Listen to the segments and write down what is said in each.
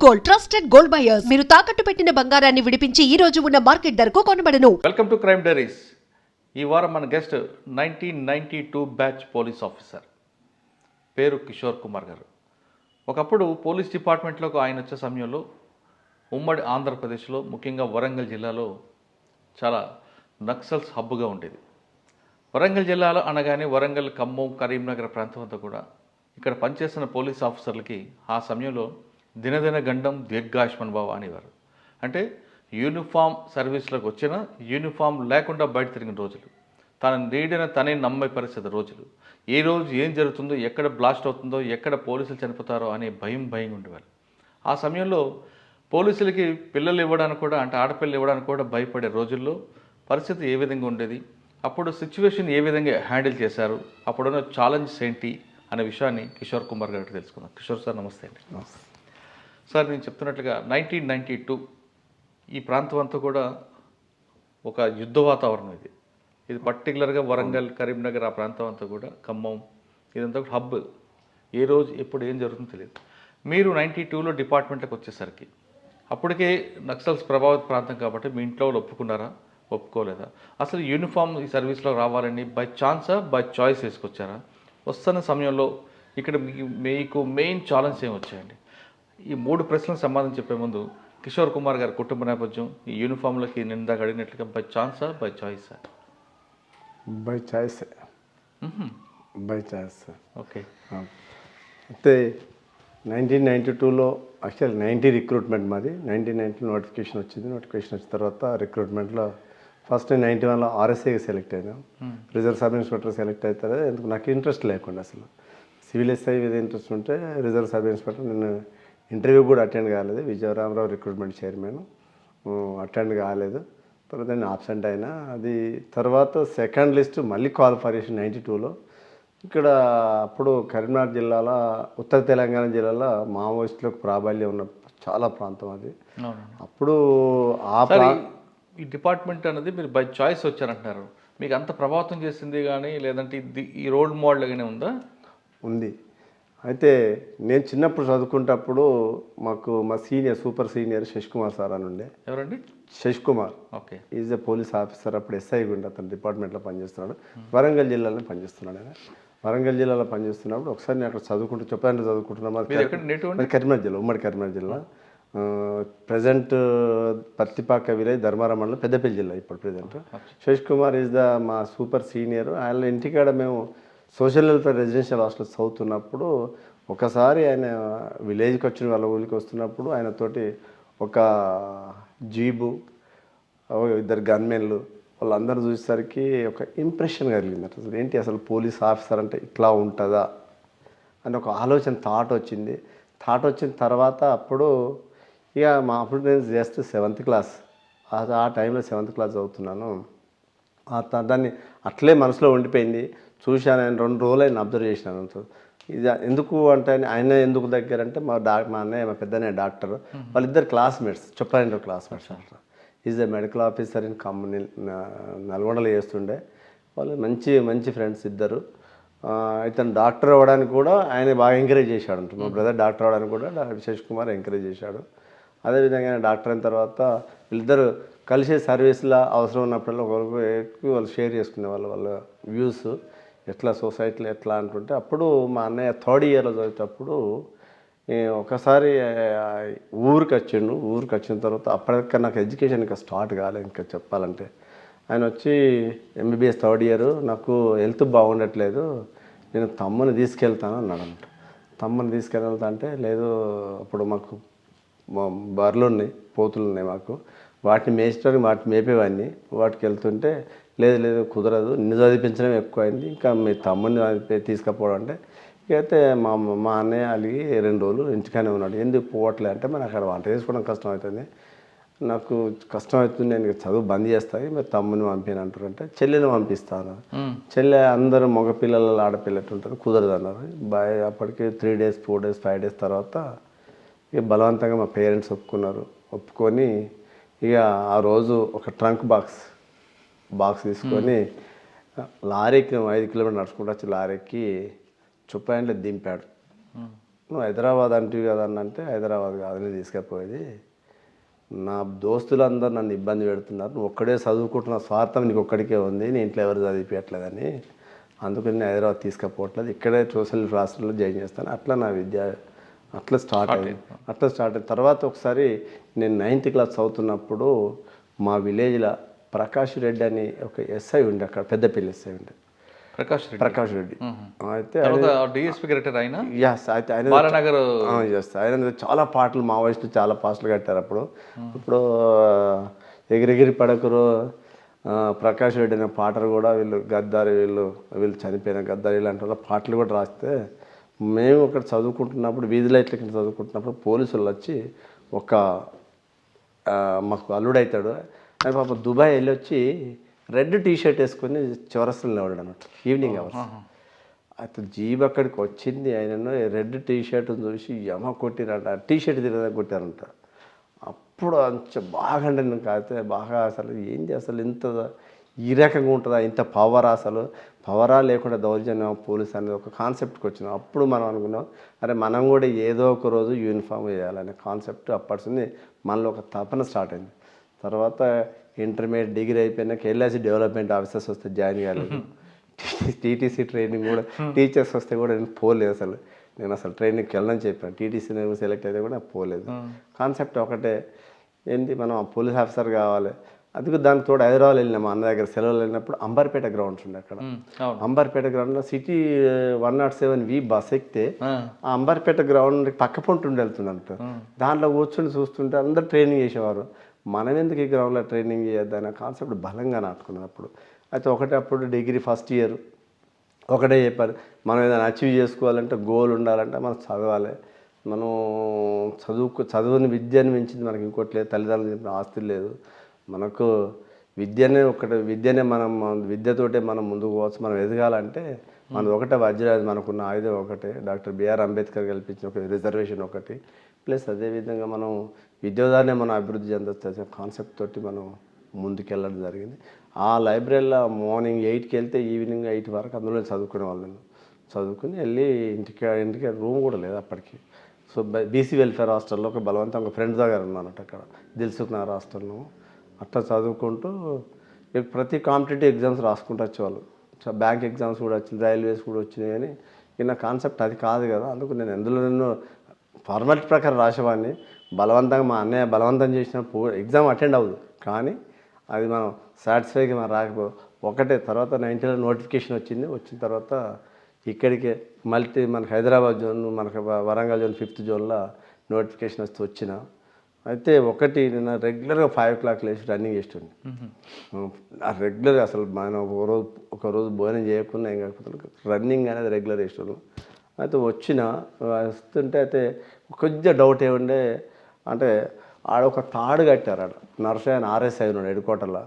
Gold, trusted gold buyers. మీరు తాకట్టు పెట్టిన బంగారాన్ని విడిపించి ఈ రోజు ఉన్న మార్కెట్ ధరకు కొనబడను. Welcome to crime diaries. ఈ వారం మన గెస్ట్ 1992 బ్యాచ్ పోలీస్ ఆఫీసర్, పేరు కిషోర్ కుమార్ గారు. ఒకప్పుడు పోలీస్ డిపార్ట్మెంట్లోకి ఆయన వచ్చే సమయంలో ఉమ్మడి ఆంధ్రప్రదేశ్లో, ముఖ్యంగా వరంగల్ జిల్లాలో చాలా నక్సల్స్ హబ్గా ఉండేది. వరంగల్ జిల్లాలో అనగానే వరంగల్, ఖమ్మం, కరీంనగర్ ప్రాంతం అంతా కూడా ఇక్కడ పనిచేస్తున్న పోలీస్ ఆఫీసర్లకి ఆ సమయంలో దినదిన గండం దీర్ఘాయుష్మాన్ భవ అనేవారు. అంటే యూనిఫామ్ సర్వీస్లోకి వచ్చిన యూనిఫామ్ లేకుండా బయట తిరిగిన రోజులు, తన నీడన తనే నమ్మే పరిస్థితి రోజులు, ఏ రోజు ఏం జరుగుతుందో, ఎక్కడ బ్లాస్ట్ అవుతుందో, ఎక్కడ పోలీసులు చనిపోతారో అనే భయంగా ఉండేవారు. ఆ సమయంలో పోలీసులకి పిల్లలు ఇవ్వడానికి కూడా, అంటే ఆడపిల్లలు ఇవ్వడానికి కూడా భయపడే రోజుల్లో పరిస్థితి ఏ విధంగా ఉండేది, అప్పుడు సిచ్యువేషన్ ఏ విధంగా హ్యాండిల్ చేశారు, అప్పుడున్న ఛాలెంజెస్ ఏంటి అనే విషయాన్ని కిషోర్ కుమార్ గారికి తెలుసుకుందాం. కిషోర్ సార్, నమస్తే అండి. నమస్తే సార్, నేను చెప్తున్నట్లుగా 1992 ఈ ప్రాంతం అంతా కూడా ఒక యుద్ధ వాతావరణం. ఇది పర్టికులర్గా వరంగల్, కరీంనగర్ ఆ ప్రాంతం అంతా కూడా, ఖమ్మం, ఇదంతా కూడా హబ్. ఏ రోజు ఎప్పుడు ఏం జరుగుతుందో తెలియదు. మీరు 92లో డిపార్ట్మెంట్కి వచ్చేసరికి అప్పటికే నక్సల్స్ ప్రభావిత ప్రాంతం కాబట్టి మీ ఇంట్లో వాళ్ళు ఒప్పుకున్నారా, ఒప్పుకోలేదా? అసలు యూనిఫామ్ ఈ సర్వీస్లో రావాలని బై ఛాన్సా, బై చాయిస్ వేసుకొచ్చారా? వస్తున్న సమయంలో ఇక్కడ మీకు మెయిన్ ఛాలెంజ్ ఏమి వచ్చాయండి? ఈ 3 ప్రశ్నలకు సమాధానం చెప్పే ముందు కిషోర్ కుమార్ గారి కుటుంబ నేపథ్యం, ఈ యూనిఫామ్లకి నిందాక అడిగినట్లుగా బై ఛాన్సా, బై చాయిసా? By choice. By choice. Okay. అయితే 1992లో యాక్చువల్ 90 రిక్రూట్మెంట్ మాది. 1990 నోటిఫికేషన్ వచ్చింది. నోటిఫికేషన్ వచ్చిన తర్వాత రిక్రూట్మెంట్లో ఫస్ట్ 91లో ఆర్ఎస్ఐకి సెలెక్ట్ అయినాం. రిజర్వ్ సబ్ ఇన్స్పెక్టర్ సెలెక్ట్ అవుతారు. ఎందుకు నాకు ఇంట్రెస్ట్ లేకుండా, అసలు సివిల్ ఎస్ఐ మీద ఇంట్రెస్ట్ ఉంటే రిజర్వ్ సబ్ ఇన్స్పెక్టర్. నేను ఇంటర్వ్యూ కూడా అటెండ్ కాలేదు. విజయరామరావు రిక్రూట్మెంట్ చైర్మన్, అటెండ్ కాలేదు. తర్వాత నేను ఆబ్సెంట్ అయినా. అది తర్వాత సెకండ్ లిస్ట్ మళ్ళీ క్వాలిఫికేషన్ 92లో. ఇక్కడ అప్పుడు కరీంనగర్ జిల్లాలో, ఉత్తర తెలంగాణ జిల్లాలో మావోయిస్టులకు ప్రాబల్యం ఉన్న చాలా ప్రాంతం అది. అప్పుడు ఈ డిపార్ట్మెంట్ అనేది మీరు బై చాయిస్ వచ్చారంటున్నారు. మీకు అంత ప్రభావితం చేసింది కానీ, లేదంటే ఈ రోల్ మోడల్గానే ఉందా? ఉంది. అయితే నేను చిన్నప్పుడు చదువుకుంటప్పుడు మాకు మా senior, super senior Shashikumar sir అని ఉండే. ఎవరండి? Shashikumar. Okay. Is a police officer. అప్పుడు ఎస్ఐ ఉండే, అతను డిపార్ట్మెంట్లో పనిచేస్తున్నాడు. వరంగల్ జిల్లాలో పనిచేస్తున్నాడు ఆయన. వరంగల్ జిల్లాలో పనిచేస్తున్నప్పుడు ఒకసారి నేను అక్కడ చదువుకుంటున్నాం. కరీంనగర్ జిల్లా, ఉమ్మడి కరీంనగర్ జిల్లా. ప్రజెంట్ పత్తిపాక విలేజ్, ధర్మారం మండలం, పెద్దపల్లి జిల్లా ఇప్పుడు ప్రజెంట్. శశికుమార్ ఈజ్ మా సూపర్ సీనియర్. ఆయన ఇంటికాడ మేము సోషల్ వెల్ఫేర్ రెసిడెన్షియల్ హాస్టల్ చదువుతున్నప్పుడు ఒకసారి ఆయన విలేజ్కి వచ్చిన వాళ్ళ ఊరికి వస్తున్నప్పుడు ఆయనతోటి ఒక జీబు, 2 గన్మెన్లు, వాళ్ళందరూ చూసేసరికి ఒక ఇంప్రెషన్ కలిగింది. అసలు ఏంటి, అసలు పోలీస్ ఆఫీసర్ అంటే ఇట్లా ఉంటుందా అని ఒక ఆలోచన, థాట్ వచ్చింది. థాట్ వచ్చిన తర్వాత అప్పుడు ఇక అప్పుడు నేను జస్ట్ 7th క్లాస్, ఆ టైంలో 7th క్లాస్ చదువుతున్నాను. దాన్ని అట్లే మనసులో ఉండిపోయింది. చూశాను, ఆయన 2 రోజులు ఆయన అబ్జర్వ్ చేసినాను. ఇది ఎందుకు అంటే, ఆయన ఎందుకు దగ్గర అంటే మా అన్నయ్య, మా పెద్దన్నయ్య డాక్టర్, వాళ్ళిద్దరు క్లాస్మేట్స్, చెప్పాలంటే క్లాస్మేట్స్ అంటారు. Is a medical officer in నల్గొండలో చేస్తుండే. వాళ్ళు మంచి ఫ్రెండ్స్ ఇద్దరు. ఇతను డాక్టర్ అవ్వడానికి కూడా ఆయన బాగా ఎంకరేజ్ చేశాడు అంట. మా బ్రదర్ డాక్టర్ అవ్వడానికి కూడా శశికుమార్ ఎంకరేజ్ చేశాడు. అదేవిధంగా ఆయన డాక్టర్ అయిన తర్వాత వీళ్ళిద్దరు కలిసి సర్వీస్లో అవసరం ఉన్నప్పుడల్లా ఒకరికి ఎక్కువ వాళ్ళు షేర్ చేసుకునే వాళ్ళ వ్యూస్, ఎట్లా సొసైటీలో ఎట్లా అంటుంటే. అప్పుడు మా అన్నయ్య 3rd ఇయర్లో చదివేటప్పుడు ఒకసారి ఊరికి వచ్చిన తర్వాత అప్పటికే నాకు ఎడ్యుకేషన్ ఇంకా స్టార్ట్ కాలేదు. ఇంకా చెప్పాలంటే ఆయన వచ్చి ఎంబీబీఎస్ 3rd ఇయర్, నాకు హెల్త్ బాగుండట్లేదు, నేను తమ్ముని తీసుకెళ్తాను అన్నాడంట. తమ్ముని తీసుకెళ్తా అంటే, లేదు అప్పుడు మాకు బర్రెలు ఉన్నాయి, పోతులు ఉన్నాయి మాకు, వాటిని మేయించడానికి వాటిని మేపేవాడిని. వాటికి వెళ్తుంటే లేదు కుదరదు, నిన్ను చదివించడం ఎక్కువైంది, ఇంకా మీ తమ్ముడిని తీసుకుపోవడం అంటే. అయితే మా అన్నయ్య అలిగి 2 రోజులు ఇంటికానే ఉన్నాడు. ఎందుకు పోవట్లే అంటే, మరి అక్కడ వంట చేసుకోవడం కష్టం అవుతుంది, నాకు కష్టం అవుతుంది, నేను చదువు బంద్ చేస్తాను, మీరు తమ్ముని పంపిన అంటారంటే చెల్లెని పంపిస్తాను. చెల్లె అందరూ మగపిల్లలు, ఆడపిల్లలు ఉంటారు, కుదరదు అన్నారు. అప్పటికి 3 days 4 days 5 days తర్వాత ఇక బలవంతంగా మా పేరెంట్స్ ఒప్పుకొని ఇక ఆ రోజు ఒక ట్రంక్ బాక్స్ తీసుకొని లారీకి 5 కిలోమీటర్లు నడుచుకుంటూ వచ్చి లారీకి చుప్పాయంట్లో దింపాడు. నువ్వు హైదరాబాద్ అంటివి కదా అని అంటే హైదరాబాద్ కాదు నేను తీసుకుపోయేది, నా దోస్తులందరూ నన్ను ఇబ్బంది పెడుతున్నారు, నువ్వు ఒక్కడే చదువుకుంటున్న స్వార్థం నీకు ఒక్కడికే ఉంది, నేను ఇంట్లో ఎవరు చదివిపించట్లేదని, అందుకని నేను హైదరాబాద్ తీసుకుపోవట్లేదు, ఇక్కడే సోషల్ హాస్టల్లో జాయిన్ చేస్తాను. అట్లా నా విద్య అట్లా స్టార్ట్ అయింది. తర్వాత ఒకసారి నేను 9th క్లాస్ చదువుతున్నప్పుడు మా విలేజ్లో ప్రకాష్ రెడ్డి అని ఒక ఎస్ఐ ఉండే, అక్కడ పెద్దపల్లి ఎస్ఐ ఉండే ప్రకాష్ రెడ్డి. అయితే ఆయన చాలా పాటలు మావోయిస్టులు చాలా పాటలు కట్టారు అప్పుడు. ఇప్పుడు ఎగిరెగిరి పడకురు ప్రకాష్ రెడ్డి అనే పాటలు కూడా వీళ్ళు గద్దారి వీళ్ళు చనిపోయిన గద్దారి ఇలాంటి వాళ్ళ పాటలు కూడా రాస్తే, మేము ఇక్కడ చదువుకుంటున్నప్పుడు వీధి లైట్ల కింద చదువుకుంటున్నప్పుడు పోలీసులు వచ్చి ఒక మాకు అల్లుడవుతాడు అని పాప దుబాయ్ వెళ్ళి వచ్చి రెడ్ టీషర్ట్ వేసుకొని చౌరస్తలు నిలబడాడు అన్నట్టు ఈవినింగ్ అవర్స్. అయితే జీబ్ అక్కడికి వచ్చింది, ఆయన రెడ్ టీషర్ట్ చూసి యమ కొట్టిరంట, టీషర్ట్ తిరగదా కొట్టారంట. అప్పుడు అంచె బాగా అంటే అయితే బాగా అసలు ఏంది అసలు ఇంత ఈ రకంగా ఉంటుందా, ఇంత పవర్, అసలు పవరా లేకుండా దౌర్జన్యం పోలీస్ అనేది ఒక కాన్సెప్ట్కి వచ్చినాం. అప్పుడు మనం అనుకున్నాం అరే మనం కూడా ఏదో ఒక రోజు యూనిఫామ్ వేయాలనే కాన్సెప్ట్ అప్పటిసింది మనలో ఒక తపన స్టార్ట్ అయింది. తర్వాత ఇంటర్మీడియట్ డిగ్రీ అయిపోయినాక ఎల్ఐసి డెవలప్మెంట్ ఆఫీసర్స్ వస్తే జాయిన్ కాలేదు, టీటీసీ ట్రైనింగ్ కూడా టీచర్స్ వస్తే కూడా నేను పోలేదు, నేను అసలు ట్రైనింగ్కి వెళ్ళని చెప్పాను, టీటీసీ సెలెక్ట్ అయితే కూడా పోలేదు. కాన్సెప్ట్ ఒకటే ఏంటి, మనం పోలీస్ ఆఫీసర్ కావాలి. అందుకు దానికి తోడు హైదరాబాద్ వెళ్ళినా మా అన్న దగ్గర సెలవులు వెళ్ళినప్పుడు అంబర్పేట గ్రౌండ్స్ ఉండే, అక్కడ అంబర్పేట గ్రౌండ్లో సిటీ 107V బస్ ఎక్కితే ఆ అంబర్పేట గ్రౌండ్ పక్క పొంటి ఉండి వెళ్తుందంట, దాంట్లో కూర్చొని చూస్తుంటే అందరు ట్రైనింగ్ చేసేవారు. మనం ఎందుకు ఈ గ్రౌండ్లో ట్రైనింగ్ చేయొద్దనే కాన్సెప్ట్ బలంగా నాటుకున్నాను అప్పుడు. అయితే అప్పుడు డిగ్రీ ఫస్ట్ ఇయర్ ఒకటే చెప్పారు, మనం ఏదైనా అచీవ్ చేసుకోవాలంటే గోల్ ఉండాలంటే మనం చదవాలి, మనం చదువుని విద్యను మించింది మనకి ఇంకోటి లేదు, తల్లిదండ్రులు చెప్పిన ఆస్తి లేదు, మనకు విద్యనే మనం విద్యతోటే మనం ముందుకు పోవచ్చు, మనం ఎదగాలంటే మనది ఒకటే వజ్రాది, మనకున్న ఆయుధం ఒకటే, డాక్టర్ బిఆర్ అంబేద్కర్ కల్పించిన ఒక రిజర్వేషన్ ఒకటి, ప్లస్ అదేవిధంగా మనం విద్యోదాన్ని మనం అభివృద్ధి చెందొచ్చు కాన్సెప్ట్ తోటి మనం ముందుకెళ్ళడం జరిగింది. ఆ లైబ్రరీలో మార్నింగ్ 8కి వెళ్తే ఈవినింగ్ 8 వరకు అందులో చదువుకునే వాళ్ళను, చదువుకుని వెళ్ళి ఇంటికి రూమ్ కూడా లేదు అప్పటికి. సో బీసీ వెల్ఫేర్ హాస్టల్లో ఒక బలవంతంగా ఫ్రెండ్ దగ్గర ఉన్నానట, అక్కడ దిల్సుఖ్ నగర్ హాస్టల్లో. అట్లా చదువుకుంటూ ప్రతి కాంపిటేటివ్ ఎగ్జామ్స్ రాసుకుంటూ వచ్చేవాళ్ళు, బ్యాంక్ ఎగ్జామ్స్ కూడా వచ్చింది, రైల్వేస్ కూడా వచ్చినాయి. కానీ నా కాన్సెప్ట్ అది కాదు కదా, అందుకు నేను ఎందులో ఫార్మాలిటీ ప్రకారం రాసేవాడిని. బలవంతంగా మా అన్నయ్య బలవంతం చేసిన ఎగ్జామ్ అటెండ్ అవ్వదు, కానీ అది మనం సాటిస్ఫైగా మనం రాకపో ఒకటే. తర్వాత 90లో నోటిఫికేషన్ వచ్చిన తర్వాత ఇక్కడికే మనకి హైదరాబాద్ జోన్, మనకి వరంగల్ జోన్ 5th జోన్లో నోటిఫికేషన్ వచ్చిన. అయితే ఒకటి నేను రెగ్యులర్గా 5 o'clock లేచి రన్నింగ్ చేస్తుండే, రెగ్యులర్గా అసలు మనం ఒకరోజు భోజనం చేయకుండా ఏం కాకపోతే రన్నింగ్ అనేది రెగ్యులర్ చేస్తున్నాను. అయితే వస్తుంటే అయితే కొంచెం డౌట్ ఏముండే అంటే ఆడొక తాడు కట్టారు, ఆడ నర్సరీ అని RSI ఉన్నాడు హెడ్క్వార్టర్లో,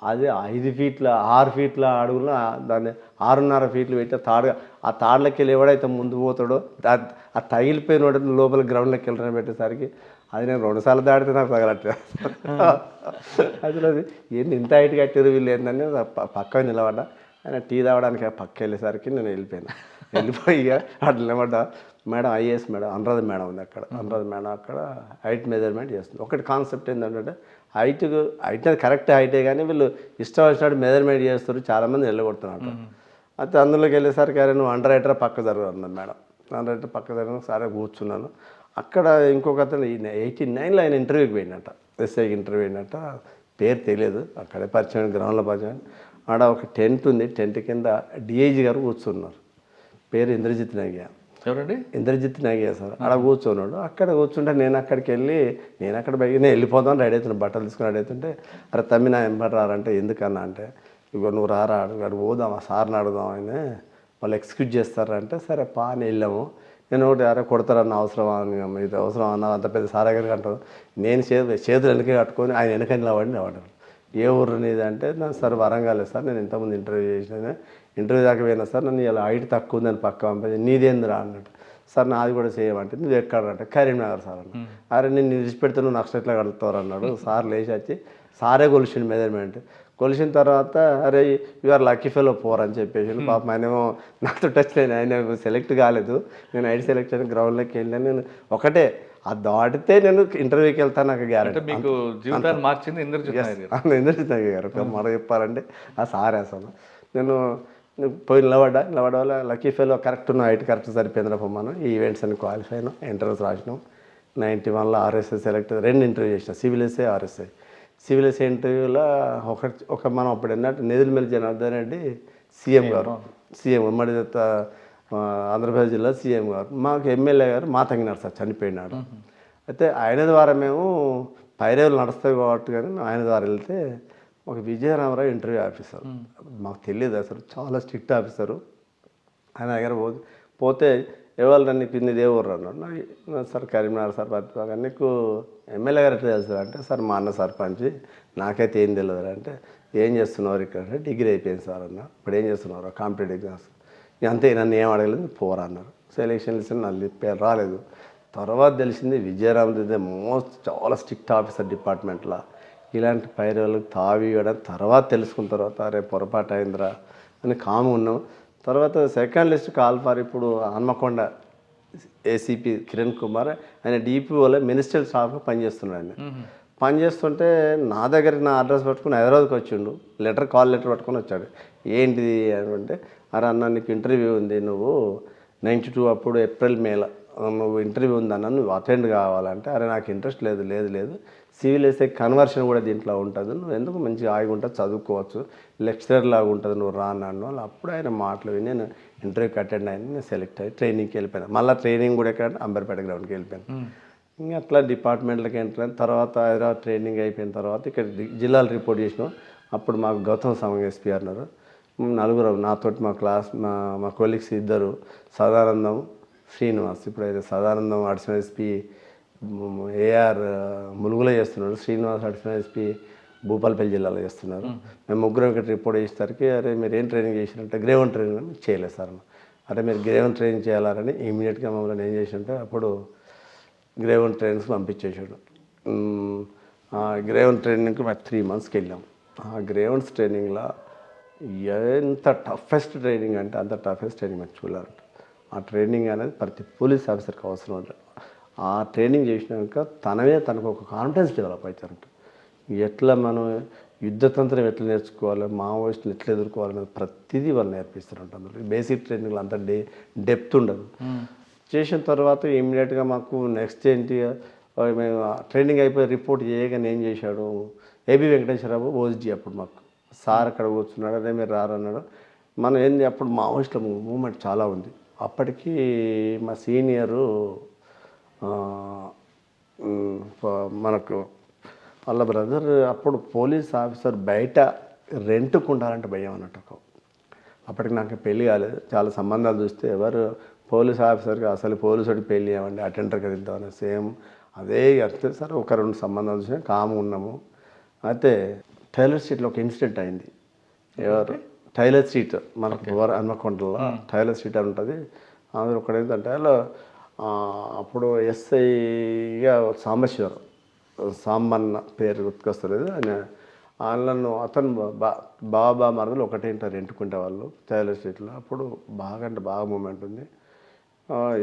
అది 5 ఫీట్ల 6 ఫీట్ల అడుగులో దాన్ని 6.5 ఫీట్లు పెట్టి ఆ తాడులకి వెళ్ళి ఎవడైతే ముందు పోతాడో ఆ తగిలిపోయిన వాడు లోపల గ్రౌండ్లోకి వెళ్ళడం పెట్టేసరికి అది నేను 2 సార్లు దాడితే నాకు తగలట్లేదు. అసలు అది ఏంటి ఇంత హైట్ కట్టారు వీళ్ళు ఏంటని పక్క నిలబడ్డా, ఆయన టీ తాగడానికి పక్క వెళ్ళేసరికి నేను వెళ్ళిపోయి అట్లా నిలబడ్డా. Madam IAS madam Anuradha madam ఉంది అక్కడ, అనురాధ మేడం అక్కడ హైట్ మెజర్మెంట్ చేస్తుంది. ఒకటి కాన్సెప్ట్ ఏంటంటే హైట్ అది కరెక్ట్ హైటే, కానీ వీళ్ళు ఇష్టం వచ్చినట్టు మెజర్మెంట్ చేస్తారు, చాలామంది వెళ్ళగొడుతున్నారు. అయితే అందులోకి వెళ్ళేసరికి అరే నువ్వు అండర్ రైటర్ పక్క జరుగు అన్నది మేడం. అండర్ రైటర్ పక్క జరగను సరే కూర్చున్నాను. అక్కడ ఇంకొక అతను 89లో ఆయన ఇంటర్వ్యూకి పోయినట్ట, SIకి ఇంటర్వ్యూ అయినట్ట, పేరు తెలియదు, అక్కడే పరిచయం గ్రౌండ్లో పరిచయం. ఆడ ఒక టెంట్ ఉంది, టెంట్ కింద DIG గారు కూర్చున్నారు, పేరు ఇంద్రజిత్ నాగియా. ఎవరండి? ఇంద్రజిత్ నాగియా సార్. ఆడ కూర్చున్నాడు. అక్కడ కూర్చుంటే నేను అక్కడికి వెళ్ళి అక్కడ నేను వెళ్ళిపోతాను, రెడీ అవుతున్నాను, బట్టలు తీసుకుని రెడీ అవుతుంటే అరే తమ్మి నా ఎంబడి రారంటే ఎందుకన్నా అంటే ఇగో నువ్వు రారా అడుగు పోదాం ఆ సార్ని అడుగుదాం, ఆయన వాళ్ళు ఎక్స్క్యూజ్ చేస్తారంటే సరే పా అని వెళ్ళాము. నేను ఒకటి అరే కొడతారన్న అవసరం ఇది అవసరం అన్న అంత పెద్ద సార్ దగ్గరికి అంటారు. నేను చేతులు వెనకే కట్టుకొని ఆయన వెనక నిలబడ్డాను. ఏ ఊరు నీది అంటే నాకు సార్ వరంగల్ సార్, నేను ఇంతకుముందు ఇంటర్వ్యూ చేసిన, ఇంటర్వ్యూ దాకా పోయినా సార్, నన్ను ఇలా హైట్ తక్కువ ఉందని పక్క పంపించి నీదేందిరా అన్నట్టు. సార్ నాది కూడా చేయమంటే నువ్వు ఎక్కడంటే కరీంనగర్ సార్ అన్న. అరే నేను విడిచిపెడితే నువ్వు నెక్స్ట్ ఎట్లా కడుగుతావు అన్నాడు. సార్ లేచి వచ్చి సారే కొలిచిండు మెజర్మెంట్, కొలిసిన తర్వాత అరే యూఆర్ లక్కీ ఫెలో పోర్ అని చెప్పేసి పాపం ఆయనేమో నాతో టచ్ లేని ఆయన సెలెక్ట్ కాలేదు. నేను ఐడి సెలెక్ట్ అయిన గ్రౌండ్లోకి వెళ్ళాను. నేను ఒకటే అది దాటితే నేను ఇంటర్వ్యూకి వెళ్తాను నాకు గ్యారెంటీ. మీకు జీవితాన్ని మార్చింది ఇంద్రజిత్ నాయర్ గారు. ఒక మాట చెప్పాలంటే ఆ సారే అసలు నేను పోయి నిలబడ్డ వల్ల లక్కీ ఫెలో కరెక్ట్ ఉన్న హైట్ కరెక్ట్ సరిపోయిందిరా పొమ్మను. ఈ ఈవెంట్స్ అని క్వాలిఫై అయినాం, ఎంట్రన్స్ రాసినాం. 91లో ఆర్ఎస్ఐ సెలెక్ట్ 2 ఇంటర్వ్యూ చేసిన, civil SI RSI. Civil SI ఇంటర్వ్యూలో ఒక మనం అప్పుడు ఏంటంటే నెదురుమల్లి జనార్దన్ రెడ్డి సీఎం గారు, సీఎం ఉమ్మడి ఆంధ్రప్రదేశ్ జిల్లా సీఎం గారు, మాకు ఎమ్మెల్యే గారు మాతంగినారు సార్, చనిపోయినాడు. అయితే ఆయన ద్వారా మేము పైరేవులు నడుస్తాయి కాబట్టి కానీ ఆయన ద్వారా వెళ్తే ఒక విజయరామరావు ఇంటర్వ్యూ ఆఫీసర్, మాకు తెలియదు అసలు, చాలా స్ట్రిక్ట్ ఆఫీసరు. ఆయన దగ్గర పోతే ఎవరు నన్ను కింది దేవురు అన్నాడు. సార్ కరీంనగర్ సార్ పత్రిక నీకు ఎమ్మెల్యే గారు ఎట్లా చేస్తారు అంటే, సార్ మా అన్న సర్పంచ్, నాకైతే ఏం తెలియదు అంటే, ఏం చేస్తున్నారు ఇక్కడ అంటే, డిగ్రీ అయిపోయింది సార్ అన్న, ఇప్పుడు ఏం చేస్తున్నారు కాంపిటేటివ్ ఎగ్జామ్స్, అంతే నన్ను ఏం అడగలేదు పోరా అన్నారు. సెలెక్షన్ లిస్ట్ నన్ను పేరు రాలేదు. తర్వాత తెలిసింది విజయరామది చాలా స్ట్రిక్ట్ ఆఫీసర్ డిపార్ట్మెంట్లో, ఇలాంటి పైరవులకు తావి ఇవ్వడం తర్వాత తెలుసుకున్న తర్వాత అరే పొరపాటు అయిందిరా అని కాము ఉన్నాం. తర్వాత సెకండ్ లిస్ట్ కాల్ ఫర్ ఇప్పుడు హన్మకొండ ఏసీపీ కిరణ్ కుమార్, ఆయన డిపిఓలో మినిస్ట్రియల్ స్టాఫ్లో పనిచేస్తున్నాడు. ఆయన పనిచేస్తుంటే నా దగ్గర నా అడ్రస్ పట్టుకుని హైదరాబాద్కి వచ్చిండు, కాల్ లెటర్ పట్టుకొని వచ్చాడు. ఏంటిది అంటే, అరే అన్న నీకు ఇంటర్వ్యూ ఉంది, నువ్వు 92 అప్పుడు ఏప్రిల్ మేలో నువ్వు ఇంటర్వ్యూ ఉందన్న, నువ్వు అటెండ్ కావాలంటే, అరే నాకు ఇంట్రెస్ట్ లేదు సివిల్ ఎస్ఐ కన్వర్షన్ కూడా దీంట్లో ఉంటుంది, నువ్వు ఎందుకు మంచిగా ఆగి ఉంటుంది, చదువుకోవచ్చు, లెక్చరర్ లాగా ఉంటుంది, నువ్వు రా అన్నాను వాళ్ళు. అప్పుడు ఆయన మాటలు విని నేను ఇంటర్వ్యూకి అటెండ్ అయ్యి నేను సెలెక్ట్ అయ్యి ట్రైనింగ్కి వెళ్ళిపోయాను. మళ్ళీ ట్రైనింగ్ కూడా ఎక్కడ అంబర్పేట గ్రౌండ్కి వెళ్ళిపోయాను. ఇంకా అట్లా డిపార్ట్మెంట్లకి ఎంటర్ అయిన తర్వాత హైదరాబాద్ ట్రైనింగ్ అయిపోయిన తర్వాత ఇక్కడ జిల్లాలు రిపోర్ట్ చేసినాం. అప్పుడు మాకు గౌతమ్ సమంగ్ ఎస్పీ అన్నారు, నలుగురు నాతోటి మా క్లాస్ మా కొలీగ్స్ ఇద్దరు, సదానందం శ్రీనివాస్, ఇప్పుడైతే సదానందం అడిషనల్ ఎస్పీ ఏఆర్ ములుగులో చేస్తున్నాడు, శ్రీనివాస్ అడిషనల్ ఎస్పీ భూపాలపల్లి జిల్లాలో చేస్తున్నారు. మేము ముగ్గురం ఇక్కడ రిపోర్ట్ చేసేసరికి అరే మీరు ఏం ట్రైనింగ్ చేసినట్టే గ్రేవన్ ట్రైనింగ్ చేయలేదు సార్. అరే మీరు గ్రేవన్ ట్రైనింగ్ చేయాలని ఇమీడియట్గా మమ్మల్ని ఏం చేసినట్టే అప్పుడు గ్రేవన్ ట్రైనింగ్స్ పంపించేసాడు. ఆ గ్రేవన్ ట్రైనింగ్కి మేము 3 మంత్స్కి వెళ్ళాం. ఆ గ్రేవన్స్ ట్రైనింగ్లో ఎంత టఫెస్ట్ ట్రైనింగ్ అంటే అంత టఫెస్ట్ ట్రైనింగ్ మేము చూడాలంట. ఆ ట్రైనింగ్ అనేది ప్రతి పోలీస్ ఆఫీసర్కి అవసరం ఉంటుంది. ఆ ట్రైనింగ్ చేసినాక తనకు ఒక కాన్ఫిడెన్స్ డెవలప్ అవుతారంట. ఎట్లా మనం యుద్ధతంత్రం ఎట్లా నేర్చుకోవాలి, మావోయిస్టులు ఎట్లా ఎదుర్కోవాలనేది ప్రతిదీ వాళ్ళు నేర్పిస్తారంట. అందులో బేసిక్ ట్రైనింగ్లో అంత డెప్త్ ఉండదు. చేసిన తర్వాత ఇమ్మీడియట్గా మాకు నెక్స్ట్ ఏంటి, మేము ట్రైనింగ్ అయిపోయి రిపోర్ట్ చేయగానే ఏం చేశాడు ఏబి వెంకటేశ్వరరావు ఓఎస్డీ, అప్పుడు మాకు సార్ అక్కడ కూర్చున్నాడు, అదే మీరు రారన్నాడు. మనం ఏంది అప్పుడు మావోయిస్టుల మూమెంట్ చాలా ఉంది. అప్పటికి మా సీనియరు మనకు వాళ్ళ బ్రదర్ అప్పుడు పోలీస్ ఆఫీసర్ బయట రెంట్కు ఉండాలంటే భయం అన్నట్టు. అప్పటికి నాకు పెళ్ళి కాలేదు, చాలా సంబంధాలు చూస్తే ఎవరు పోలీస్ ఆఫీసర్కి అసలు పోలీసుడికి పెళ్ళి అవ్వండి అటెండర్కి తింటామని సేమ్ అదే అంతే సార్. ఒక 2 సంబంధాలు చూసినా కాము ఉన్నాము. అయితే టైలర్ స్ట్రీట్లో ఒక ఇన్సిడెంట్ అయింది. ఎవరు టైలర్ స్ట్రీట్ మనకు హన్మకొండలో టైలర్ స్ట్రీట్ అని ఉంటుంది. అందులో ఒకటి ఏంటంటే అప్పుడు ఎస్ఐగా సాంబశివరం సాంబన్న పేరు గుర్తుకొస్తలేదు. ఆయనను అతను బాబా మరదలు ఒకటేంటారు రెంటుకుంటే వాళ్ళు టైలర్ స్ట్రీట్లో. అప్పుడు బాగా అంటే బాగా మూమెంట్ ఉంది.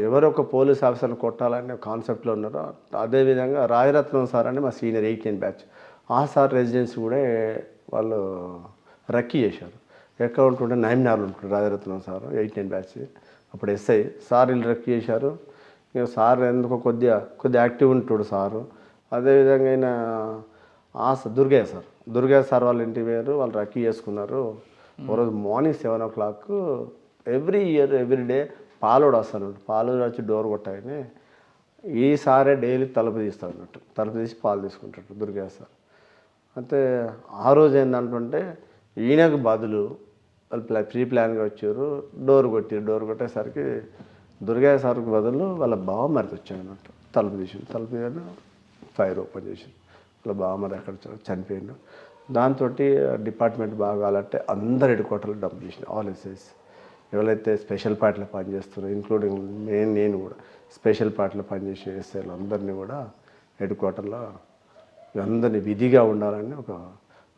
ఎవరో ఒక పోలీస్ ఆఫీసర్ని కొట్టాలనే కాన్సెప్ట్లో ఉన్నారో. అదేవిధంగా రాజరత్నం సార్ అని మా సీనియర్ 18 బ్యాచ్, ఆ సార్ రెసిడెన్సీ కూడా వాళ్ళు రక్కీ చేశారు. ఎక్కడ ఉంటుంటే నైమ్నార్లు ఉంటుండే రాజరత్నం సార్ 18 బ్యాచ్, అప్పుడు ఎస్ఐ సార్ వీళ్ళు రక్కీ చేశారు. ఇక సార్ ఎందుకో కొద్దిగా యాక్టివ్ ఉంటాడు సారు. అదేవిధంగా ఆయన దుర్గయ్య సార్ వాళ్ళ ఇంటి పేరు వాళ్ళు రక్కీ చేసుకున్నారు. ఒకరోజు మార్నింగ్ 7 o'clock ఎవ్రీ డే పాలోడు వస్తాడు. పాలోడు వచ్చి డోర్ కొట్టాయని ఈసారే డైలీ తలుపు తీస్తాడు అన్నట్టు, తలుపు తీసి పాలు తీసుకుంటాడు దుర్గయ్య సార్. అయితే ఆ రోజు ఏంటంటే ఈయనకు బదులు వాళ్ళు ప్రీ ప్లాన్గా వచ్చారు, డోర్ కొట్టేసరికి దుర్గయ్య సార్కి బదులు వాళ్ళ బావమరిది వచ్చాడు అన్నట్టు. తలుపు తీసి ఫైర్ ఓపెన్ చేసి వాళ్ళ బావమరి అక్కడ చనిపోయాడు. దాంతో డిపార్ట్మెంట్ బాగాలంటే అందరు హెడ్ క్వార్టర్లో డంప్ చేసిన ఆల్ ఎస్ఐస్ ఎవరైతే స్పెషల్ పార్టీలో పనిచేస్తున్నారో ఇంక్లూడింగ్ నేను కూడా స్పెషల్ పార్టీలో పనిచేసే ఎస్ఐలు అందరినీ కూడా హెడ్ క్వార్టర్లో అందరినీ విధిగా ఉండాలని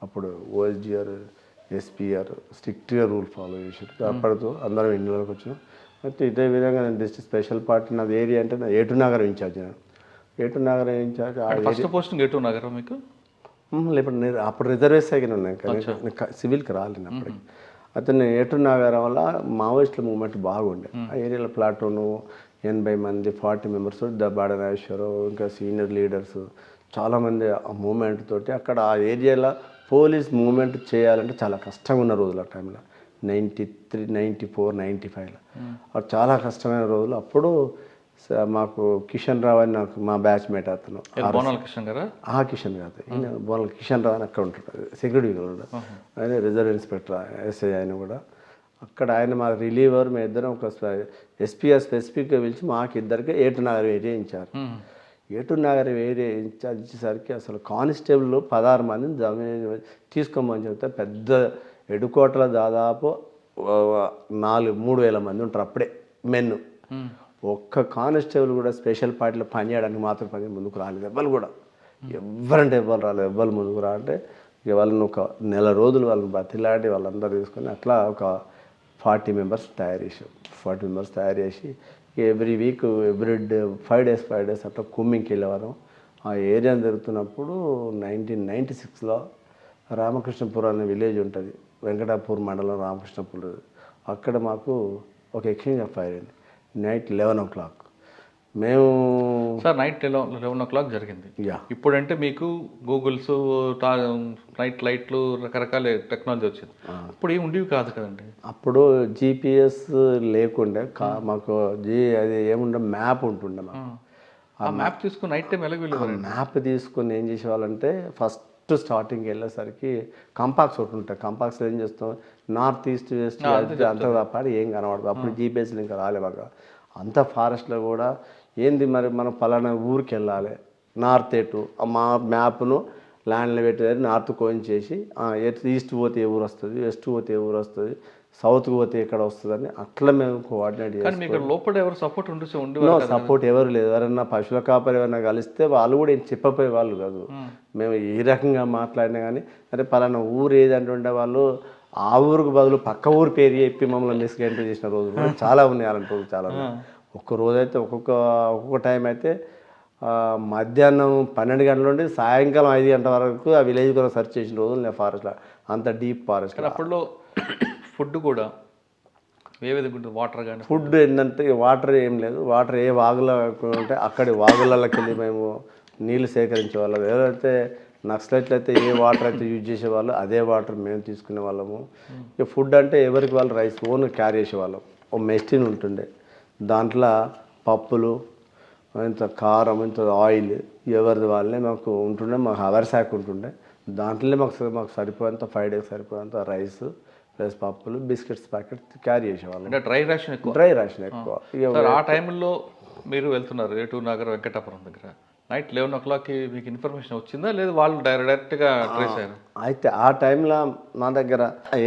అప్పుడు ఓఎస్డిఆర్ ఎస్పీఆర్ స్ట్రిక్ట్గా రూల్ ఫాలో చేశారు. అప్పటితో అందరం ఇండియాలోకి వచ్చినాం. అయితే ఇదే విధంగా నేను డిస్ట్రిక్ట్ స్పెషల్ పార్టీ నాది ఏరియా అంటే నా ఏటు నగరం ఇన్ఛార్జ్. నేను ఏటు నగరం ఇన్ఛార్జ్. ఫస్ట్ పోస్టింగ్ ఏటూ నగరం మీకు? లేకపోతే నేను అప్పుడు రిజర్వేషన్ అయిన ఉన్నాను కానీ సివిల్కి రాలేను అప్పటికి. అతను ఏటు నగరం వల్ల మావోయిస్టుల మూవ్మెంట్ బాగుండే. ఆ ఏరియాలో ప్లాటూను 80 మంది 40 మెంబర్స్ బాడ నాగేశ్వరరావు ఇంకా సీనియర్ లీడర్స్ చాలామంది ఆ మూమెంట్ తోటి అక్కడ ఆ ఏరియాలో పోలీస్ మూమెంట్ చేయాలంటే చాలా కష్టంగా ఉన్న రోజులు ఆ టైంలో 93, 94, 95లో అది చాలా కష్టమైన రోజులు. అప్పుడు మాకు కిషన్ రావు అని నాకు మా బ్యాచ్ మేట్ అతను. బోనాల కిషన్ గారా? కిషన్ కాదు, ఈయన బోనాల కిషన్ రావు అని అక్కడ ఉంటాడు, సెక్యూరిటీ కూడా. ఆయన రిజర్వ్ ఇన్స్పెక్టర్ ఎస్ఐ. ఆయన కూడా అక్కడ ఆయన మా రిలీవర్. మేము ఇద్దరం ఒక ఎస్పీఆర్ స్పెసిఫిక్గా పిలిచి మాకు ఇద్దరికి ఏటు నగరం ఏరియా ఇచ్చారు. ఏటు నగరం ఏరియా ఇన్ఛార్జ్ ఇచ్చేసరికి అసలు కానిస్టేబుల్ 16 మందిని తీసుకోమని చెప్తే పెద్ద ఎడుకోటలో దాదాపు 3,000 మంది ఉంటారు అప్పుడే మెన్ను. ఒక్క కానిస్టేబుల్ కూడా స్పెషల్ పార్టీలో పనిచేయడానికి మాత్రం ముందుకు రాలేదు. ఎవ్వరు కూడా ఎవరంటే ఎవ్వరు రాలేదు. ఎవ్వరు ముందుకు రా అంటే ఇక వాళ్ళని ఒక నెల రోజులు వాళ్ళని బతిలాడి వాళ్ళందరూ తీసుకొని అట్లా ఒక 40 మెంబర్స్ తయారు చేసాం. 40 మెంబర్స్ తయారు చేసి every week every day 5 days అట్లా కుమ్మింగ్కి వెళ్ళేవారం. ఆ ఏరియాని తిరుగుతున్నప్పుడు 1996లో రామకృష్ణపురం అనే విలేజ్ ఉంటుంది, వెంకటాపూర్ మండలం రామకృష్ణపూర్. అక్కడ మాకు ఒక ఎక్స్చేంజ్ ఆఫ్ ఫైర్ అయింది నైట్ 11 o'clock. మేము సార్ నైట్ 11 o'clock జరిగింది. ఇప్పుడంటే మీకు గూగుల్స్, నైట్ లైట్లు, రకరకాల టెక్నాలజీ వచ్చింది. ఇప్పుడు ఏమి ఉండేవి కాదు కదండి. అప్పుడు జీపీఎస్ లేకుండే. మాకు అది ఏముండే మ్యాప్ ఉంటుండే. మాకు ఆ మ్యాప్ తీసుకుని నైట్ టైం ఎలా వెళ్ళేవారు? మ్యాప్ తీసుకుని ఏం చేసేవాళ్ళంటే ఫస్ట్ స్టార్టింగ్ వెళ్ళేసరికి కంపాక్స్ ఒకటి ఉంటాయి. కంపాక్స్లో ఏం చేస్తాం, నార్త్ ఈస్ట్ వెస్ట్ అంతా తప్పాడు ఏం కనబడదు. అప్పుడు జీపీఎస్లు ఇంకా రాలేవాగా. అంత ఫారెస్ట్లో కూడా ఏంది మరి మనం పలానా ఊరికి వెళ్ళాలి, నార్త్ ఎటు మా మ్యాప్ను ల్యాండ్లో పెట్టేది నార్త్ కోయించేసి ఈస్ట్ పోతే ఏ ఊరు వస్తుంది, వెస్ట్ పోతే ఏ ఊరు వస్తుంది, సౌత్కి పోతే ఎక్కడ వస్తుందని అట్లా మేము కోఆర్డినేట్ చేస్తాం. లోపల ఎవరు సపోర్ట్ సపోర్ట్ ఎవరు లేదు. ఎవరైనా పశువుల కాపరి ఎవరైనా కలిస్తే వాళ్ళు కూడా ఏం చెప్పపోయే వాళ్ళు కాదు. మేము ఏ రకంగా మాట్లాడినా కానీ అరే పలానా ఊరు ఏదంటే ఉండే వాళ్ళు ఆ ఊరికి బదులు పక్క ఊరు పేరు చెప్పి మమ్మల్ని మిస్గైడ్ చేసిన రోజులు చాలా ఉన్నాయి. అలాంటి రోజులు చాలా ఉన్నాయి. ఒక్క రోజు అయితే ఒక్కొక్క టైం అయితే మధ్యాహ్నం 12 గంటల నుండి సాయంకాలం 5 గంటల వరకు ఆ విలేజ్ కూడా సెర్చ్ చేసిన రోజులు నేను ఫారెస్ట్లో. అంత డీప్ ఫారెస్ట్. అప్పట్లో ఫుడ్ కూడా ఏ విధంగా వాటర్ కానీ ఫుడ్ ఏంటంటే వాటర్ ఏం లేదు. వాటర్ ఏ వాగులో ఉంటే అక్కడి వాగులలోకి వెళ్ళి మేము నీళ్ళు సేకరించే వాళ్ళం. ఎవరైతే నక్సలైట్లు అయితే ఏ వాటర్ అయితే యూజ్ చేసేవాళ్ళు అదే వాటర్ మేము తీసుకునే వాళ్ళము. ఇక ఫుడ్ అంటే ఎవరికి వాళ్ళు రైస్ ఓన్ క్యారీ చేసేవాళ్ళం. ఒక మెస్టిన్ ఉంటుండే, దాంట్లో పప్పులు, ఇంత కారం, ఇంత ఆయిల్ ఎవరిది వాళ్ళే మాకు ఉంటుండే. మాకు అవర్ శాక్ ఉంటుండే. దాంట్లోనే మాకు సరిపోయేంత 5 days సరిపోయేంత రైస్ ప్లస్ పప్పులు, బిస్కెట్స్ ప్యాకెట్ క్యారీ చేసేవాళ్ళం. అంటే డ్రై రేషన్ ఎక్కువ. ఆ టైంలో మీరు వెళ్తున్నారు ఏటూ నగర్ వెంకటాపురం దగ్గర నైట్ 11 o'clock మీకు ఇన్ఫర్మేషన్ వచ్చిందా లేదు వాళ్ళు డైరెక్ట్గా ట్రేస్ అయ్యారు? అయితే ఆ టైంలో మా దగ్గర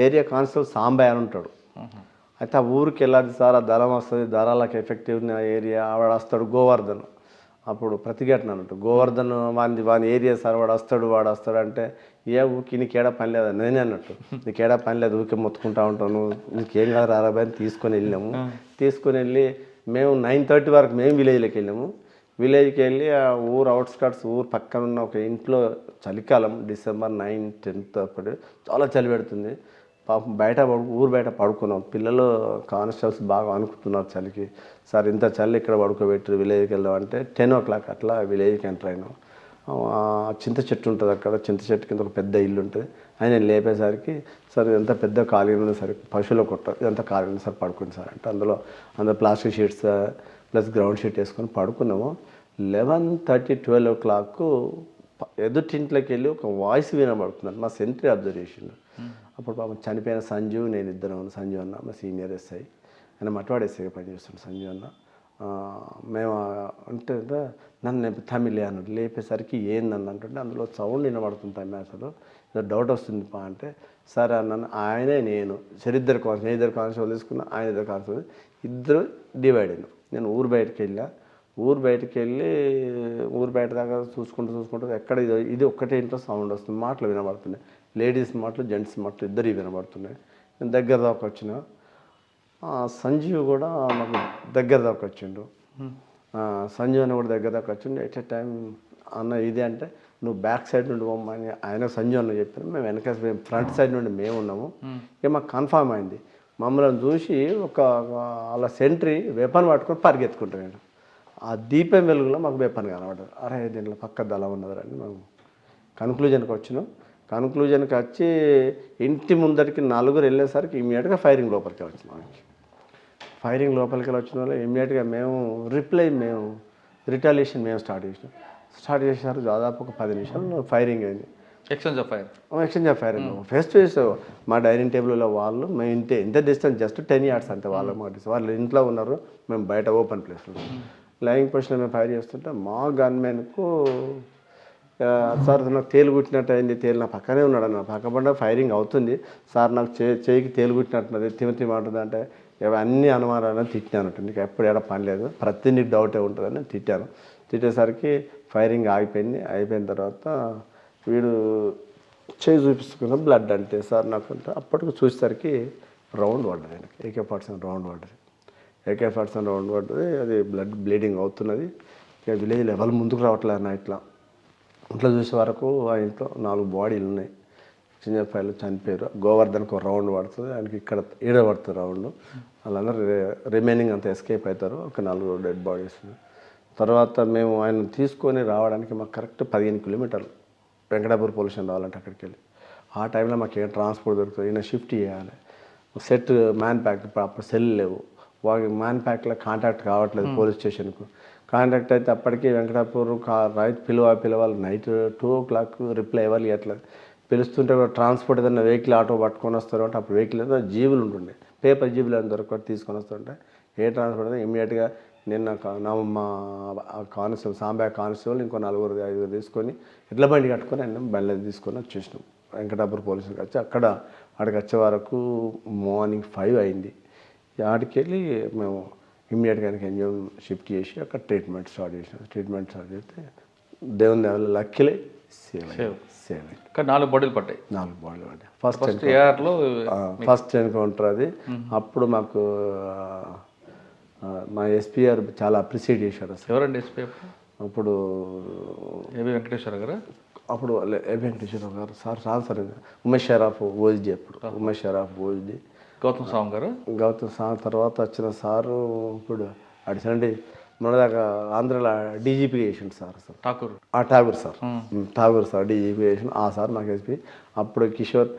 ఏరియా కానిస్టేబుల్ సాంబయ్య అని ఉంటాడు. అయితే ఆ ఊరికి వెళ్ళాలి సార్, ఆ దళం వస్తుంది, దళాలకు ఎఫెక్టివ్ ఉన్న ఏరియా ఆవిడ వస్తాడు. గోవర్ధన్ అప్పుడు ప్రతిఘటన అన్నట్టు. గోవర్ధన్ వాని ఏరియా సార్ వాడు వస్తాడు అంటే ఏ ఊరికి నీకేడా పని లేదా నేనే అన్నట్టు. నీకేడా పని లేదు, ఊరికే మొత్తుకుంటా ఉంటాను, నీకేం కాదు రారాబాయ్ అని తీసుకొని వెళ్ళినాము. తీసుకొని వెళ్ళి మేము 9:30 వరకు మేము విలేజ్లోకి వెళ్ళాము. విలేజ్కి వెళ్ళి ఆ ఊరు అవుట్స్కట్స్ ఊరు పక్కన ఉన్న ఒక ఇంట్లో చలికాలం December 9, 10 అప్పుడు చాలా చలి పెడుతుంది. పాపం ఊరు బయట పడుకున్నాం. పిల్లలు కానిస్టేబుల్స్ బాగా అనుకుంటున్నారు చలికి. సార్ ఇంత చలి ఇక్కడ పడుకోబెట్టారు, విలేజ్కి వెళ్దాం అంటే 10 o'clock అట్లా విలేజ్కి ఎంటర్ అయినాం. చింత చెట్టు ఉంటుంది అక్కడ, చింత చెట్టు కింద ఒక పెద్ద ఇల్లు ఉంటుంది. ఆయన లేపేసరికి సార్ ఎంత పెద్ద ఖాళీ ఉంది సార్, పశువులు కొట్టారు, ఇదంతా ఖాళీ ఉంది సార్ పడుకుంది సార్ అంటే అందులో plastic sheets plus ground sheet వేసుకొని పడుకున్నాము. 11:30, 12 o'clock ఎదుటింట్లోకి వెళ్ళి ఒక వాయిస్ వినబడుతుందండి. మా సెంట్రీ అబ్జర్వ్ చేసిండు. అప్పుడు పాపం చనిపోయిన సంజీవ్ నేను ఇద్దరం. సంజీవ్ అన్న మా సీనియర్ ఎస్ఐ, ఆయన మట్వాడ ఎస్ఐగా పనిచేస్తున్నాడు. సంజీవ్ అన్న మేము అంటే నన్ను తమిళే అన్నాడు. లేపేసరికి ఏందన్న అంటే అందులో సౌండ్ వినబడుతుంది తమిళ, అసలు ఏదో డౌట్ వస్తుంది పా అంటే సరే అన్నాను. ఆయనే నేను ఇద్దరు కానిస్టేబుల్ తీసుకున్నా, ఆయన ఇద్దరు కానిస్టేబుల్, ఇద్దరు డివైడ్ అయినాం. నేను ఊరు బయటకు వెళ్ళి ఊరు బయట దాకా చూసుకుంటూ ఎక్కడ ఇది ఒక్కటే ఇంట్లో సౌండ్ వస్తుంది, మాటలు వినబడుతున్నాయి. లేడీస్ మాటలు జెంట్స్ మాటలు ఇద్దరు వినబడుతున్నాయి. నేను దగ్గర దాకా వచ్చిన సంజీవ్ కూడా మాకు దగ్గర దాకా వచ్చిండు. సంజీవ్ అని కూడా దగ్గర దాకా వచ్చిండు. ఎట్ ఏ టైం అన్న ఇది అంటే నువ్వు బ్యాక్ సైడ్ నుండి పోమ్మని ఆయన సంజీవ్ అన్న చెప్పాను. మేము వెనక ఫ్రంట్ సైడ్ నుండి మేము ఉన్నాము. ఇక మాకు కన్ఫామ్ అయింది. మమ్మల్ని చూసి ఒక అలా సెంట్రీ వెపన్ పట్టుకొని పరిగెత్తుకుంటాను. ఆ దీపం వెలుగులో మాకు వెపన్ కనబడ్డారు. అరే దీంట్లో పక్క దళం ఉన్నదని మేము కన్క్లూజన్కి వచ్చినాం. కన్క్లూజన్కి వచ్చి ఇంటి ముందరికి నలుగురు వెళ్ళేసరికి ఇమీడియట్గా ఫైరింగ్ లోపలికి వచ్చినాం. మనకి ఫైరింగ్ లోపలికి వచ్చిన వాళ్ళు ఇమీడియట్గా మేము రిటాలియేషన్ మేము స్టార్ట్ చేసినారు. దాదాపు ఒక 10 నిమిషాలు ఫైరింగ్ అయింది. Exchange of fire face to face మా డైనింగ్ టేబుల్లో వాళ్ళు మేము ఇంత డిస్టెన్స్ జస్ట్ 10 yards అంతే. వాళ్ళు ఇంట్లో ఉన్నారు, మేము బయట ఓపెన్ ప్లేస్లో లైవింగ్ పొజిషన్లో మేము ఫైర్ చేస్తుంటే మా గన్మెన్కు సార్ నాకు తేలు కుట్టినట్టు అయింది. తేలు నా పక్కనే ఉన్నాడు అన్న, పక్కపండ ఫైరింగ్ అవుతుంది సార్, నాకు చేయికి తేలు కుట్టినట్టున్నది, తిమ అంటుంది అంటే అన్ని అనుమానాలను తిట్టాను. నీకు ఎప్పుడు ఎక్కడ పని లేదు, ప్రతి నీకు డౌటే ఉంటుందని తిట్టాను. తిట్టేసరికి ఫైరింగ్ ఆగిపోయింది. అయిపోయిన తర్వాత వీడు చేయి చూపిస్తున్న బ్లడ్ అంటే సార్ నాకు అంటే అప్పటికి చూసేసరికి రౌండ్ పడ్డది. ఆయనకి AK-47 రౌండ్ పడ్డది. AK-47 రౌండ్ పడ్డది. అది బ్లీడింగ్ అవుతున్నది. ఇక విలేజ్ లెవెల్ ముందుకు రావట్లేదు అన్న. ఇంట్లో చూసే వరకు ఆ ఇంట్లో 4 బాడీలు ఉన్నాయి. చిన్న ఫైర్లు చనిపోయారు. గోవర్ధన్కి ఒక రౌండ్ పడుతుంది, ఆయనకి ఇక్కడ పడుతుంది రౌండ్. వాళ్ళందరూ రిమైనింగ్ అంతా ఎస్కేప్ అవుతారు. ఒక 4 డెడ్ బాడీస్. తర్వాత మేము ఆయన తీసుకొని రావడానికి మాకు కరెక్ట్ 15 కిలోమీటర్లు వెంకటాపూర్ పొల్యూషన్ రావాలంటే అక్కడికి వెళ్ళి. ఆ టైంలో మాకు ఏం ట్రాన్స్పోర్ట్ దొరుకుతుంది, ఈయన షిఫ్ట్ చేయాలి. సెట్ మ్యాన్ ప్యాక్ అప్పుడు సెల్ లేవు. వాళ్ళకి మ్యాన్ ప్యాక్లో కాంటాక్ట్ కావట్లేదు పోలీస్ స్టేషన్కు. కాంటాక్ట్ అయితే అప్పటికి వెంకటాపూర్ రైతు పిలవాలి. నైట్ 2 o'clock రిప్లై ఇవ్వాలి. ఎట్లా పిలుస్తుంటే కూడా ట్రాన్స్పోర్ట్ ఏదైనా వెహికల్ ఆటో పట్టుకొని వస్తారు అంటే అప్పుడు వెహికల్ ఏదైనా జీవులు ఉంటుండే, పేపర్ జీవులు ఏదైనా దొరకటి తీసుకొని వస్తుంటే ఏ ట్రాన్స్పోర్ట్ అయితే ఇమ్మీడియట్గా నిన్న మా కానిస్టేబుల్ సాంబా కానిస్టేబుల్ ఇంకో 4-5 తీసుకొని ఎడ్ల బండి కట్టుకొని ఆయన బండి తీసుకొని వచ్చేసినాం వెంకటాపూర్ పోలీసులకు వచ్చి. అక్కడికి వచ్చే వరకు మార్నింగ్ 5 అయింది. ఆడికి వెళ్ళి మేము ఇమ్మీడియట్గా ఎంజిఎం షిఫ్ట్ చేసి అక్కడ ట్రీట్మెంట్ స్టార్ట్ చేస్తే దేవుని దేవల్ల లక్కీలే సేవ్ కానీ 4 బాడీలు పడ్డాయి. 4 బాడీలు పడ్డాయి. ఫస్ట్ ఎన్కౌంటర్ అది. అప్పుడు మాకు మా ఎస్పీ గారు చాలా అప్రిషియేట్ చేశారు. అసలు ఎవరండి ఎస్పీ అప్పుడు? ఏబి వెంకటేశ్వర గారు. అప్పుడు ఏబి వెంకటేశ్వర గారు సార్ ఉమేష్ షరాఫ్ ఓజిడి. అప్పుడు ఉమేష్ షరాఫ్ ఓజిడి. గౌతమ్ సాంగ్ తర్వాత వచ్చిన సారు ఇప్పుడు అడిసండి మొన్నదాకా ఆంధ్రలో డీజీపీ చేసిండు సార్. ఠాగూర్ సార్ డీజీపీ చేసిండు. ఆ సార్ మాకు ఎస్పీ. అప్పుడు కిషోర్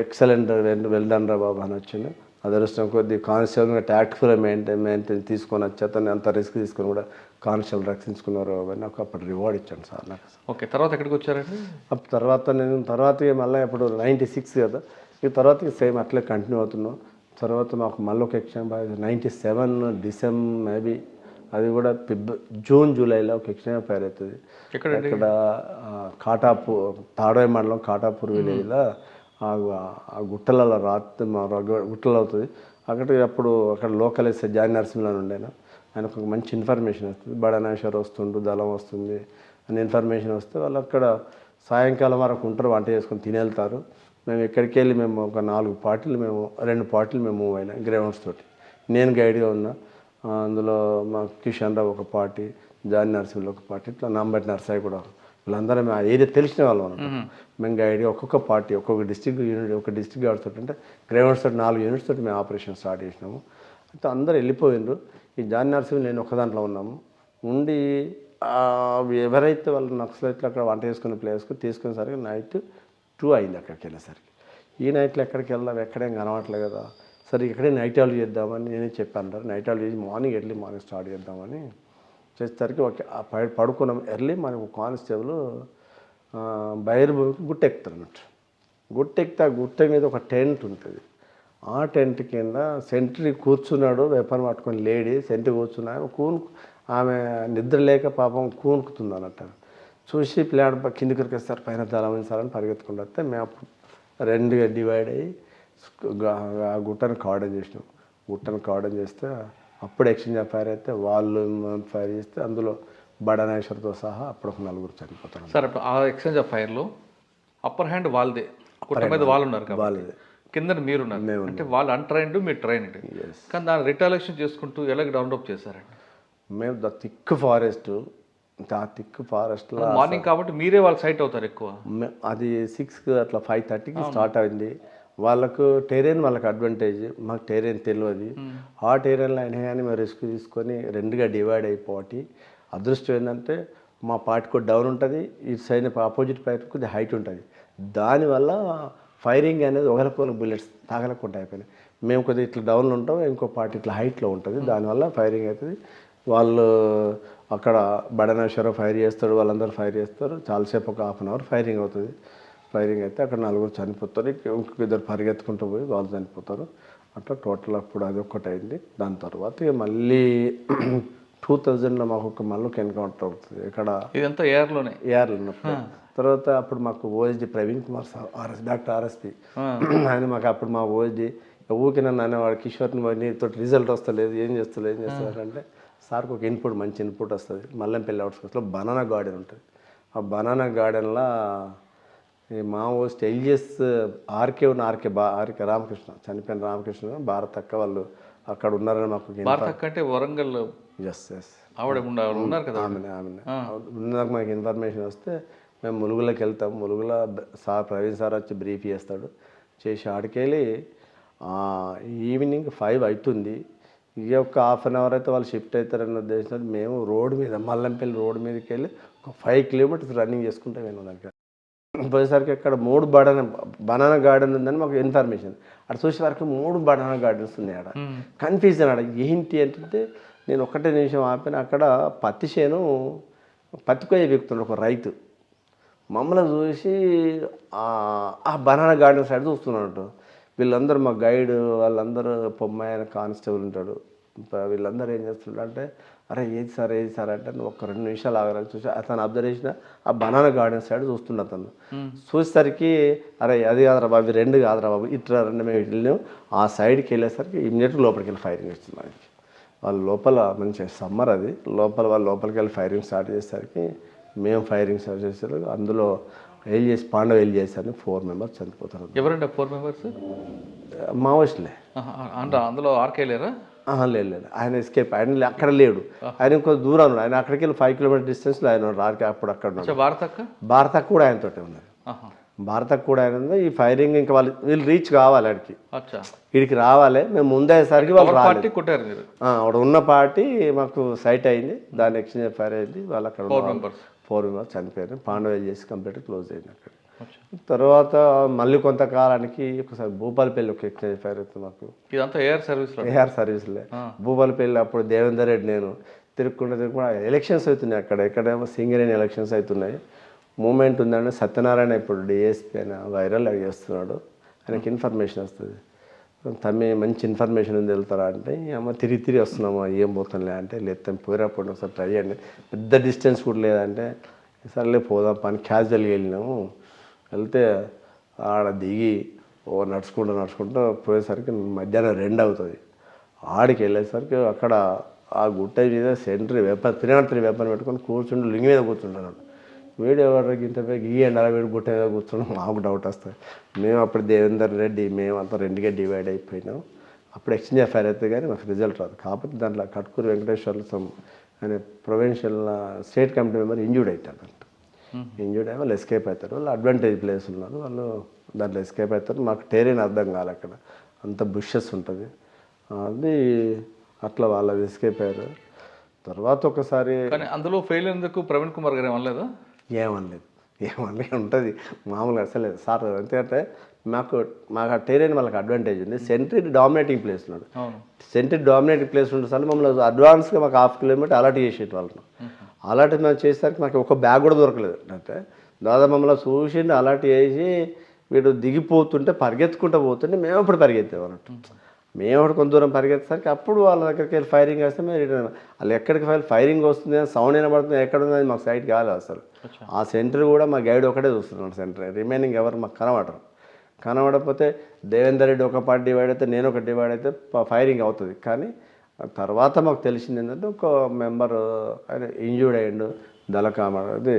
ఎక్సలెంట్ వెల్ డన్ రా బాబు అని వచ్చిండు. అదృష్టం కొద్ది కానిస్టేబుల్గా ట్యాక్ట్ఫుల్గా మెయింటైన్ తీసుకొని వచ్చి అతన్ని అంత రిస్క్ తీసుకొని కూడా కానిస్టేబుల్ రక్షించుకున్నారు అని నాకు అప్పుడు రివార్డ్ ఇచ్చాను సార్ నాకు. ఓకే, తర్వాత ఎక్కడికి వచ్చారండి? తర్వాత మళ్ళీ ఇప్పుడు 96 కదా, ఈ తర్వాత సేమ్ అట్లే కంటిన్యూ అవుతున్నాం. తర్వాత మాకు మళ్ళీ ఒక ఎక్స్చేంజ్ 97 డిసెంబర్ మేబీ అది కూడా జూన్ జూలైలో ఒక ఎక్స్చేంజ్ ఫైర్ అవుతుంది. ఇక్కడ తాడోయ్ మండలం కాటాపూర్ విలేజ్లో ఆ గుట్టలలో గుట్టలు అవుతుంది. అక్కడ లోకల్ ఎస్ఐ జాన్ నరసింహన్ ఉండేనా, ఆయనకు ఒక మంచి ఇన్ఫర్మేషన్ వస్తుంది. బడనాశ్వర్ వస్తుండు, దళం వస్తుంది అని ఇన్ఫర్మేషన్ వస్తే వాళ్ళు అక్కడ సాయంకాలం వరకు ఉంటారు, వంట చేసుకొని తినేళ్తారు. మేము ఎక్కడికి వెళ్ళి మేము ఒక 2 పార్టీలు మేము మూవ్ అయినా గ్రౌండ్స్ తోటి. నేను గైడ్గా ఉన్నా. అందులో మా కిషన్ రావు ఒక పార్టీ, జాన్ నరసింహులు ఒక పార్టీ, ఇట్లా నాంబట్టి నర్సాయి కూడా, వీళ్ళందరూ మేము ఆ ఏరియా తెలిసిన వాళ్ళం అన్నమాట. మేము గైడ్గా ఒక్కొక్క పార్టీ ఒక్కొక్క డిస్ట్రిక్ట్ గార్డ్స్ తోటి అంటే గ్రౌండ్స్ తోటి 4 యూనిట్స్ తోటి మేము ఆపరేషన్ స్టార్ట్ చేసినాము. అయితే అందరూ వెళ్ళిపోయిండ్రు. ఈ జాన్ నరసింహులు నేను ఒక దాంట్లో ఉన్నాము. ఉండి ఎవరైతే వాళ్ళు నక్సలైట్లు అక్కడ వంట చేసుకునే ప్లేస్కు తీసుకునేసరికి నైట్ 2 అయింది. అక్కడికి వెళ్ళేసరికి ఈ నైట్లో ఎక్కడికి వెళ్దాం, ఎక్కడేం కనవట్లేదు కదా, సరే ఇక్కడే నైట్ అవుట్ చేద్దామని నేనే చెప్పాను. నైట్ అవుట్ చేసి ఎర్లీ మార్నింగ్ స్టార్ట్ చేద్దామని చేసేసరికి పడుకున్నాం. ఎర్లీ మనకు కానిస్టేబుల్ బైర్బోకి గుట్టెక్కుతారు అన్నట్టు. గుట్టెక్కితే ఆ గుట్ట మీద ఒక టెంట్ ఉంటుంది. ఆ టెంట్ కింద సెంట్రీ కూర్చున్నాడు, వెపన్ పట్టుకొని లేడీ సెంట్రీ కూర్చున్నాడు. ఆమె నిద్ర లేక పాపం కూనుకుతుంది అన్నట్టు. చూసి పిల్లాడు కిందికి ఉరికేస్తారు, పైన దళమించాలని పరిగెత్తుకుంటూ వస్తే మేము 2గా డివైడ్ అయ్యి ఆ గుట్టను కార్డన్ చేసినాం. కార్డన్ చేస్తే అప్పుడు ఎక్స్చేంజ్ ఆఫ్ ఫైర్ అయితే వాళ్ళు ఫైర్ చేస్తే అందులో బడనాశ్వర్తో సహా అప్పుడు ఒక 4 చనిపోతారు. సార్ ఆ ఎక్స్చేంజ్ ఆఫ్ ఫైర్లో అప్పర్ హ్యాండ్ వాళ్ళదే, పుట్ట మీద వాళ్ళు ఉన్నారు కాబట్టి కింద మీరున్నారు, అంటే వాళ్ళు అన్ట్రైన్డ్, మీరు ట్రైన్డ్. కానీ దాన్ని రిటాలియేషన్ చేసుకుంటూ ఎలాగ డౌన్లోడ్ చేశారండి? మేము ద థిక్ ఫారెస్ట్, ఆ థిక్ ఫారెస్ట్లో మార్నింగ్ కాబట్టి మీరే వాళ్ళ సైట్ అవుతారు ఎక్కువ. అది 6 అట్లా 5:30కి స్టార్ట్ అయింది. వాళ్ళకు టెరెన్ వాళ్ళకి అడ్వాంటేజ్, మాకు టెరెన్ తెలియదు. ఆ టెరెన్లో అయినా కానీ మేము రిస్క్ తీసుకొని 2గా డివైడ్ అయిపోయి, అదృష్టం ఏంటంటే మా పార్టీ కూడా డౌన్ ఉంటుంది, ఇటు సైడ్ ఆపోజిట్ పార్టీ కొద్దిగా హైట్ ఉంటుంది. దానివల్ల ఫైరింగ్ అనేది ఒకరికొకరు బుల్లెట్స్ తాగలకుండా అయిపోయినాయి. మేము కొద్దిగా ఇట్లా డౌన్లో ఉంటాం, ఇంకో పార్టీ ఇట్లా హైట్లో ఉంటుంది, దానివల్ల ఫైరింగ్ అవుతుంది. వాళ్ళు అక్కడ బడనేశ్వరం ఫైర్ చేస్తాడు, వాళ్ళందరూ ఫైర్ చేస్తారు. చాలాసేపు ఒక 1/2 అవర్ ఫైరింగ్ అవుతుంది. ఫైరింగ్ అయితే అక్కడ 4 చనిపోతారు, ఇంకొక 2 పరిగెత్తుకుంటూ పోయి వాళ్ళు చనిపోతారు. అట్లా టోటల్ అప్పుడు అది ఒక్కటి అయింది. దాని తర్వాత ఇక మళ్ళీ 2000లో మాకు ఒక మళ్ళీ ఎన్కౌంటర్ అవుతుంది. ఇక్కడ ఇదంతా ఏర్లో ఉన్నప్పుడు తర్వాత అప్పుడు మాకు OSD Praveen Kumar sir, doctor RSP, ఆయన మాకు అప్పుడు మా ఓఎస్డి ఊరికి నన్ను అనేవాడు, కిషోర్ని నీతో రిజల్ట్ వస్తలేదు, ఏం చేస్తారు అంటే, సార్కి ఒక ఇన్పుట్, మంచి ఇన్పుట్ వస్తుంది. మల్లంపల్లి అవుట్స్కట్స్లో బనానా గార్డెన్ ఉంటుంది. ఆ బనానా గార్డెన్లో ఈ మా ఓస్ట్ ఎల్జిఎస్ ఆర్కే రామకృష్ణ, చనిపోయిన రామకృష్ణ, భారత్ అక్క వాళ్ళు అక్కడ ఉన్నారని మాకు. భారత్ అక్క అంటే వరంగల్. ఎస్ ఆవిడ ఉన్నారు కదా. ఆమె ఉన్నాక మాకు ఇన్ఫర్మేషన్ వస్తే మేము ములుగులోకి వెళ్తాం. ములుగులో సార్ ప్రవీణ్ సార్ వచ్చి బ్రీఫ్ చేస్తాడు. చేసి ఆడికెళ్ళి ఈవినింగ్ 5 అవుతుంది. ఇక ఒక 1/2 అవర్ అయితే వాళ్ళు షిఫ్ట్ అవుతారన్న ఉద్దేశంతో మేము రోడ్డు మీద, మల్లంపల్లి రోడ్డు మీదకి వెళ్ళి ఒక 5 కిలోమీటర్స్ రన్నింగ్ చేసుకుంటే మేము దగ్గర పోయేసరికి అక్కడ 3 బనానా గార్డెన్ ఉందని మాకు ఇన్ఫర్మేషన్. అక్కడ చూసే వరకు 3 బనానా గార్డెన్స్ ఉన్నాయి. ఆడ కన్ఫ్యూజన్, ఆడ ఏంటి అంటే నేను ఒక్కటే నిమిషం ఆపిన. అక్కడ పత్తి చేను, పత్తి కొయ్య వ్యక్తున్నాడు ఒక రైతు. మమ్మల్ని చూసి ఆ బనానా గార్డెన్ సైడ్ చూస్తున్నాడు. వీళ్ళందరూ మా గైడ్, వాళ్ళందరూ పొమ్మాయన కానిస్టేబుల్ ఉంటాడు. వీళ్ళందరూ ఏం చేస్తుంటారు అంటే, అరే ఏది సార్ అంటే, నువ్వు ఒక 2 నిమిషాలు ఆగరాలు చూసి అతను అబ్జర్వ్ చేసిన ఆ బనానా గార్డెన్ సైడ్ చూస్తుండే. అతను చూసేసరికి అరే అది కాదురా బాబు, 2 కాదురా బాబు, ఇట్లా 2 మేము వెళ్ళాము. ఆ సైడ్కి వెళ్ళేసరికి ఇమ్మీడియట్గా లోపలికి వెళ్ళి ఫైరింగ్ వస్తుంది. వాళ్ళు లోపల మంచి సమ్మర్ అది, వాళ్ళు లోపలికి వెళ్ళి ఫైరింగ్ స్టార్ట్ చేసేసరికి మేము ఫైరింగ్ స్టార్ట్ చేసారు. అందులో పాండవ వెళ్ళి చేశారు. 4 మెంబర్స్ చనిపోతారు. ఎవరండి 4 మెంబర్స్? మావోయిస్టులే. అందులో ఆర్కే లేరా? లేదు, ఆయన ఎస్కేప్, ఆయన అక్కడ లేడు. ఆయన ఇంకో దూరం ఉన్నాడు. ఆయన అక్కడికి వెళ్ళి 5 కిలోమీటర్ డిస్టెన్స్లో ఆయన ఆర్కే అప్పుడు అక్కడ ఉన్నాడు. భారత కూడా ఆయనతో ఉన్నారు. భారత కూడా ఆయన ఉంది. ఈ ఫైరింగ్ ఇంకా వీళ్ళు రీచ్ కావాలి, ఆడికి వీడికి రావాలి. మేము ముందేసరికి వాళ్ళు అక్కడ ఉన్న పార్టీ మాకు సైట్ అయింది. దాని ఎక్స్చేంజ్ ఫైర్ అయింది. వాళ్ళు అక్కడ 4 మెంబర్స్ చనిపోయారు. పాండవేలు చేసి కంప్లీట్ క్లోజ్ అయింది అక్కడ. తర్వాత మళ్ళీ కొంతకాలానికి ఒకసారి భూపాలపల్లి ఒక ఎక్స్చేంజ్ ఫైర్ అవుతుంది మాకు. ఇదంతా ఏఆర్ సర్వీస్లే. భూపాలపల్లి అప్పుడు దేవేందర్ రెడ్డి నేను తిరుగుకుంటూ ఎలక్షన్స్ అవుతున్నాయి. ఎక్కడేమో సింగరేణి ఎలక్షన్స్ అవుతున్నాయి. మూమెంట్ ఉందంటే సత్యనారాయణ ఇప్పుడు డిఎస్పీ అని వైరల్ చేస్తున్నాడు. ఆయనకి ఇన్ఫర్మేషన్ వస్తుంది, తమ్మి మంచి ఇన్ఫర్మేషన్ ఉంది వెళ్తారా అంటే, అమ్మ తిరిగి వస్తున్నామా, ఏం పోతాంలే అంటే, లేదు పోయినప్పుడు ఒకసారి ట్రై చేయండి, పెద్ద డిస్టెన్స్ కూడా లేదంటే, సర్లే పోదాం పని క్యాజువల్గా వెళ్ళినాము. వెళ్తే ఆడ దిగి నడుచుకుంటూ పోయేసరికి మధ్యాహ్నం 2 అవుతుంది. ఆడికి వెళ్ళేసరికి అక్కడ ఆ గుట్ట మీద సెంట్రీ వేపర్ 303 వేపర్ పెట్టుకొని కూర్చుంటూ లింగి మీద కూర్చుంటున్నాడు. వీడు ఎవరికి ఇంత ఈ ఎండల వీడు గుట్ట మీద కూర్చున్నాం, మాకు డౌట్ వస్తుంది. మేము అప్పుడు దేవేందర్ రెడ్డి మేమంతా 2గా డివైడ్ అయిపోయినాం. అప్పుడు ఎక్స్చేంజ్ ఫైర్ అయితే కానీ మాకు రిజల్ట్ రాదు. కాకపోతే దాంట్లో కట్కూరు వెంకటేశ్వర్లు అనే provincial state committee member injured అవుతారు. ఇంజూర్డ్ అయ్యి వాళ్ళు ఎస్కేప్ అవుతారు. వాళ్ళు అడ్వాంటేజ్ ప్లేస్ ఉన్నారు, వాళ్ళు దాంట్లో ఎస్కేప్ అవుతారు. మాకు టెరెన్ అర్థం కాదు, అక్కడ అంత బుషెస్ ఉంటుంది. అది అట్లా వాళ్ళు ఎస్కేప్ అయ్యారు. తర్వాత ఒకసారి అందులో ఫెయిల్ అయినందుకు ప్రవీణ్ కుమార్ గారు ఏమనలేదు? ఏమనలేదు ఉంటుంది మామూలుగా అసలు సార్. ఎందుకంటే మాకు ఆ టెరెన్ వాళ్ళకి అడ్వాంటేజ్ ఉంది. సెంట్రీ డామినేటింగ్ ప్లేస్ ఉన్నాడు. సెంట్రీ డామినేటింగ్ ప్లేస్ ఉంటుంది సార్. మమ్మల్ని అడ్వాన్స్గా మాకు 1/2 కిలోమీటర్ అలర్ట్ చేసేది వాళ్ళను. అలర్ట్ మేము చేసేసరికి మాకు ఒక బ్యాగ్ కూడా దొరకలేదు. అంటే దాదాపు మమ్మల్ని చూసిండి అలర్ట్ చేసి వీడు దిగిపోతుంటే పరిగెత్తుకుంటూ పోతుంటే మేము అప్పుడు పరిగెత్తాము అన్నట్టు. మేము అప్పుడు కొంత దూరం పరిగెత్తేసరికి అప్పుడు వాళ్ళ దగ్గరికి వెళ్ళి ఫైరింగ్ వేస్తే మేము రిటర్న్. వాళ్ళు ఎక్కడికి ఫైరింగ్ వస్తుంది, సౌండ్ వినబడుతుంది, ఎక్కడ ఉంది మాకు సైట్ కాలేదు అసలు. ఆ సెంటర్ కూడా మా గైడ్ ఒకటే చూస్తున్నాడు సెంటర్, రిమైనింగ్ ఎవరు మాకు కనబడరు. కనబడకపోతే దేవేందర్ రెడ్డి ఒక పార్ట్ డివైడ్ అయితే నేను ఒక డివైడ్ అయితే ఫైరింగ్ అవుతుంది. కానీ తర్వాత మాకు తెలిసింది ఏంటంటే ఒక మెంబర్ ఆయన ఇంజూర్డ్ అయ్యిండు, దళకామ అది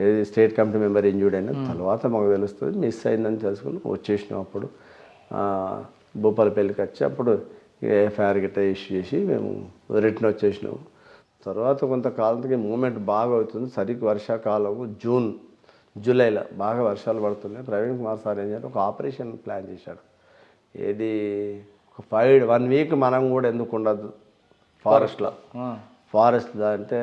ఏది స్టేట్ కమిటీ మెంబర్ ఇంజూర్డ్ అయినా తర్వాత మాకు తెలుస్తుంది, మిస్ అయిందని తెలుసుకుని వచ్చేసినాం. అప్పుడు భూపాలపల్లికి వచ్చి అప్పుడు ఎఫ్ఐఆర్ గిట్ట ఇష్యూ చేసి మేము రిటర్న్ వచ్చేసినాం. తర్వాత కొంతకాలంకి మూమెంట్ బాగా అవుతుంది. సరిగ్గా వర్షాకాలం జూలైలో బాగా వర్షాలు పడుతున్నాయి. ప్రవీణ్ కుమార్ సార్ ఏం చేయాలి, ఒక ఆపరేషన్ ప్లాన్ చేశాడు. ఏది 1 వీక్ మనం కూడా ఎందుకు ఉండదు ఫారెస్ట్లో అంటే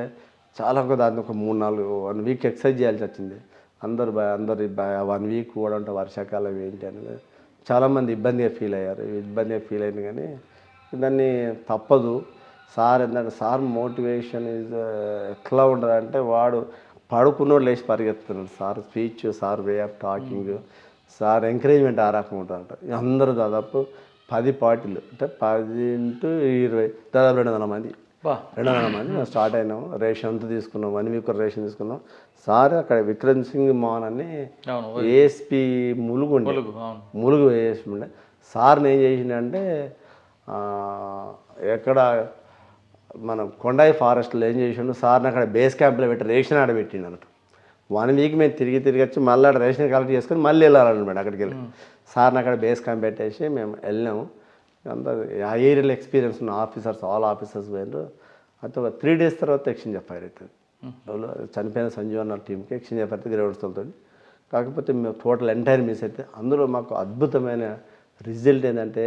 చాలా దాన్ని ఒక 1 వీక్ ఎక్సర్సైజ్ చేయాల్సి వచ్చింది. అందరు 1 వీక్ కూడా అంటే వర్షాకాలం ఏంటి అనేది చాలామంది ఇబ్బందిగా ఫీల్ అయింది. కానీ దాన్ని తప్పదు. సార్ ఏంటంటే సార్ మోటివేషన్ ఎట్లా ఉండదంటే వాడు పడుకున్నోడు లేచి పరిగెత్తుతున్నాడు. Sir speech, sir way of talking, sir encouragement ఆ రకం ఉంటుందంట. అందరూ దాదాపు 10 పార్టీలు అంటే 10 × 20 దాదాపు 200 మంది మేము స్టార్ట్ అయినాము. రేషన్ అంతా తీసుకున్నాం, 1 వీక్ రేషన్ తీసుకున్నాం. సార్ అక్కడ విక్రమ్ సింగ్ మాన్ అని ఏఎస్పీ ములుగు ఏఎస్పీ ఉండే సార్ని ఏం చేసిండంటే ఎక్కడ మనం కొండాయి ఫారెస్ట్లో ఏం చేసిండు, సార్ని అక్కడ బేస్ క్యాంప్లో పెట్టి రేషన్ ఆడ పెట్టిండు అన్నట్టు. 1 వీక్ మేము తిరిగి వచ్చి మళ్ళీ అక్కడ రేషన్ కలెక్ట్ చేసుకొని మళ్ళీ వెళ్ళాలన్నమాట. అక్కడికి వెళ్ళి సార్ని అక్కడ బేస్ క్యాంప్ పెట్టేసి మేము వెళ్ళాము. అంతా ఆ ఏరియాలో ఎక్స్పీరియన్స్ ఉన్న ఆల్ ఆఫీసర్స్ పోయినారు. అయితే ఒక 3 days తర్వాత ఎక్స్చేంజ్ ఆఫ్ ఫైర్ అవుతుంది. చనిపోయిన సంజీవ్ అన్న టీంకి ఎక్స్చేంజ్ ఆఫ్ అయితే గ్రేవర్స్తో. కాకపోతే మేము టోటల్ ఎంటైర్ మిస్ అయితే అందులో మాకు అద్భుతమైన రిజల్ట్ ఏంటంటే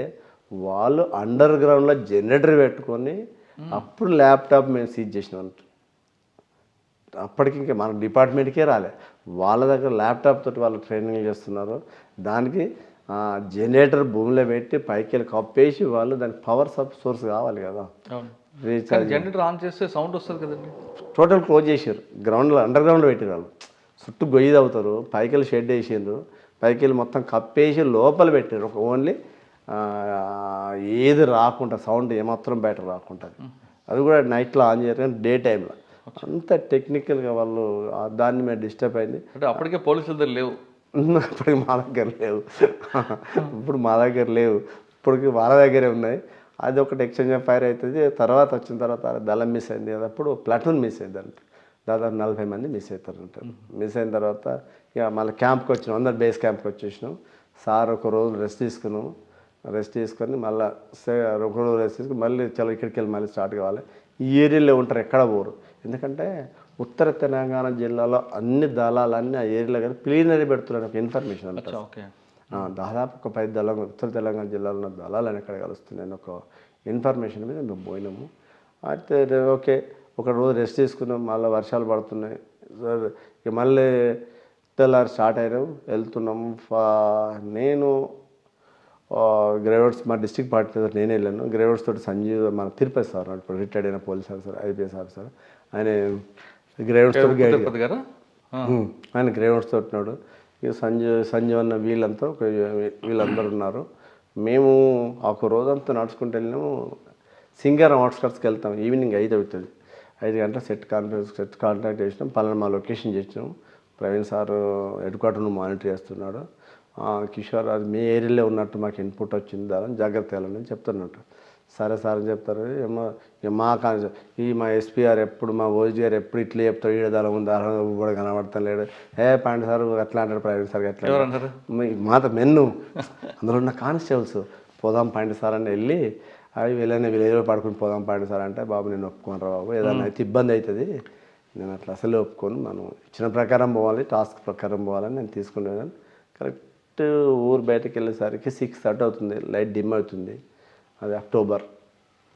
వాళ్ళు అండర్ గ్రౌండ్లో జనరేటర్ పెట్టుకొని అప్పుడు ల్యాప్టాప్ మేము సీజ్ చేసినాం. అప్పటికి ఇంకా మన డిపార్ట్మెంట్కే రాలే, వాళ్ళ దగ్గర ల్యాప్టాప్ తోటి వాళ్ళు ట్రైనింగ్ చేస్తున్నారు. దానికి జనరేటర్ భూమిలో పెట్టి పైకి వెళ్ళి కప్పేసి వాళ్ళు దానికి పవర్ సోర్స్ కావాలి కదా, జనరేటర్ ఆన్ చేస్తే సౌండ్ వస్తుంది కదండి. టోటల్ క్లోజ్ చేసారు, గ్రౌండ్లో అండర్ గ్రౌండ్లో పెట్టారు. వాళ్ళు చుట్టూ గొయ్యి తవ్వుతారు, పైకి వెళ్ళి షెడ్ వేసిండ్రు, పైకి వెళ్ళి మొత్తం కప్పేసి లోపల పెట్టారు. ఒక ఓన్లీ ఏది రాకుండా సౌండ్ ఏమాత్రం బయట రాకుండా. అది కూడా నైట్లో ఆన్ చేయరు కానీ డే టైంలో అంత టెక్నికల్గా వాళ్ళు దాన్ని మేము డిస్టర్బ్ అయింది. అంటే అప్పటికే పోలీసుల దగ్గర లేవు, అప్పటికి మా దగ్గర లేవు, ఇప్పటికి వాళ్ళ దగ్గరే ఉన్నాయి. అది ఒకటి ఎక్స్చేంజ్ ఆఫ్ ఫైర్ అవుతుంది. తర్వాత వచ్చిన తర్వాత దళం మిస్ అయింది కదా, అప్పుడు ప్లాటూన్ మిస్ అయింది అంటే దాదాపు 40 మంది మిస్ అవుతారు అంటారు. మిస్ అయిన తర్వాత ఇక మళ్ళీ క్యాంప్కి వచ్చినాం, అందరు బేస్ క్యాంప్కి వచ్చేసినాం. సార్ ఒక రోజు రెస్ట్ తీసుకొని మళ్ళీ ఒక రోజు రెస్ట్ తీసుకుని మళ్ళీ చాలా ఇక్కడికి వెళ్ళి మళ్ళీ స్టార్ట్ కావాలి. ఈ ఏరియాలో ఉంటారు, ఎక్కడ పోరు. ఎందుకంటే ఉత్తర తెలంగాణ జిల్లాలో అన్ని దళాలన్నీ ఆ ఏరియాలో కానీ ప్లీనరీ పెడుతున్నారు ఒక ఇన్ఫర్మేషన్ అంటారు. దాదాపు ఒక 10 దళాలు ఉత్తర తెలంగాణ జిల్లాలో ఉన్న దళాలని ఎక్కడ కలుస్తున్నాయని ఒక ఇన్ఫర్మేషన్ మీద మేము పోయినాము. అయితే ఓకే ఒక రోజు రెస్ట్ తీసుకున్నాం, మళ్ళీ వర్షాలు పడుతున్నాయి. ఇక మళ్ళీ తెల్లారి స్టార్ట్ అయినాము, వెళ్తున్నాము. నేను గ్రేవర్స్ మా డిస్ట్రిక్ట్ పార్టీ నేను వెళ్ళాను. గ్రేవర్స్ తోటి సంజీవ్ మన తిరుపతి సార్ ఇప్పుడు రిటైర్డ్ అయిన పోలీస్ ఆఫీసర్, ఐపీఎస్ ఆఫీసర్, ఆయన గ్రేవర్స్ తోటి గైడ్, ఆయన గ్రేవర్స్ తోటి ఉన్నాడు. ఇక సంజీవ్ అన్న వీళ్ళందరూ ఉన్నారు. మేము ఒక రోజంతా నడుచుకుంటూ వెళ్ళినాము. సింగారం అవుట్స్కట్స్కి వెళ్తాం, ఈవినింగ్ 5 అవుతుంది. 5 గంటల సెట్ కాంటాక్ట్ చేసినాం, పలానా మా లొకేషన్ చేసినాం. ప్రవీణ్ సార్ హెడ్ క్వార్టర్ను మానిటర్ చేస్తున్నాడు. కిషోర్ అది మీ ఏరియాలో ఉన్నట్టు మాకు ఇన్పుట్ వచ్చింది, దాని జాగ్రత్త వెళ్ళని చెప్తున్నట్టు. సరే సార్ అని చెప్తారు. ఏమో మా ఎస్పీ గారు ఎప్పుడు మా ఓజీ గారు ఎప్పుడు ఇట్లా చెప్తారు, ఈడదాలం ఉంది కూడా కనబడతాం లేడు. పాండి సార్ అట్లా అంటారు, ప్రవీణ్ సార్ ఎట్లా మాత మెన్ను అందులో ఉన్న కానిస్టేబుల్స్ పోదాం పాండి సార్ అని వెళ్ళి అవి వీళ్ళేదో పడుకుని పోదాం పాండి సార్ అంటే, బాబు నేను ఒప్పుకోనరా బాబు, ఏదైనా అయితే ఇబ్బంది అవుతుంది, నేను అట్లా అసలు ఒప్పుకోను, మనం ఇచ్చిన ప్రకారం పోవాలి, టాస్క్ ప్రకారం పోవాలని నేను తీసుకునేదాన్ని. కరెక్ట్ ఊరు బయటకు వెళ్ళేసరికి 6:30 అవుతుంది, లైట్ డిమ్ అవుతుంది. అది అక్టోబర్,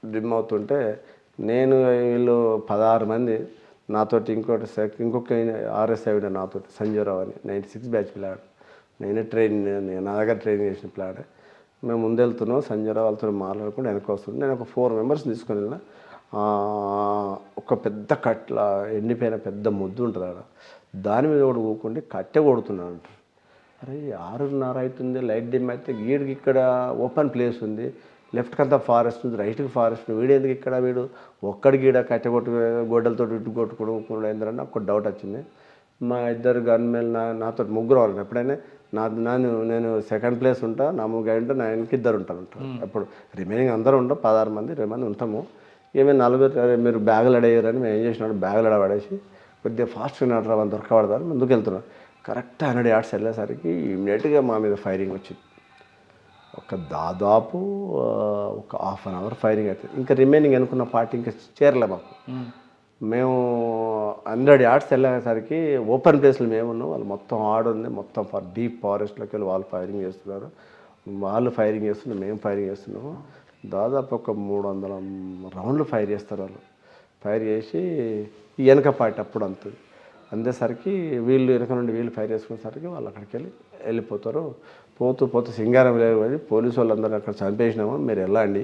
డిమ్ అవుతుంటే నేను వీళ్ళు 16 మంది నాతోటి, ఇంకొక ఆర్ఎస్ఐ నాతో సంజీవరావు అని 96 బ్యాచ్ పిల్లాడు, నా దగ్గర ట్రైనింగ్ చేసిన పిల్లాడే. మేము ముందు వెళ్తున్నాం, సంజీవరావు వాళ్ళతో మాట్లాడుకుంటూ వెనక వస్తుంది. నేను ఒక 4 members తీసుకొని వెళ్ళిన. ఒక పెద్ద కట్ల ఎండిపోయిన పెద్ద ముద్దు ఉంటుంది అక్కడ, దాని మీద కూడా ఊకుండి కట్టె కొడుతున్నాను అంట. అరే 6:30 అవుతుంది, లైట్ డిమ్ అయితే గీడికి ఇక్కడ ఓపెన్ ప్లేస్ ఉంది, లెఫ్ట్కి అంతా ఫారెస్ట్ ఉంది, రైట్కి ఫారెస్ట్, వీడేందుకు ఇక్కడ వీడు ఒక్కడి గీడ కట్టె గొడ్డలతో ఇటు కొట్టుకోవడం ఏంటంటే నాకు ఒక డౌట్ వచ్చింది. మా ఇద్దరు గన్మెన్ నాతో ముగ్గురు వాళ్ళు, ఎప్పుడైనా నేను సెకండ్ ప్లేస్ ఉంటా, నా ముగ్గురు ఉంటే నా వెనక్కి 2 ఉంటారు. అప్పుడు రిమైనింగ్ అందరూ ఉంటాం, 16 మంది 20 మంది ఉంటాము. ఏమైనా 40 మీరు బ్యాగులు అడయ్యారని మేము ఏం చేసినాడు, బ్యాగులు అడబడేసి కొద్దిగా ఫాస్ట్గా నడరా వాళ్ళు దొరకబడతారు ముందుకు వెళ్తున్నారు. కరెక్ట్ 100 yards వెళ్ళేసరికి ఇమ్మీడియట్గా మా మీద ఫైరింగ్ వచ్చింది. దాదాపు ఒక 1/2 hour ఫైరింగ్ అవుతుంది. ఇంకా రిమైనింగ్ అనుకున్న పార్టీ ఇంకా చేరలే మాకు. మేము 100 yards వెళ్ళేసరికి ఓపెన్ ప్లేస్లో మేము ఉన్నాం, వాళ్ళు మొత్తం ఆడుంది, మొత్తం డీప్ ఫారెస్ట్లోకి వెళ్ళి వాళ్ళు ఫైరింగ్ చేస్తున్నారు. వాళ్ళు ఫైరింగ్ చేస్తున్నారు, మేము ఫైరింగ్ చేస్తున్నాము. దాదాపు ఒక 300 rounds ఫైర్ చేస్తారు వాళ్ళు. ఫైర్ చేసి వెనక పార్టీ అప్పుడు అందేసరికి వీళ్ళు వెనక నుండి వీళ్ళు ఫైర్ చేసుకునేసరికి వాళ్ళు అక్కడికి వెళ్ళిపోతారు. పోతూ సింగారం వెళ్ళి పోలీసు వాళ్ళందరూ అక్కడ చంపేసినాము, మీరు వెళ్ళండి,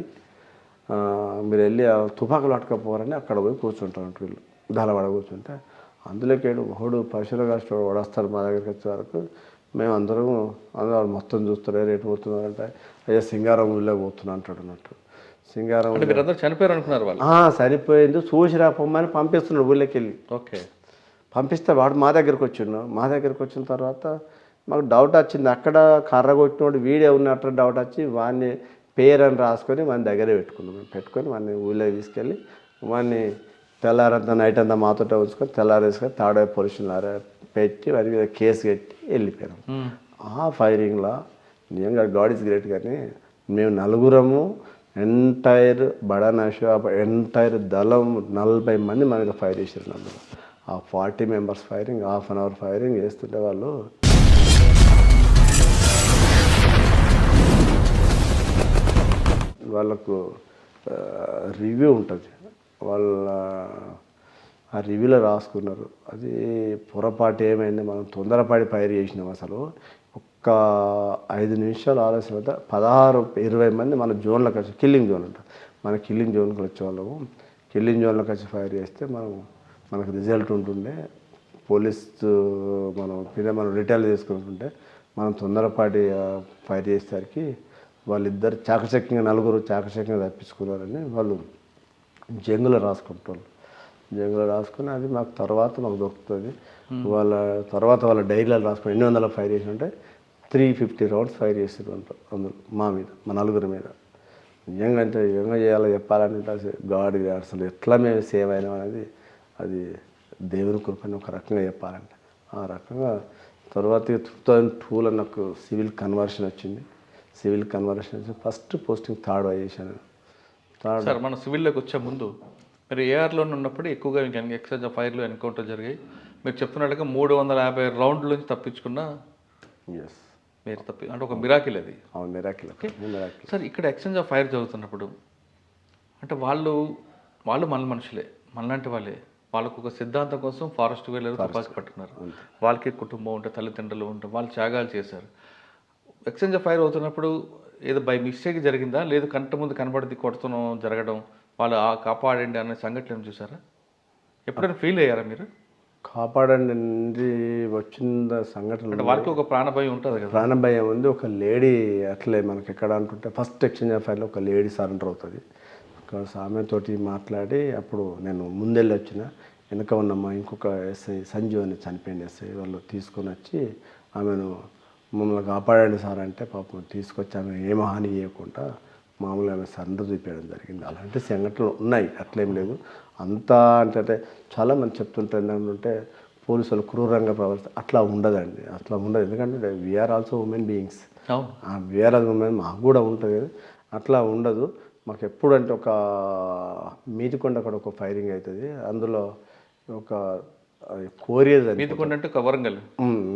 మీరు వెళ్ళి తుపాకులు పట్టుకపోరని అక్కడ పోయి కూర్చుంటారు. వీళ్ళు దళవాడ కూర్చుంటే అందులోకి ఒకడు పశువుల కాస్ట్ వడొస్తారు మా దగ్గరికి వచ్చే వరకు. మేము అందరూ మొత్తం చూస్తారు, రేటు పోతున్నారంటే అయ్యా సింగారం ఊళ్ళో పోతున్నా అంటాడు అన్నట్టు. సింగారం చనిపోయారు అనుకున్నారు వాళ్ళు. సరిపోయింది, చూసి రాపమ్మని పంపిస్తున్నాడు ఊళ్ళోకి వెళ్ళి. ఓకే, పంపిస్తే వాడు మా దగ్గరికి వచ్చిండు. మా దగ్గరికి వచ్చిన తర్వాత మాకు డౌట్ వచ్చింది, అక్కడ కర్ర కొట్టినోడు వీడే ఉన్నట్టు డౌట్ వచ్చి వాడిని పేరని రాసుకొని వాని దగ్గరే పెట్టుకున్నాం. మేము పెట్టుకొని వాడిని ఊళ్ళో తీసుకెళ్ళి వాడిని తెల్లారంతా నైట్ అంతా మాతో ఉంచుకొని తెల్లారేసుకొని తాడే పొల్యూషన్ పెట్టి వారి మీద కేసు కట్టి వెళ్ళిపోయాం. ఆ ఫైరింగ్లో నిజంగా గాడ్ ఈజ్ గ్రేట్. కానీ మేము నలుగురము ఎంటైర్ బడానాషు ఎంటైర్ దళం 40 మంది మన మీద ఫైర్ చేసారు. అందులో ఆ 40 members ఫైరింగ్ 1/2 hour ఫైరింగ్ చేస్తుంటే వాళ్ళు వాళ్ళకు రివ్యూ ఉంటుంది, వాళ్ళ ఆ రివ్యూలో రాసుకున్నారు. అది పొరపాటు ఏమైంది, మనం తొందరపాటి ఫైర్ చేసినాం. అసలు ఒక్క 5 నిమిషాలు ఆలస్యం అయితే 16-20 మంది మన జోన్లోకి వచ్చి కిల్లింగ్ జోన్ ఉంటుంది, మన కిల్లింగ్ జోన్కి వచ్చేవాళ్ళము. కిల్లింగ్ జోన్లోకి వచ్చి ఫైర్ చేస్తే మనకు రిజల్ట్ ఉంటుండే. పోలీస్ మనం రిటైల్ చేసుకుంటుంటే మనం తొందరపాటి ఫైర్ చేసేసరికి వాళ్ళిద్దరు చాకచక్యంగా నలుగురు చాకచక్యంగా తప్పించుకున్నారని వాళ్ళు జంగులో రాసుకుంటారు. జంగులో రాసుకుని అది మాకు దొరుకుతుంది. వాళ్ళ డైరీలో రాసుకుని 800 ఫైర్ చేసి ఉంటే 350 rounds ఫైర్ చేసారు అందులో మా మీద, మా నలుగురి మీద. నిజంగా అంటే నిజంగా చేయాలో చెప్పాలంటే గాడ్ అసలు ఎట్లా మేము సేవ్ అయినాం అనేది అది దేవుని కృపని ఒక రకంగా చెప్పాలంటే. ఆ రకంగా తర్వాత 2002లో నాకు సివిల్ కన్వర్షన్ వచ్చింది. సివిల్ కన్వర్షన్ వచ్చి ఫస్ట్ పోస్టింగ్ 3rd చేశాను. సార్ మన సివిల్లోకి వచ్చే ముందు మీరు ఏఆర్లో ఉన్నప్పుడు ఎక్కువగా ఎక్సైజ్ ఆఫ్ ఫైర్లో ఎన్కౌంటర్ జరిగాయి. మీరు చెప్తున్నట్టుగా 350 rounds నుంచి తప్పించుకున్న మీరు అంటే ఒక మిరాకిల్ అది. అవును, మిరాకిల్. సార్ ఇక్కడ ఎక్స్చేంజ్ ఆఫ్ ఫైర్ జరుగుతున్నప్పుడు అంటే వాళ్ళు మన మనుషులే, మనలాంటి వాళ్ళే. వాళ్ళకు ఒక సిద్ధాంతం కోసం ఫారెస్ట్ వెళ్ళారు, తుపాకి పట్టుకున్నారు. వాళ్ళకి కుటుంబం ఉంటే, తల్లిదండ్రులు ఉంటే, వాళ్ళు త్యాగాలు చేశారు. ఎక్స్చేంజ్ ఆఫ్ ఫైర్ అవుతున్నప్పుడు ఏదో బై మిస్టేక్ జరిగిందా, లేదు కంట ముందు కనబడి కొడుతున్నాం జరగడం, వాళ్ళు కాపాడండి అనే సంఘటన చూసారా? ఎప్పుడైనా ఫీల్ అయ్యారా మీరు? కాపాడండి వచ్చిన సంఘటన అంటే వాళ్ళకి ఒక ప్రాణభయం ఉంటుంది కదా. ప్రాణభయం ఉంది. ఒక లేడీ అట్లే మనకి ఎక్కడ అంటుంటే ఫస్ట్ ఎక్స్చేంజ్ ఆఫ్ ఫైర్లో ఒక లేడీ సరెండర్ అవుతుంది. ఒక ఆమెతోటి మాట్లాడి అప్పుడు నేను ముందెళ్ళి వచ్చిన వెనక ఉన్నమ్మా ఇంకొక ఎస్ఐ సంజు అని చనిపోయింది ఎస్ఐ, వాళ్ళు తీసుకొని వచ్చి ఆమెను మమ్మల్ని కాపాడండి సార్ అంటే పాపం తీసుకొచ్చి ఆమె ఏం హాని చేయకుండా మామూలుగా ఆమె సరెండర్ చూపించడం జరిగింది. అలాంటి సంఘటనలు ఉన్నాయి, అట్లేం లేదు. అంతా అంటే చాలామంది చెప్తుంటారు ఏంటంటే పోలీసు వాళ్ళు క్రూరంగా ప్రవర్తిస్తారు. అట్లా ఉండదండి, అట్లా ఉండదు. ఎందుకంటే we are also women beings. We are also women, మాకు కూడా ఉంటుంది కదా, అట్లా ఉండదు. మాకు ఎప్పుడంటే ఒక మీదికొండ అక్కడ ఒక ఫైరింగ్ అవుతుంది, అందులో ఒక కోరియర్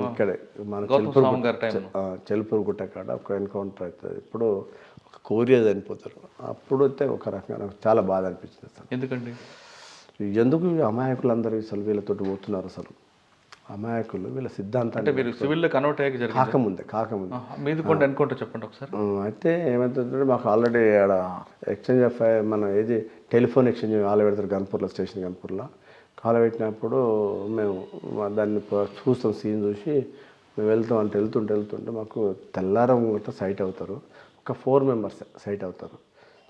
ఇక్కడే మన చెల్పూరు గుట్ట కాడ ఒక ఎన్కౌంటర్ అవుతుంది. ఇప్పుడు ఒక కోరియర్ చనిపోతారు. అప్పుడు అయితే ఒక రకంగా నాకు చాలా బాధ అనిపించింది. అసలు ఎందుకు అమాయకులందరూ అసలు వీళ్ళతో పోతున్నారు, అసలు అమాయకులు వీళ్ళ సిద్ధాంతాన్ని కాకముందే చెప్పండి ఒకసారి. అయితే ఏమవుతుందంటే మాకు ఆల్రెడీ ఆడ ఎక్స్చేంజ్ ఆఫ్ మన ఏది టెలిఫోన్ ఎక్స్చేంజ్ కాలు పెడతారు గన్పూర్లో, స్టేషన్ గన్పూర్లో కాలు పెట్టినప్పుడు మేము దాన్ని చూస్తాం. సీన్ చూసి మేము వెళ్తుంటే మాకు తెల్లారం గట్రా సైట్ అవుతారు. ఒక 4 members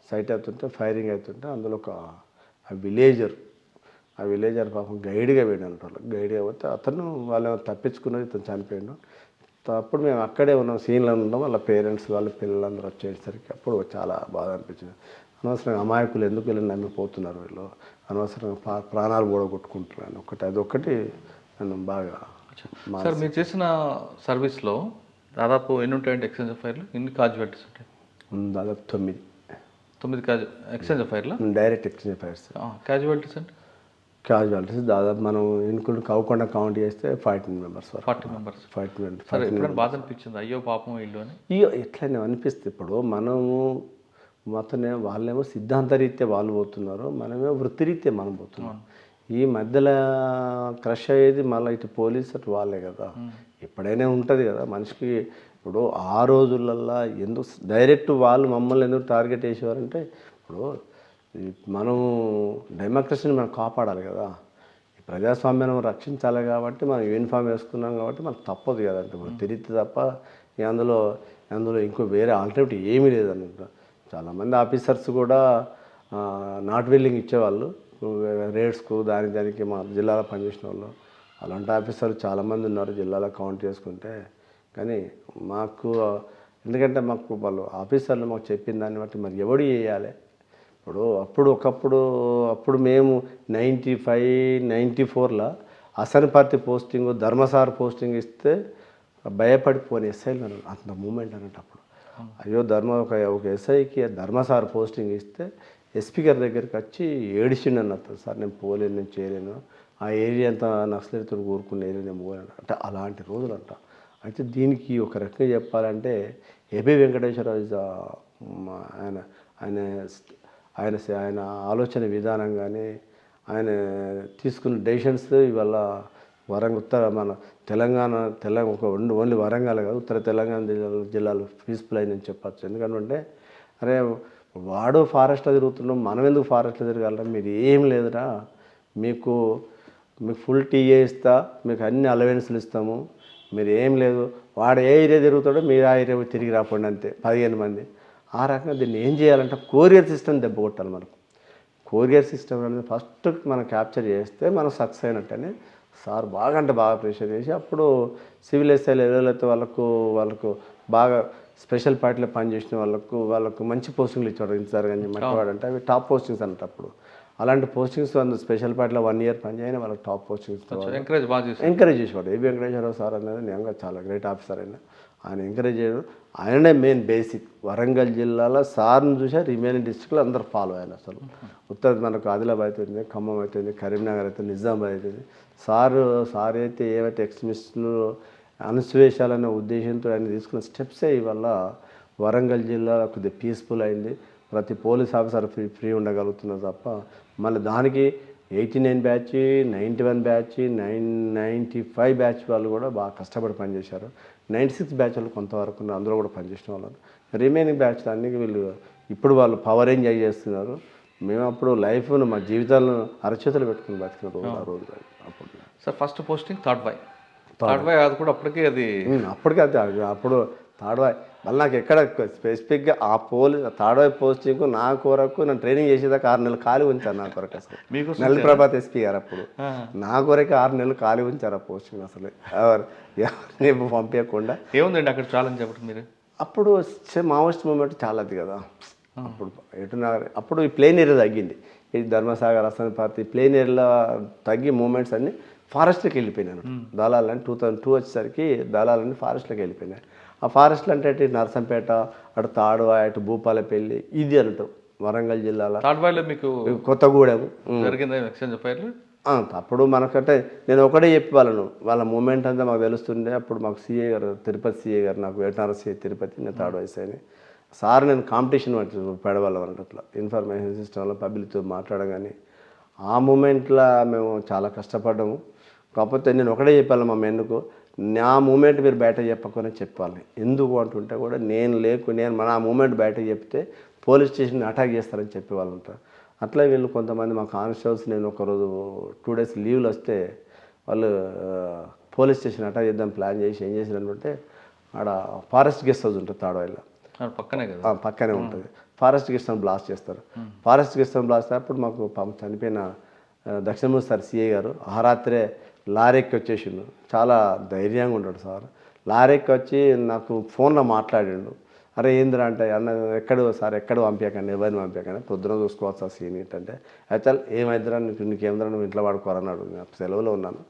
సైట్ అవుతుంటే ఫైరింగ్ అవుతుంటే అందులో ఒక విలేజర్ పాపం గైడ్గా పోయినారు. గైడ్గా పోతే అతను వాళ్ళు తప్పించుకున్నది, ఇతను చనిపోయాడు. అప్పుడు మేము అక్కడే ఉన్నాం, సీన్లో ఉన్నాం. వాళ్ళ పేరెంట్స్ వాళ్ళ పిల్లలందరూ వచ్చేసరికి అప్పుడు చాలా బాధ అనిపించింది. అనవసరంగా అమాయకులు ఎందుకు వీళ్ళని నమ్మిపోతున్నారు, వీళ్ళు అనవసరంగా ప్రాణాలు కూడా కొట్టుకుంటున్నాను ఒకటి, అదొక్కటి నన్ను బాగా. సార్ మీరు చేసిన సర్వీస్లో దాదాపు ఎన్ని ఉంటాయండి ఎక్స్చేంజ్ ఎఫ్ఐఆర్లు, ఎన్ని కాజువాలిటీస్ ఉంటాయి? దాదాపు 9 ఎక్స్చేంజ్ ఎఫ్ఐఆర్లు, డైరెక్ట్ ఎక్స్చేంజ్ ఎఫ్ఐఆర్స్. క్యాజువాలిటీస్ అంటే క్యాజువాలిటీస్ దాదాపు మనం ఇన్క్లూడ్ కాకుండా కౌంట్ చేస్తే 14 మెంబర్స్. 40 మెంబర్స్. 40 సరే, ఎప్పుడైనా బాధ అనిపించింది అయ్యో పాపం ఇల్లు అని? ఇక ఎట్లనే అనిపిస్తుంది. ఇప్పుడు మనము మొత్తనే వాళ్ళేమో సిద్ధాంతరీత్యా వాళ్ళు పోతున్నారు, మనమేమో వృత్తిరీత్యా మనం పోతున్నాం. ఈ మధ్యలో క్రష్ అయ్యేది మళ్ళీ ఇటు పోలీసు అటు వాళ్ళే కదా. ఎప్పుడైనా ఉంటుంది కదా మనిషికి. ఇప్పుడు ఆ రోజులల్లో ఎందుకు డైరెక్ట్ వాళ్ళు మమ్మల్ని ఎందుకు టార్గెట్ చేసేవారంటే, ఇప్పుడు మనం డెమోక్రసీని మనం కాపాడాలి కదా, ప్రజాస్వామ్యాన్ని రక్షించాలి కాబట్టి మనం యూనిఫామ్ వేసుకున్నాం కాబట్టి మనకు తప్పదు కదంటే, మనం తిరిగితే తప్ప అందులో ఇంకో వేరే ఆల్టర్నేటివ్ ఏమీ లేదన్నట్టు. చాలామంది ఆఫీసర్స్ కూడా నాట్ విల్లింగ్ ఇచ్చేవాళ్ళు రేట్స్కు, దానికి మా జిల్లాలో పనిచేసిన వాళ్ళు. అలాంటి ఆఫీసర్లు చాలామంది ఉన్నారు జిల్లాలో కౌంట్ చేసుకుంటే. కానీ మాకు ఎందుకంటే మాకు వాళ్ళు ఆఫీసర్లు మాకు చెప్పిన దాన్ని బట్టి మరి ఎవడు చేయాలి. ఇప్పుడు అప్పుడు మేము 95, 94లో అసనపర్తి పోస్టింగ్, ధర్మసార్ పోస్టింగ్ ఇస్తే భయపడిపోని ఎస్ఐలు అంత మూమెంట్ అన్నట్టు. అప్పుడు అయ్యో ఒక ఎస్ఐకి ధర్మసార్ పోస్టింగ్ ఇస్తే ఎస్పీ గారి దగ్గరికి వచ్చి ఏడిచిండు అన్నట్టు, సార్ నేను పోలేను, నేను చేయలేను, ఆ ఏరియా అంతా నక్సలైట్తో కూరుకున్న ఏరియా నేను పోలేను అంటే. అలాంటి రోజులు అంట. అయితే దీనికి ఒక రకంగా చెప్పాలంటే ఏబి వెంకటేశ్వరరావు ఆయన ఆలోచన విధానం కానీ ఆయన తీసుకున్న డెసిషన్స్ ఇవాళ మన తెలంగాణ ఒక ఓన్లీ వరంగల్ కాదు, ఉత్తర తెలంగాణ జిల్లాలో పీస్ఫుల్ అయిందని చెప్పచ్చు. ఎందుకంటే అరే వాడు ఫారెస్ట్లో తిరుగుతున్నాం, మనం ఎందుకు ఫారెస్ట్లో తిరగాలరా, మీరు ఏం లేదురా, మీకు ఫుల్ టీఏ ఇస్తా, మీకు అన్ని అలవెన్స్లు ఇస్తాము, మీరు ఏం లేదు, వాడు ఏ ఏరియా తిరుగుతాడో మీరు ఆ ఏరియా తిరిగి రాకండి అంతే 15 మంది. ఆ రకంగా దీన్ని ఏం చేయాలంటే కొరియర్ సిస్టమ్ దెబ్బ కొట్టాలి మనకు. కొరియర్ సిస్టమ్ అనేది ఫస్ట్ మనం క్యాప్చర్ చేస్తే మనం సక్సెస్ అయినట్టని సార్ బాగా అంటే బాగా ప్రెషర్ చేసి అప్పుడు సివిల్ ఎస్ఐలు ఎవరైతే వాళ్ళకు బాగా స్పెషల్ పార్టీలో పనిచేసిన వాళ్ళకు మంచి పోస్టింగ్లు ఇచ్చాడు. ఇన్సార్ కానీ మట్టివాడు అంటే అవి టాప్ పోస్టింగ్స్ అన్నట్టు. అప్పుడు అలాంటి పోస్టింగ్స్ స్పెషల్ పార్టీలో 1 ఇయర్ పనిచేయని వాళ్ళకి టాప్ పోస్టింగ్స్ ఎంకరేజ్ చేసేవాడు. ఏబి వెంకటేశ్వరరావు సార్ అనేది నిజంగా చాలా గ్రేట్ ఆఫీసర్. ఆయన ఎంకరేజ్ చేయడం, ఆయననే మెయిన్ బేసిక్. వరంగల్ జిల్లాలో సార్ని చూసా రిమైనింగ్ డిస్ట్రిక్ట్లో అందరు ఫాలో అయ్యారు. అసలు ఉత్తర మనకు ఆదిలాబాద్ అవుతుంది, ఖమ్మం అవుతుంది, కరీంనగర్ అవుతుంది, నిజామాబాద్ అవుతుంది. సార్ అయితే ఏవైతే ఎక్స్ట్రీమిస్టులు అణచివేశాలనే ఉద్దేశంతో ఆయన తీసుకున్న స్టెప్సే ఇవల్ల వరంగల్ జిల్లా కొద్దిగా పీస్ఫుల్ అయింది. ప్రతి పోలీస్ ఆఫీసర్ ఫ్రీ ఉండగలుగుతున్నారు తప్ప మళ్ళీ దానికి 89 బ్యాచ్, 91 బ్యాచ్, 95 బ్యాచ్ వాళ్ళు కూడా బాగా కష్టపడి పనిచేశారు. 96 బ్యాచ్ వాళ్ళు కొంతవరకు అందులో కూడా పనిచేసిన వాళ్ళు. రిమైనింగ్ బ్యాచ్లు అన్నీ వీళ్ళు ఇప్పుడు వాళ్ళు పవర్ ఎంజాయ్ చేస్తున్నారు. మేము అప్పుడు లైఫ్ను మా జీవితాలను అరచేతులు పెట్టుకుని బతికిన రోజు అప్పుడు. Sir first posting third bye అది కూడా అప్పటికే అప్పుడు థర్డ్ బాయ్. మళ్ళీ నాకు ఎక్కడ స్పెసిఫిక్గా ఆ థర్డ్ బాయ్ పోస్టింగ్ నా కొరకు నన్ను ట్రైనింగ్ చేసేదాకా 6 నెలలు ఖాళీ ఉంచారు నా కొరకు. అసలు నెల్లి ప్రభాత్ ఎస్పీ గారు అప్పుడు నా కొరకు 6 నెలలు ఖాళీ ఉంచారు ఆ పోస్టింగ్. అసలు ఎవరిని పంపించకుండా. ఏముందండి అక్కడ ఛాలెంజ్ చెప్పండి మీరు? అప్పుడు మావోయిస్ట్ మూమెంట్ చాలా అది కదా. అప్పుడు ఈ ప్లేన్ ఏరియా తగ్గింది. ఇది ధర్మసాగర్, అసనపర్తి ప్లేన్ ఏరియాలో తగ్గి మూమెంట్స్ అన్నీ ఫారెస్ట్లోకి వెళ్ళిపోయినాను. దళాలని 2002 వచ్చేసరికి దళాలన్నీ ఫారెస్ట్లోకి వెళ్ళిపోయినాయి. ఆ ఫారెస్ట్లు అంటే ఇటు నర్సంపేట, అటు తాడువా, అటు భూపాలపల్లి, ఇది అంటారు వరంగల్ జిల్లాలో. తాడువాయిలో మీకు కొత్తగూడెం జరిగింది ఎక్స్చేంజ్ ఎఫ్ఐఆర్లు. అప్పుడు మనకంటే నేను ఒకటే చెప్పి వాళ్ళ మూమెంట్ అంతా మాకు తెలుస్తుండే. అప్పుడు మాకు సిఏ గారు, తిరుపతి సిఏ గారు, నాకు వేటనార సిఏ తిరుపతి, నేను థర్డ్ వయసు అని సార్ నేను కాంపిటీషన్ పెడవాళ్ళం అన్నట్టు. అట్లా ఇన్ఫర్మేషన్ సిస్టంలో పబ్లిక్తో మాట్లాడగానే ఆ మూమెంట్లో మేము చాలా కష్టపడ్డాము. కాకపోతే నేను ఒకటే చెప్పాలి మా మెన్నుకు, నా మూమెంట్ మీరు బయట చెప్పకుండా చెప్పాలి. ఎందుకు అంటుంటే కూడా నేను మన మూమెంట్ బయట చెప్తే పోలీస్ స్టేషన్ అటాక్ చేస్తారని చెప్పేవాళ్ళు ఉంటారు. అట్లా వీళ్ళు కొంతమంది మా కానిస్టేబుల్స్ నేను ఒకరోజు 2 days లీవ్లు వస్తే వాళ్ళు పోలీస్ స్టేషన్ అటాక్ చేద్దాం ప్లాన్ చేసి ఏం చేసినట్టుంటే ఆడ ఫారెస్ట్ గెస్ట్ హౌస్ ఉంటుంది తాడవాయిలో, పక్కనే ఉంటుంది. ఫారెస్ట్ గెస్ట్ హౌస్ బ్లాస్ట్ చేస్తారు. ఫారెస్ట్ గెస్ట్ హౌస్ బ్లాస్ట్ అప్పుడు మాకు చనిపోయిన దక్షిణమూర్తి సార్ సిఏ గారు ఆ రాత్రే లారీకి వచ్చేసిండు. చాలా ధైర్యంగా ఉంటాడు సార్. లారీకి వచ్చి నాకు ఫోన్లో మాట్లాడిండు. అరే ఏందిరా అంటే అన్న ఎక్కడ పంపించకండి, ఎవరిని పంపించకండి, పొద్దున చూసుకోవచ్చు ఆ సీన్ ఏంటంటే అయితే ఏమైద్దిరా నీకేమిద్రా నువ్వు ఇంట్లో వాడుకోవాలన్నాడు. నేను సెలవులో ఉన్నాను.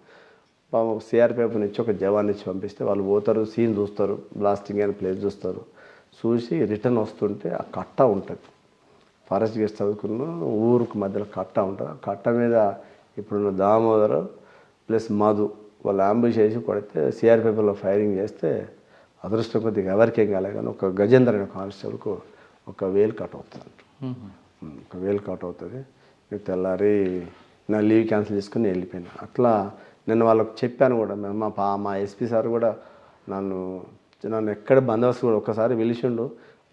సిఆర్పిఎఫ్ నుంచి ఒక జవాన్ నుంచి పంపిస్తే వాళ్ళు పోతారు, సీన్ చూస్తారు, బ్లాస్టింగ్ అయిన ప్లేస్ చూస్తారు, చూసి రిటర్న్ వస్తుంటే ఆ కట్ట ఉంటుంది. ఫారెస్ట్ గేట్స్ చదువుకున్న ఊరికి మధ్యలో కట్ట ఉంటుంది. ఆ కట్ట మీద ఇప్పుడున్న దామోదర్ ప్లస్ మధు వాళ్ళు అంబుష్ చేసి కొడితే సిఆర్పిఎఫ్లో ఫైరింగ్ చేస్తే అదృష్టం కొద్దిగా ఎవరికేం కాలే, కానీ ఒక గజేందర్ అనే కానిస్టేబుల్కు ఒక వేలు కట్ అవుతుంది. ఒక వేలు కట్ అవుతుంది. తెల్లారి నా లీవ్ క్యాన్సిల్ చేసుకుని వెళ్ళిపోయాను. అట్లా నేను వాళ్ళకి చెప్పాను కూడా. మా ఎస్పీ సార్ కూడా నన్ను ఎక్కడ బందోబస్తు కూడా ఒకసారి పిలిచిండు.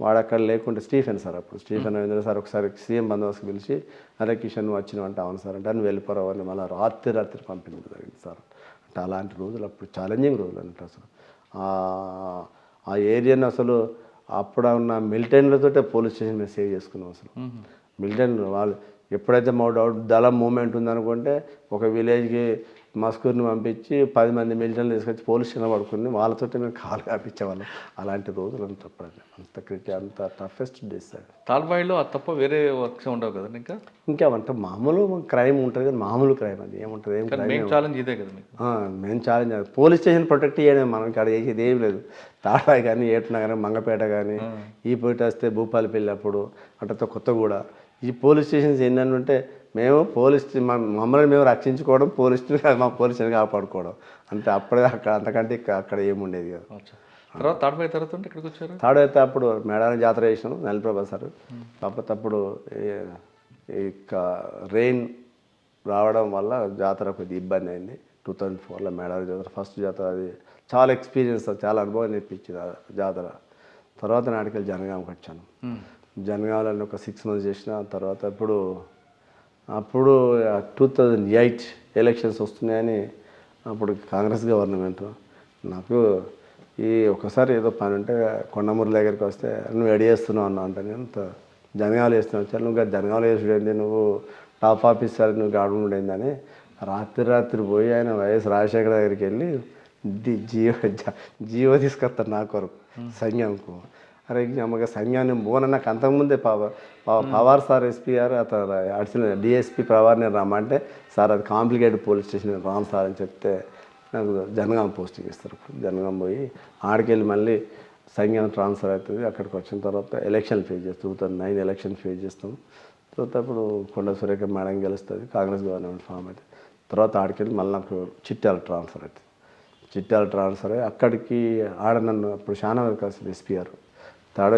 వాడు అక్కడ లేకుంటే స్టీఫెన్ సార్, అప్పుడు స్టీఫెన్ రవీంద్ర సార్ ఒకసారి సీఎం బందోబస్తు పిలిచి అరే కిషన్ నువ్వు వచ్చినావంటే అవును సార్ అంటే అని వెళ్ళిపోరావు అని మళ్ళీ రాత్రి పంపించడం జరిగింది సార్. అంటే అలాంటి రోజులు అప్పుడు ఛాలెంజింగ్ రోజులు అంటే అసలు ఆ ఏరియాను అసలు అప్పుడు ఉన్న మిలిటెంట్లతోటే పోలీస్ స్టేషన్ మేము సేవ్ చేసుకున్నాం. అసలు మిలిటెంట్ వాళ్ళు ఎప్పుడైతే మా దళం మూమెంట్ ఉందనుకుంటే ఒక విలేజ్కి మస్కూర్ని పంపించి 10 మంది మిలిటెంట్లు తీసుకొచ్చి పోలీస్ స్టేషన్ పడుకుని వాళ్ళతో మేము కాలు కాపించేవాళ్ళం. అలాంటి రోజులు అంత టఫెస్ట్ డేస్ సార్. తాల్బాయిలో అది తప్ప వేరే వర్క్స్ ఉండవు కదా ఇంకేమంటే మామూలు క్రైమ్ ఉంటుంది కానీ మామూలు క్రైమ్ అది ఏముంటుంది, ఏం క్రైమ్ ఛాలెంజ్ ఇదే కదా మీకు. మేము ఛాలెంజ్ పోలీస్ స్టేషన్ ప్రొటెక్ట్ చేయడం మనకి అక్కడ చేసేది ఏం లేదు. తాడాయి కానీ ఏటునా కానీ మంగపేట కానీ ఈ పోటీ వస్తే భూపాలపల్లి అప్పుడు అట్లా కొత్తగూడ ఈ పోలీస్ స్టేషన్స్ ఏంటంటే మేము మమ్మల్ని మేము రక్షించుకోవడం, మా పోలీసుని కాపాడుకోవడం అంతే. అప్పుడే అంతకంటే అక్కడ ఏముండేది కదా. తర్వాత తాడబాయి తర్వాత ఇక్కడికి వచ్చారు. తాడైతే అప్పుడు మేడారం జాతర చేసినాం నలిప్రభా సార్. కాకపోతే అప్పుడు ఇక రెయిన్ రావడం వల్ల జాతర కొద్దిగా ఇబ్బంది అయింది. 2004లో మేడారం జాతర ఫస్ట్ జాతర. అది చాలా ఎక్స్పీరియన్స్, చాలా అనుభవం నేర్పించింది ఆ జాతర. తర్వాత నాటికెళ్ళి జనగాంకి వచ్చాను. జనగాంలో ఒక 6 months చేసిన తర్వాత అప్పుడు 2008 ఎలక్షన్స్ వస్తున్నాయని అప్పుడు కాంగ్రెస్ గవర్నమెంట్ నాకు ఒకసారి ఏదో పని ఉంటే కొండమూరు దగ్గరికి వస్తే నువ్వు రెడీ చేస్తున్నావు అన్నా అంటే నేను జనగాలు వేస్తున్నావు వచ్చాను. నువ్వు జనగాలు వేసుడేంది, నువ్వు టాప్ ఆఫీసర్, నువ్వు గాడుండేంది అని రాత్రి పోయి ఆయన వైఎస్ రాజశేఖర దగ్గరికి వెళ్ళి జియో తీసుకొస్తాను నా కొరకు సైన్యంకు. అరే అమ్మగా సైన్యాన్ని నాకు అంతకుముందే పవార్ సార్ ఎస్పీ గారు అతను అడిషనల్ డిఎస్పీ ప్రవార్ని రమ్మంటే సార్ అది complicated police station Ram sir అని చెప్తే నాకు జనగాం పోస్టింగ్ ఇస్తారు. జనగాం పోయి ఆడికెళ్ళి మళ్ళీ సైన్యం ట్రాన్స్ఫర్ అవుతుంది. అక్కడికి వచ్చిన తర్వాత ఎలక్షన్ ఫేస్ చేస్తాం. 2009 ఎలక్షన్ ఫేస్ చేస్తాం. తర్వాత అప్పుడు కొండ సురేఖ మేడం గెలుస్తుంది, కాంగ్రెస్ గవర్నమెంట్ ఫామ్ అవుతుంది. తర్వాత ఆడికెళ్ళి మళ్ళీ నాకు చిట్యాల ట్రాన్స్ఫర్ అవుతుంది. చిట్యాల ట్రాన్స్ఫర్ అయ్యి అక్కడికి నన్ను అప్పుడు షానవాజ్ కాసిం ఎస్పీ గారు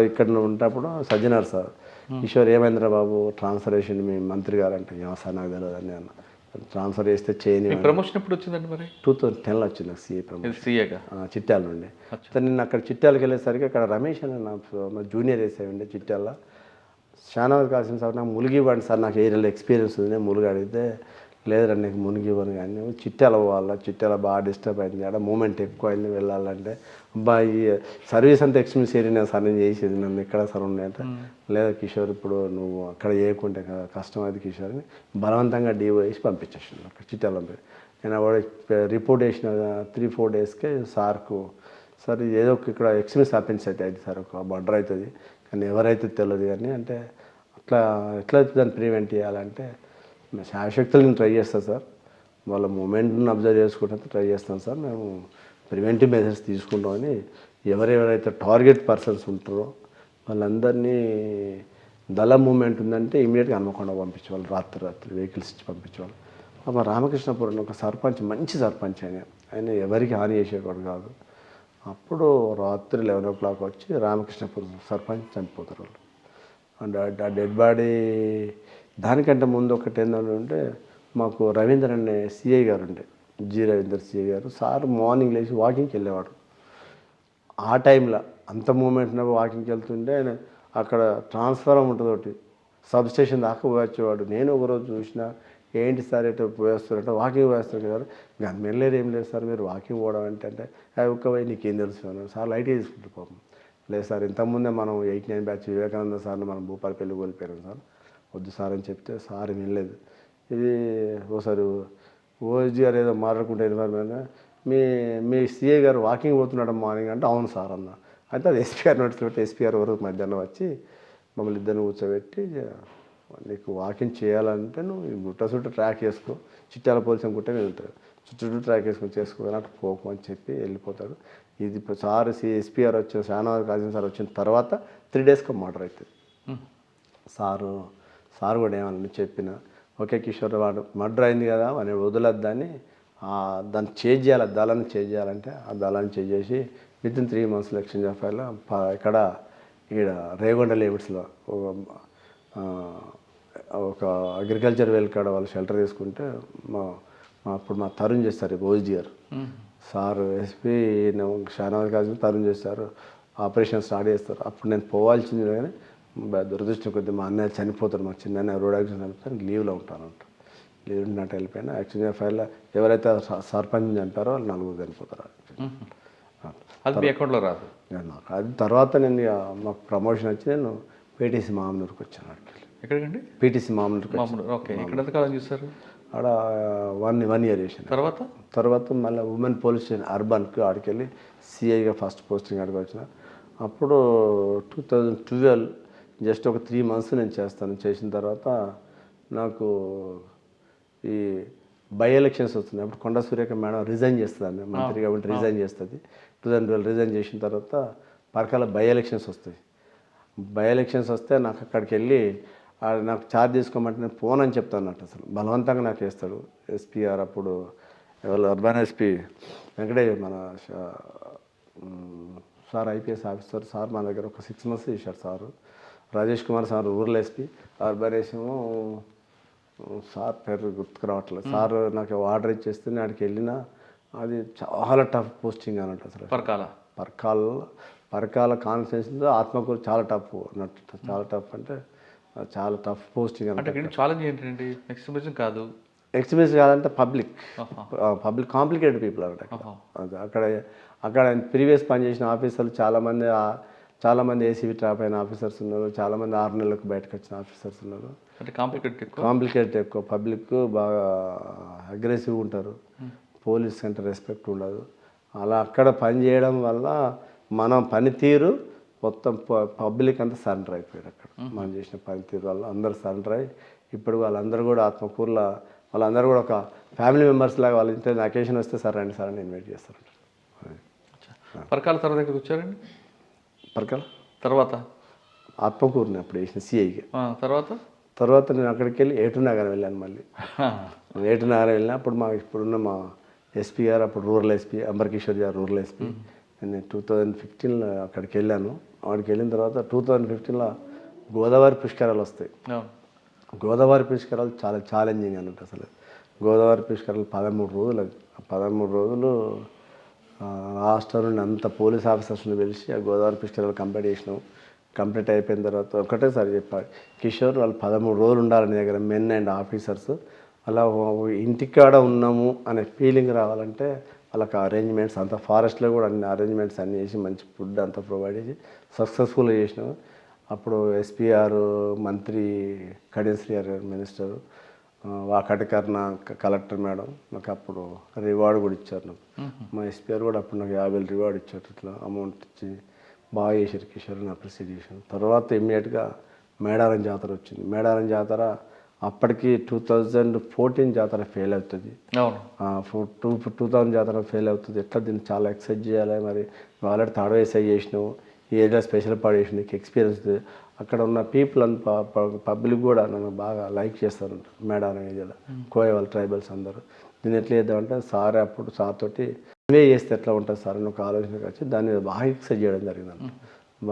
ఇక్కడ ఉంటప్పుడు సజ్జనార్ సార్ కిషోర్ ఏమైందిరా బాబు ట్రాన్స్ఫర్ చేసిండు మీ మంత్రి గారు అంటే ఏమో సార్ నాకు తెలియదు అని అన్న. ట్రాన్స్ఫర్ చేస్తే చేయని ప్రమోషన్ ఎప్పుడు వచ్చిందండి మరి? 2010లో వచ్చింది నాకు సీఏ ప్రమోషన్, సీఏగా చిట్యాల నుండి. నేను అక్కడ చిట్యాలకి వెళ్ళేసరికి అక్కడ రమేష్ అని నా జూనియర్ వేసేయండి చిట్యాల. షానవాజ్ కాసిం సార్ నాకు ములిగి ఇవ్వండి సార్, నాకు ఏరియాలో ఎక్స్పీరియన్స్ ఉంది. ములుగు అడిగితే లేదురా నీకు మునిగి ఇవ్వను కానీ చిట్యాల పోవాలా, చిట్యాల బాగా డిస్టర్బ్ అయింది, ఆడ మూమెంట్ ఎక్కువ అయింది వెళ్ళాలంటే. అబ్బాయి సర్వీస్ అంతా ఎక్స్పీరియన్స్ ఏరియా సార్ నేను చేసేది, నన్ను ఎక్కడ సార్ ఉన్నాయంటే లేదా కిషోర్ ఇప్పుడు నువ్వు అక్కడ చేయకుంటే కదా కష్టం అది కిషోర్ అని బలవంతంగా డీఓ వేసి పంపించేసాను అక్కడ చిట్యాల. నేను రిపోర్ట్ వేసిన 3-4 డేస్కే సార్కు సార్ ఏదో ఇక్కడ ఎక్స్పీరియన్స్ హ్యాపెన్స్ అయితే అది సార్ ఒక మర్డర్ అవుతుంది కానీ ఎవరైతే తెలియదు కానీ అంటే అట్లా ఎట్లయితే దాన్ని ప్రివెంట్ చేయాలంటే శాశక్తులు నేను ట్రై చేస్తాను సార్, వాళ్ళ మూమెంట్ని అబ్జర్వ్ చేసుకుంటే ట్రై చేస్తాను సార్, మేము ప్రివెంటివ్ మెజర్స్ తీసుకుంటామని ఎవరెవరైతే టార్గెట్ పర్సన్స్ ఉంటారో వాళ్ళందరినీ దళ మూమెంట్ ఉందంటే ఇమీడియట్గా హన్మకొండ పంపించేవాళ్ళు, రాత్రి వెహికల్స్ ఇచ్చి పంపించేవాళ్ళు. మా రామకృష్ణపురం ఒక సర్పంచ్, మంచి సర్పంచ్ ఆయన ఎవరికి హాని చేసేవాడు కాదు. అప్పుడు రాత్రి 11 o'clock వచ్చి రామకృష్ణపురం సర్పంచ్ చనిపోతారు వాళ్ళు. అండ్ ఆ డెడ్ బాడీ దానికంటే ముందు ఒకటి ఏంటంటే మాకు రవీందర్ అనే సిఐ గారు ఉండే, రవీందర్ సిఐ గారు సార్ మార్నింగ్ లేచి వాకింగ్కి వెళ్ళేవాడు. ఆ టైంలో అంత మూమెంట్ వాకింగ్కి వెళ్తుంటే ఆయన అక్కడ ట్రాన్స్ఫార్మర్ ఉంటుంది ఒకటి సబ్ స్టేషన్ దాకా పోయొచ్చేవాడు. నేను ఒకరోజు చూసిన ఏంటి సార్ ఎటు పోయేస్తారంటే వాకింగ్ పోయేస్తారు కదా, గన్మెన్ ఏం లేదు సార్ మీరు వాకింగ్ పోవడం అంటే ఒక్క పోయి నీకేం తెలుసు అన్నాడు. సార్ లైట్ తీసుకుంటారు పాపం. లేదు సార్ ఇంతకుముందే మనం 8-9 బ్యాచ్ వివేకానంద సార్ని మనం భూపాలపల్లి కోల్పోయాం సార్, వద్దు సార్ అని చెప్తే సార్ వినలేదు. ఇది ఓసారి ఓఎస్జీ గారు ఏదో మాట్లాడుకుంటే ఎన్వైర్మెంట్ మీ సిఏ గారు వాకింగ్ పోతున్నాడు మార్నింగ్ అంటే అవును సార్ అన్న. అయితే అది ఎస్పీఆర్ నోటీస్ పెట్టి ఎస్పీఆర్ వరకు మధ్యాహ్నం వచ్చి మమ్మల్ని ఇద్దరిని కూర్చోబెట్టి నీకు వాకింగ్ చేయాలంటే నువ్వు ఈ గుట్ట చుట్టూ ట్రాక్ వేసుకో, చిట్టాల పోలీసం గుట్ట వెళ్తాడు, చుట్టూ ట్రాక్ వేసుకొని చేసుకోవాలంటే పోకు అని చెప్పి వెళ్ళిపోతాడు. ఇది సార్ ఎస్పీఆర్ వచ్చిన షానవాజ్ కాసిం సార్ వచ్చిన తర్వాత 3 డేస్కి మర్డర్ అవుతుంది. సారు కూడా ఏమన్నా చెప్పిన ఓకే కిషోర్ వాడు మర్డర్ అయింది కదా అని వదలొద్దని దాన్ని చేంజ్ చేయాలి, దళాన్ని చేంజ్ చేయాలంటే ఆ దళాన్ని చేంజ్ చేసి వితిన్ 3 months ఎక్స్చేంజ్ ఆఫ్ ఫైర్లో ఇక్కడ రేగొండ లిమిట్స్లో ఒక అగ్రికల్చర్ వెల్ కాడ వాళ్ళు షెల్టర్ తీసుకుంటే అప్పుడు మా తరుణ్ చేస్తారు ఓజీ గారు సార్ ఎస్పీ షానవాజ్ కాసిం తరుణ్ చేస్తారు, ఆపరేషన్ స్టార్ట్ చేస్తారు. అప్పుడు నేను పోవాల్సింది కానీ దురదృష్టం కొద్దిగా మా అన్నయ్య చనిపోతారు, మా చిన్న రోడ్ యాక్సిడెంట్ చనిపోతారు, లీవ్లో ఉంటానంట. లీవ్ ఉన్నట్టు వెళ్ళిపోయినా ఎక్స్చేంజ్ ఆఫ్ ఫైర్లో ఎవరైతే సర్పంచ్ చంపారో వాళ్ళు 4 చనిపోతారు. అది మీ అకౌంట్లో రాదు. అది తర్వాత నేను మాకు ప్రమోషన్ వచ్చి నేను పీటీసీ మామూలుకి వచ్చాను. అక్కడికి ఎక్కడికండి? పీటీసీ మామూలుకి. ఓకే, ఇక్కడ ఎంతకాలం చూస్తారు? ఆడ 1 year చేశాను. తర్వాత మళ్ళీ ఉమెన్ పోలీస్ స్టేషన్ అర్బన్కి ఆడికి వెళ్ళి సిఐగా ఫస్ట్ పోస్టింగ్ ఆడికి వచ్చిన. అప్పుడు 2012 జస్ట్ ఒక 3 months నేను చేస్తాను. చేసిన తర్వాత నాకు ఈ బై ఎలక్షన్స్ వస్తున్నాయి. అప్పుడు కొండ సురేఖ మేడం రిజైన్ చేస్తుంది, ఆమె మంత్రి కాబట్టి రిజైన్ చేస్తుంది. 2012 రిజైన్ చేసిన తర్వాత పరకాల బై ఎలక్షన్స్ వస్తాయి. బై ఎలక్షన్స్ వస్తే నాకు అక్కడికి వెళ్ళి నాకు ఛార్జ్ తీసుకోమంటే నేను ఫోన్ అని చెప్తాను అన్నట్టు. అసలు బలవంతంగా నాకు వేస్తాడు ఎస్పీఆర్. అప్పుడు ఎవరు అర్బన్ ఎస్పీ వెంకటేష్ మన సార్ ఐపీఎస్ ఆఫీసర్ సార్ మా దగ్గర ఒక 6 months చేశారు sir. Rajesh Kumar sir rural SP, urban ఏమో సార్ పేరు గుర్తుకు రావట్లేదు. సార్ నాకు ఆర్డర్ ఇచ్చేస్తే నేను అక్కడికి వెళ్ళినా అది చాలా టఫ్ పోస్టింగ్ అన్నట్టు. అసలు పరకాల కాన్స్టిట్యూన్సీలో ఆత్మకూరు చాలా టఫ్ అన్నట్టు. చాలా టఫ్ అంటే చాలా టఫ్ పోస్టింగ్ అంటే ఛాలెంజ్ ఏంటండి? ఎక్స్ట్రీమిజం కాదు, ఎక్స్ట్రీమిస్ట్ కాదంటే పబ్లిక్ కాంప్లికేటెడ్ పీపుల్ అన్నట్టు. అక్కడ ప్రీవియస్ పనిచేసిన ఆఫీసర్లు చాలామంది ఏసీబీ ట్రాప్ అయిన ఆఫీసర్స్ ఉన్నారు, చాలామంది 6 నెలలకు బయటకు వచ్చిన ఆఫీసర్స్ ఉన్నారు. అంటే కాంప్లికేటెడ్ ఎక్కువ, పబ్లిక్ బాగా అగ్రెసివ్ ఉంటారు, పోలీస్ అంటే రెస్పెక్ట్ ఉండదు. అలా అక్కడ పని చేయడం వల్ల మన పనితీరు మొత్తం పబ్లిక్ అంతా సరెండర్ అయిపోయారు. అక్కడ మనం చేసిన పనితీరు వల్ల అందరూ సరెండర్ అయ్యి ఇప్పుడు వాళ్ళందరూ కూడా ఆత్మకూరులో వాళ్ళందరూ కూడా ఒక ఫ్యామిలీ మెంబర్స్ లాగా వాళ్ళ ఇంట్లో అకేషన్ వస్తే సార్ రండి సార్ అని ఇన్వైట్ చేస్తారు. పరకాల తర్వాత ఎక్కడికి వచ్చారండి? పరకాల తర్వాత ఆత్మకూరుని అప్పుడు వేసిన సిఐకి. తర్వాత నేను అక్కడికి వెళ్ళి ఏటునగరం వెళ్ళాను. మళ్ళీ ఏటునగరం వెళ్ళినా అప్పుడు ఇప్పుడున్న మా ఎస్పీ గారు అప్పుడు రూరల్ ఎస్పీ అంబర్కిషోర్ గారు రూరల్ ఎస్పీ. నేను 2015 అక్కడికి వెళ్ళాను. అక్కడికి వెళ్ళిన తర్వాత 2015 గోదావరి పుష్కరాలు వస్తాయి. గోదావరి పుష్కరాలు చాలా ఛాలెంజింగ్ అన్నట్టు. అసలు గోదావరి పుష్కరాలు 13 రోజులు రాష్ట్రం నుండి అంత పోలీస్ ఆఫీసర్స్ని పిలిచి ఆ గోదావరి పుష్కరాలు కంప్లీట్ అయిపోయిన తర్వాత ఒకటేసారి చెప్పాడు కిషోర్ వాళ్ళు 13 రోజులు ఉండాలి నీ దగ్గర, మెన్ అండ్ ఆఫీసర్స్. అలా ఇంటికాడ ఉన్నాము అనే ఫీలింగ్ రావాలంటే వాళ్ళకి అరేంజ్మెంట్స్ అంతా ఫారెస్ట్లో కూడా అన్ని అరేంజ్మెంట్స్ అన్నీ చేసి మంచి ఫుడ్ అంతా ప్రొవైడ్ చేసి సక్సెస్ఫుల్గా చేసినాము. అప్పుడు ఎస్పీఆర్ మంత్రి కడియశ్రీ గారు మినిస్టరు వాకటికర్ణ కలెక్టర్ మేడం నాకు అప్పుడు రివార్డు కూడా ఇచ్చారు. నాకు మా ఎస్పీఆర్ కూడా అప్పుడు నాకు 50,000 రివార్డు ఇచ్చారు. ఇట్లా అమౌంట్ ఇచ్చి బాగా చేశారు కిషోర్ అప్రిషియేట్ చేశాను. తర్వాత ఇమ్మీడియట్గా మేడారం జాతర వచ్చింది. మేడారం జాతర అప్పటికి 2014 జాతర ఫెయిల్ అవుతుంది. 2000 జాతర ఫెయిల్ అవుతుంది. ఎట్లా దీన్ని చాలా ఎక్సైజ్ చేయాలి. మరి ఆల్రెడీ థర్డ్ ఎస్ఐ చేసినావు, ఈ ఏరియా స్పెషల్ పార్ట్ చేసిన నీకు ఎక్స్పీరియన్స్. అక్కడ ఉన్న పీపుల్ అండ్ పబ్లిక్ కూడా నన్ను బాగా లైక్ చేస్తారు మేడారం ఏరియాలో, కోయవాళ్ళ ట్రైబల్స్ అందరూ. దీన్ని ఎట్లా చేద్దామంటే సార్ అప్పుడు సార్ తోటి వన్ వే చేస్తే ఎట్లా ఉంటుంది సార్ అని ఒక ఆలోచనకు వచ్చి దాన్ని బాగా ఎక్సైజ్ చేయడం జరిగిందంట.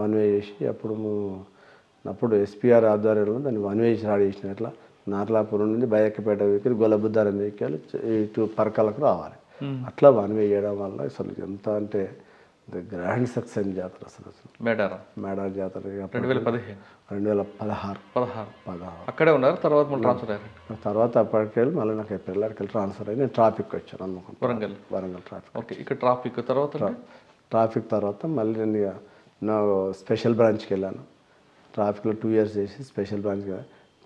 వన్ వే చేసి అప్పుడు ఎస్పీఆర్ ఆధ్వర్యంలో దాన్ని వన్ వే స్టార్ట్ చేసిన. ఎట్లా నార్లాపురం నుండి బయక్కపేట వెహికల్ గొల్లబుద్దారం వెహికల్ ఇటు పరకాలకు రావాలి. అట్లా వన్ వే చేయడం వల్ల అసలు ఎంత అంటే గ్రాండ్ సక్సెస్ జాతర అసలు మేడారం జాతర 2016 అక్కడే ఉన్నారు. తర్వాత అప్పటికి వెళ్ళి మళ్ళీ నాకు ఏప్రిల్కి ట్రాన్స్ఫర్ అయ్యి నేను ట్రాఫిక్ వచ్చాను అనుకుంటున్నాను. వరంగల్ ట్రాఫిక్. ఓకే, ఇక్కడ ట్రాఫిక్ తర్వాత మళ్ళీ నేను నా స్పెషల్ బ్రాంచ్కి వెళ్ళాను. ట్రాఫిక్లో 2 years చేసి స్పెషల్ బ్రాంచ్కి.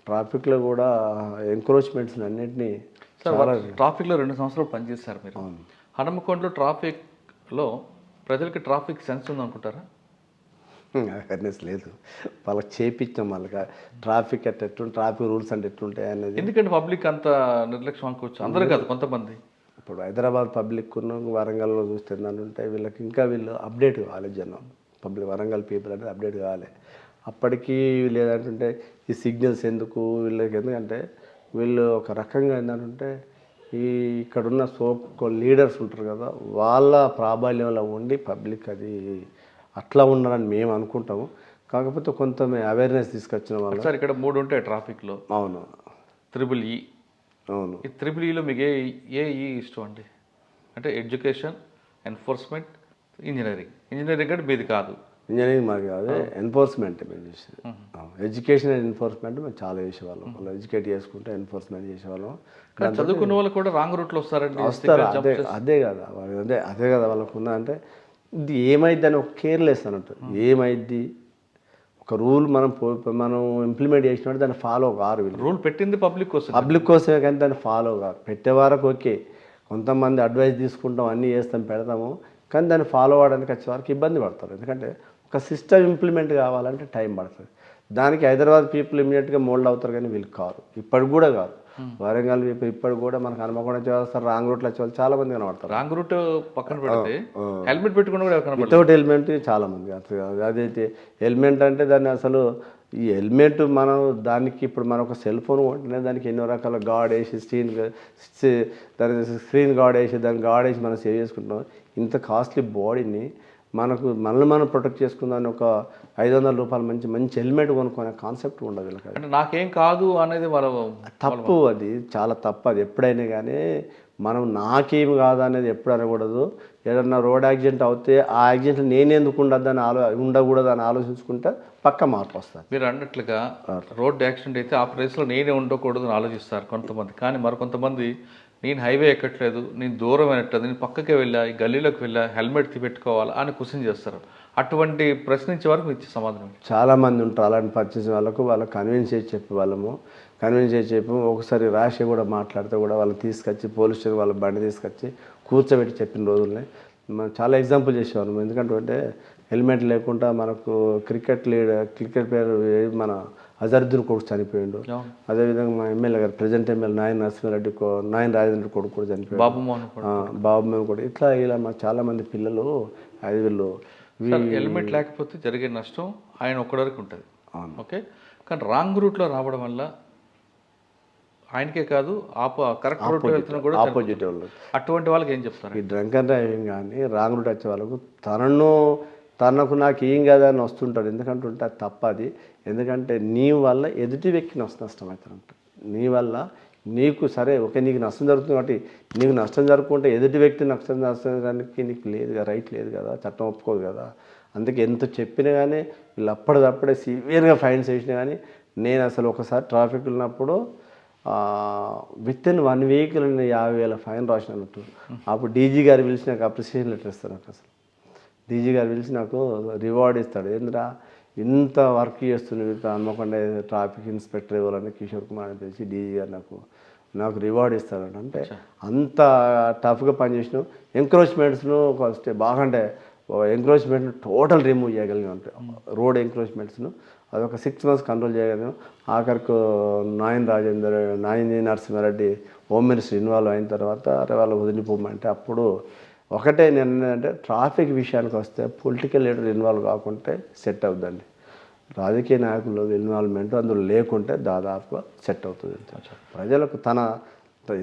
ట్రాఫిక్లో కూడా ఎంక్రోచ్మెంట్స్ అన్నింటినీ ట్రాఫిక్లో 2 సంవత్సరాలు పనిచేశారు మీరు. హనుమకొండలో ట్రాఫిక్లో ప్రజలకి ట్రాఫిక్ సెన్స్ ఉందనుకుంటారా? అవేర్నెస్ లేదు. వాళ్ళకి చేపించాం, వాళ్ళకి ట్రాఫిక్ ట్రాఫిక్ రూల్స్ అంటే ఎట్లుంటాయి అనేది. ఎందుకంటే పబ్లిక్ అంత నిర్లక్ష్యం అనుకోవచ్చు, అందరూ కాదు కొంతమంది. ఇప్పుడు హైదరాబాద్ పబ్లిక్ వరంగల్లో చూస్తే ఏంటంటే వీళ్ళకి ఇంకా వీళ్ళు అప్డేట్ కావాలి, జనం పబ్లిక్ వరంగల్ పీపుల్ అనేది అప్డేట్ కావాలి. అప్పటికీ లేదంటుంటే ఈ సిగ్నల్స్ ఎందుకు వీళ్ళకి, ఎందుకంటే వీళ్ళు ఒక రకంగా ఏంటంటే ఈ ఇక్కడున్న లీడర్స్ ఉంటారు కదా, వాళ్ళ ప్రాబల్యంలో ఉండి పబ్లిక్ అది అట్లా ఉన్నారని మేము అనుకుంటాము. కాకపోతే కొంత అవేర్నెస్ తీసుకొచ్చిన వాళ్ళు. సార్ ఇక్కడ 3 ఉంటాయి ట్రాఫిక్లో. అవును, EEE. అవును. ఈ EEEలో మీకు ఏ ఇష్టం అండి? అంటే ఎడ్యుకేషన్, ఎన్ఫోర్స్మెంట్, ఇంజనీరింగ్ అంటే మీది కాదు. ఇంజనీరింగ్ మాకు కాదు, ఎన్ఫోర్స్మెంట్ మేము చేసేది. ఎడ్యుకేషన్ అండ్ ఎన్ఫోర్స్మెంట్ మేము చాలా చేసేవాళ్ళం. వాళ్ళు ఎడ్యుకేట్ చేసుకుంటే ఎన్ఫోర్స్మెంట్ చేసేవాళ్ళం. చదువుకున్న వాళ్ళు కూడా రాంగ్ రూట్లో వస్తారండి. వస్తారు, అదే కదా అదే కదా వాళ్ళకు ఉన్న అంటే ఇది ఏమైద్ది అని ఒక కేర్లెస్ అన్నట్టు. ఏమైద్ది ఒక రూల్ మనం ఇంప్లిమెంట్ చేసినట్టు దాన్ని ఫాలో కారు. వీళ్ళు రూల్ పెట్టింది పబ్లిక్ కోసమే, కానీ దాన్ని ఫాలో కారు. పెట్టే వరకు ఓకే, కొంతమంది అడ్వైస్ తీసుకుంటాం, అన్నీ చేస్తాం, పెడతాము, కానీ దాన్ని ఫాలో అవ్వడానికి వచ్చే వరకు ఇబ్బంది పడతారు. ఎందుకంటే ఒక సిస్టమ్ ఇంప్లిమెంట్ కావాలంటే టైం పడుతుంది. దానికి హైదరాబాద్ పీపుల్ ఇమీడియట్గా మోల్డ్ అవుతారు, కానీ వీళ్ళు కారు. ఇప్పటికి కూడా కాదు. వరంగల్ పీపుల్ ఇప్పటికి కూడా మనకు హనుమకొండ చేస్తారు, రాంగ్ రూట్లో వచ్చే వాళ్ళు చాలా మంది కనబడతారు. రాంగ్ రూట్ పక్కన పెడితే హెల్మెట్ పెట్టుకుని కూడా వితౌట్ హెల్మెట్ చాలా మంది. అదైతే హెల్మెట్ అంటే దాన్ని అసలు ఈ హెల్మెట్ మనం దానికి ఇప్పుడు మనం ఒక సెల్ ఫోన్ కొంటేనే దానికి ఎన్నో రకాల గార్డ్ వేసి దాని స్క్రీన్ గార్డ్ వేసి దాన్ని గార్డ్ వేసి మనం సేవ్ చేసుకుంటున్నాం. ఇంత కాస్ట్లీ బాడీని మనల్ని మనం ప్రొటెక్ట్ చేసుకుందామని ఒక 500 రూపాయలు మంచి హెల్మెట్ కొనుక్కునే కాన్సెప్ట్ ఉండదు. అంటే నాకేం కాదు అనేది తప్పు, అది చాలా తప్పు. అది ఎప్పుడైనా కానీ మనం నాకేమి కాదు అనేది ఎప్పుడు అనకూడదు. ఏదన్నా రోడ్ యాక్సిడెంట్ అవుతే ఆ యాక్సిడెంట్ నేనెందుకు ఉండకూడదు అని ఆలోచించుకుంటే పక్క మార్పు వస్తుంది. మీరు అన్నట్లుగా రోడ్ యాక్సిడెంట్ అయితే ఆ ప్లేస్లో నేనే ఉండకూడదు అని ఆలోచిస్తారు కొంతమంది. కానీ మరికొంతమంది నేను హైవే ఎక్కట్లేదు, నేను దూరం అయినట్లేదు, నేను పక్కకే వెళ్ళా, ఈ గల్లీలోకి వెళ్ళా, హెల్మెట్ పెట్టుకోవాలా అని క్వశ్చన్ చేస్తారు. అటువంటి ప్రశ్నించే వరకు ఇచ్చే సమాధానం చాలామంది ఉంటారు. అలాంటి పరిచయం వాళ్ళకు కన్విన్స్ చేసి చెప్పి ఒకసారి రాషి కూడా మాట్లాడితే కూడా వాళ్ళు తీసుకొచ్చి పోలీస్ స్టేషన్ వాళ్ళ బండి తీసుకొచ్చి కూర్చోబెట్టి చెప్పిన రోజుల్ని మనం చాలా ఎగ్జాంపుల్ చేసేవాళ్ళం. ఎందుకంటే హెల్మెట్ లేకుండా మనకు క్రికెట్ ప్లేయర్ మన అజరుద్దీన్ కొడుకు చనిపోయిండు. అదేవిధంగా మా ఎమ్మెల్యే గారు ప్రజెంట్ ఎమ్మెల్యే నాయన రాజేంద్ర కొడుకు కూడా చనిపోయాడు, బాబు కూడా. ఇలా మా చాలా మంది పిల్లలు వీళ్ళు హెల్మెట్ లేకపోతే జరిగే నష్టం ఆయన ఒక్కడివరకు ఉంటుంది. ఓకే, కానీ రాంగ్ రూట్లో రావడం వల్ల ఆయనకే కాదు కరెక్ట్ రూట్లో వెళ్తున్నా కూడా ఆపోజిట్ వాళ్ళు. అటువంటి వాళ్ళకి ఏం చెప్తారు? ఈ డ్రంక్ అండ్ డ్రైవింగ్ కానీ రాంగ్ రూట్ వచ్చే వాళ్ళకు తనకు నాకు ఏం కదా అని వస్తుంటాడు. ఎందుకంటే అది తప్పది. ఎందుకంటే నీ వల్ల ఎదుటి వ్యక్తికి నష్టం అవుతారంట. నీ వల్ల నీకు నష్టం జరుగుతుంది కాబట్టి నీకు నష్టం జరుపుకుంటే ఎదుటి వ్యక్తి నష్టం జరగడానికి నీకు రైట్ లేదు కదా, చట్టం ఒప్పుకోదు కదా. అందుకే ఎంత చెప్పినా కానీ వీళ్ళు అప్పటిదప్పుడే సివియర్గా ఫైన్స్ వేసినా కానీ నేను అసలు ఒకసారి ట్రాఫిక్ ఉన్నప్పుడు విత్ ఇన్ 1 వీక్ 50,000 ఫైన్ రాసినట్టు. అప్పుడు డీజీ గారు పిలిచి నాకు అప్రిసియేషన్ లెటర్ ఇస్తారు. నాకు అసలు డీజీ గారు పిలిచి నాకు రివార్డ్ ఇస్తాడు. ఏంద్రా ఇంత వర్క్ చేస్తుంది హన్మకొండ ట్రాఫిక్ ఇన్స్పెక్టర్ ఇవ్వాలని కిషోర్ కుమార్ అని పిలిచి డీజీ గారు నాకు రివార్డ్ ఇస్తాడు. అంటే అంత టఫ్గా పనిచేసినాం. ఎంక్రోచ్మెంట్స్ను బాగా అంటే ఎంక్రోచ్మెంట్ను టోటల్ రిమూవ్ చేయగలిగాం. అంటే రోడ్ ఎంక్రోచ్మెంట్స్ను అదొక 6 months కంట్రోల్ చేయగలిగాం. ఆఖరికి Nayini Narasimha Reddy home minister involve అయిన తర్వాత వాళ్ళు వదిలిపోమంటే అప్పుడు ఒకటే నేను ఏంటంటే ట్రాఫిక్ విషయానికి వస్తే పొలిటికల్ లీడర్ ఇన్వాల్వ్ కాకుంటే సెట్ అవుతుందండి. రాజకీయ నాయకులు ఇన్వాల్వ్మెంట్ అందులో లేకుంటే దాదాపుగా సెట్ అవుతుంది. ప్రజలకు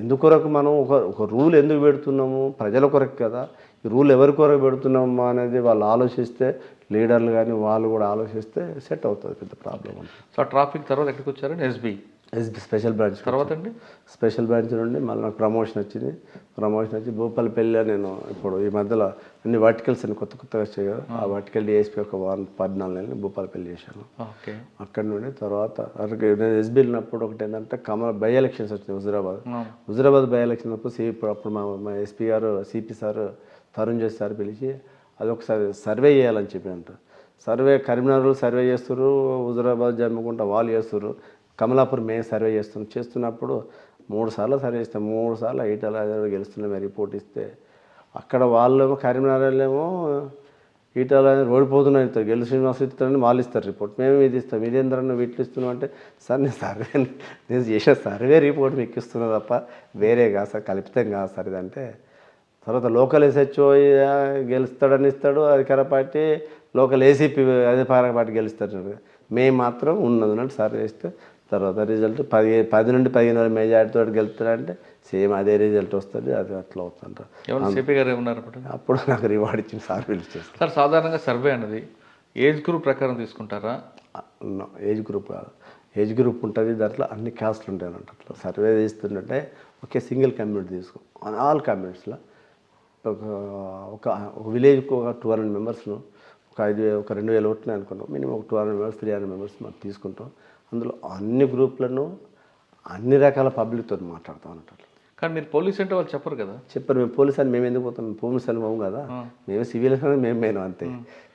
ఎందుకొరకు మనం ఒక రూల్ ఎందుకు పెడుతున్నాము? ప్రజల కొరకు కదా. ఈ రూల్ ఎవరి కొరకు పెడుతున్నాము అనేది వాళ్ళు ఆలోచిస్తే, లీడర్లు కానీ వాళ్ళు కూడా ఆలోచిస్తే సెట్ అవుతుంది. పెద్ద ప్రాబ్లం ఉంది. సో ట్రాఫిక్ తర్వాత ఎక్కడికి వచ్చారండి? ఎస్బీ స్పెషల్ బ్రాంచ్ తర్వాత అండి స్పెషల్ బ్రాంచ్ నుండి మళ్ళీ నాకు ప్రమోషన్ వచ్చి భూపాలపల్లిలో నేను ఇప్పుడు ఈ మధ్యలో అన్ని వర్టికల్స్ అని కొత్తగా వచ్చాయి కదా, ఆ వర్టికల్ డిఎస్పీ ఒక 14 నెలలు భూపాలపల్లి చేశాను. అక్కడి నుండి తర్వాత నేను ఎస్బీ వెళ్ళినప్పుడు ఒకటి ఏంటంటే బై ఎలక్షన్స్ వచ్చినాయి హుజురాబాద్ బై ఎలక్షన్ అప్పుడు అప్పుడు మా ఎస్పీ గారు CP sir Tarun Joshi sir పిలిచి అదొకసారి సర్వే చేయాలని చెప్పి కరీంనగర్లో సర్వే చేస్తారు, హుజురాబాద్ జమ్మికుంట వాళ్ళు చేస్తారు, కమలాపూర్ మేము సర్వే చేస్తున్నప్పుడు 3 సార్లు సర్వే చేస్తాం. 3 సార్లు 8 గెలుస్తున్నాం రిపోర్ట్ ఇస్తే అక్కడ వాళ్ళేమో కరీంనగర్లో ఈటల ఓడిపోతున్నాను ఇస్తారు, గెలు శ్రీనివాస్ ఇస్తారని వాళ్ళు ఇస్తారు రిపోర్ట్, మేము ఇది ఇస్తాం, ఇదేంద్రన్న వీటిలో ఇస్తున్నాం అంటే సార్ నేను చేసిన సర్వే రిపోర్ట్ మీకు ఇస్తున్నా తప్ప వేరే కాదు సార్, కల్పితం కాదు సార్ ఇదంటే. తర్వాత లోకల్ ఎస్హెచ్ఓ గెలుస్తాడని ఇస్తాడు అధికార పార్టీ, లోకల్ ఏసీపీ అధికార పార్టీ గెలుస్తాడు, మేము మాత్రం ఉన్నది సార్ వేస్తే తర్వాత రిజల్ట్ 10 నుండి 15 మెజార్టీతో గెలుస్తాడంటే సేమ్ అదే రిజల్ట్ వస్తుంది, అది అట్లా అవుతుంటారు. సిపి గారు ఏమన్నారు అప్పుడు నాకు రివార్డ్ ఇచ్చిన సార్ పిలిచేస్తారు. సార్ సాధారణంగా సర్వే అనేది ఏజ్ గ్రూప్ ప్రకారం తీసుకుంటారా? ఏజ్ గ్రూప్ కాదు, ఏజ్ గ్రూప్ ఉంటుంది, దాంట్లో అన్ని క్యాస్ట్లు ఉంటాయి అన్నట్టు. అట్లా సర్వే తీస్తుంటే ఒకే సింగిల్ కమ్యూనిటీ తీసుకో, ఆల్ కమ్యూనిటీస్లో ఒక విలేజ్కి ఒక 200 మెంబర్స్ను ఒక 2000 ఓట్లు అనుకున్నాం, మినిమం ఒక 200 మెంబర్స్ 300 మెంబర్స్ మనం తీసుకుంటాం. అందులో అన్ని గ్రూప్లను అన్ని రకాల పబ్లిక్తో మాట్లాడతాం అన్నట్టు. కానీ మీరు పోలీస్ అంటే వాళ్ళు చెప్పరు కదా. చెప్పరు, మేము పోలీస్ అని మేము ఎందుకు పోతాం, పోలీస్ అని పోము కదా, మేము సివిల్ అని మేము పోయినాం అంతే,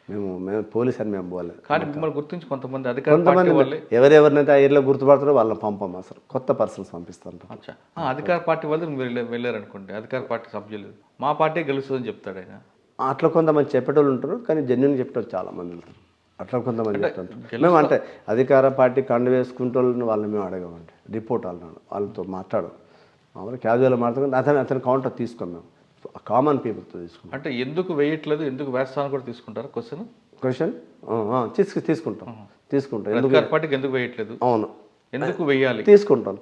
మేము పోలీస్ అని మేము పోలేదు. కానీ మిమ్మల్ని గుర్తించి కొంతమంది ఎవరెవరినైతే ఆ ఏరియాలో గుర్తుపడతారో వాళ్ళని పంపం, అసలు కొత్త పర్సన్స్ పంపిస్తాం. అధికార పార్టీ వాళ్ళు వెళ్ళారనుకోండి, అధికార పార్టీ సభ్యులు మా పార్టీ గెలుస్తుందని చెప్తాడు ఆయన. అట్లా కొంతమంది చెప్పేటోళ్ళు ఉంటారు, కానీ జెన్యున్ చెప్పేటోళ్ళు చాలామంది ఉంటారు. అట్లా కొంతమంది చెప్తారు. మేము అంటే అధికార పార్టీ కండు వేసుకుంటోళ్ళని వాళ్ళని మేము అడగమంటే రిపోర్ట్ వాళ్ళతో మాట్లాడడం, మామూలుగా క్యాజువల్గా మాట్లాడుకుంటే అతని కౌంటర్ తీసుకోం, మేము కామన్ పీపుల్తో తీసుకుంటాం. అంటే ఎందుకు వేయట్లేదు, ఎందుకు వేస్తాను కూడా తీసుకుంటారు క్వశ్చన్ తీసుకుంటాం. అధికార పార్టీకి ఎందుకు వేయట్లేదు, అవును ఎందుకు వేయాలి తీసుకుంటాం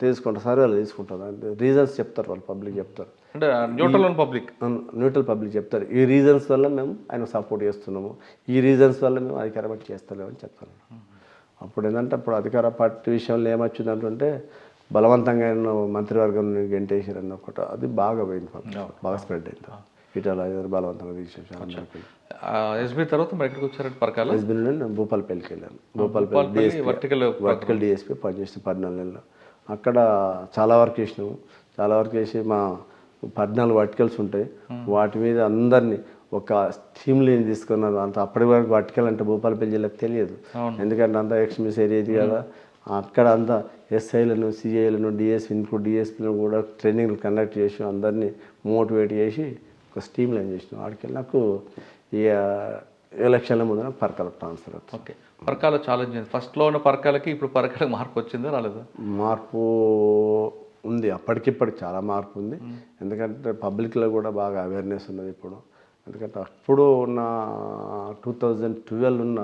సర్వేలు తీసుకుంటాం, రీజన్స్ చెప్తారు వాళ్ళు, పబ్లిక్ చెప్తారు, అంటే న్యూట్రల్ పబ్లిక్ చెప్తారు. ఈ రీజన్స్ వల్ల మేము ఆయన సపోర్ట్ చేస్తున్నాము, ఈ రీజన్స్ వల్ల మేము అధికార పార్టీ చేస్తలేమని చెప్తాను. అప్పుడు ఏంటంటే అప్పుడు అధికార పార్టీ విషయంలో ఏమొచ్చిందంటే బలవంతంగా ఆయన మంత్రివర్గం గెంటేసారన్న ఒకటి, అది బాగా పోయింది, బాగా స్ప్రెడ్ అయింది. ఇటాల బలవంతంగా తీసేసారు. ఎస్బీ తర్వాత మరి ఎక్కడికి వచ్చారంటే పరకాల ఎస్బీ నుండి నేను భూపాలపల్లికి వెళ్ళాను. భూపాలపల్లి వర్టికల్ డిఎస్పీ పనిచేసి 14 నెలలు అక్కడ చాలా వర్క్ చేసినాము. చాలా వర్క్ చేసి మా 14 వర్టికల్స్ ఉంటాయి, వాటి మీద అందరినీ ఒక టీమ్ని తీసుకున్నారు. అంత అప్పటి వరకు వర్టికల్ అంటే భూపాలపల్లి జిల్లాకు తెలియదు, ఎందుకంటే అంతా ఎక్స్మిస్ ఏరియా ఇది కదా. అక్కడ అంతా ఎస్ఐలను సిఐలను డిఎస్పీలను కూడా ట్రైనింగ్ కండక్ట్ చేసి అందరినీ మోటివేట్ చేసి ఒక స్టీమ్ లైన్ చేసినాం. ఆడికి నాకు ఇక ఎలక్షన్ల ముందు నాకు పరకాల ట్రాన్స్ఫర్ అవుతుంది. ఓకే, పరకాల ఛాలెంజ్ ఫస్ట్లో ఉన్న పరకాలకి ఇప్పుడు పరకాలకు మార్పు వచ్చిందా రాలేదా? మార్పు ఉంది, అప్పటికిప్పటికి చాలా మార్పు ఉంది. ఎందుకంటే పబ్లిక్లో కూడా బాగా అవేర్నెస్ ఉన్నది ఇప్పుడు. ఎందుకంటే అప్పుడు ఉన్న 2012 ఉన్న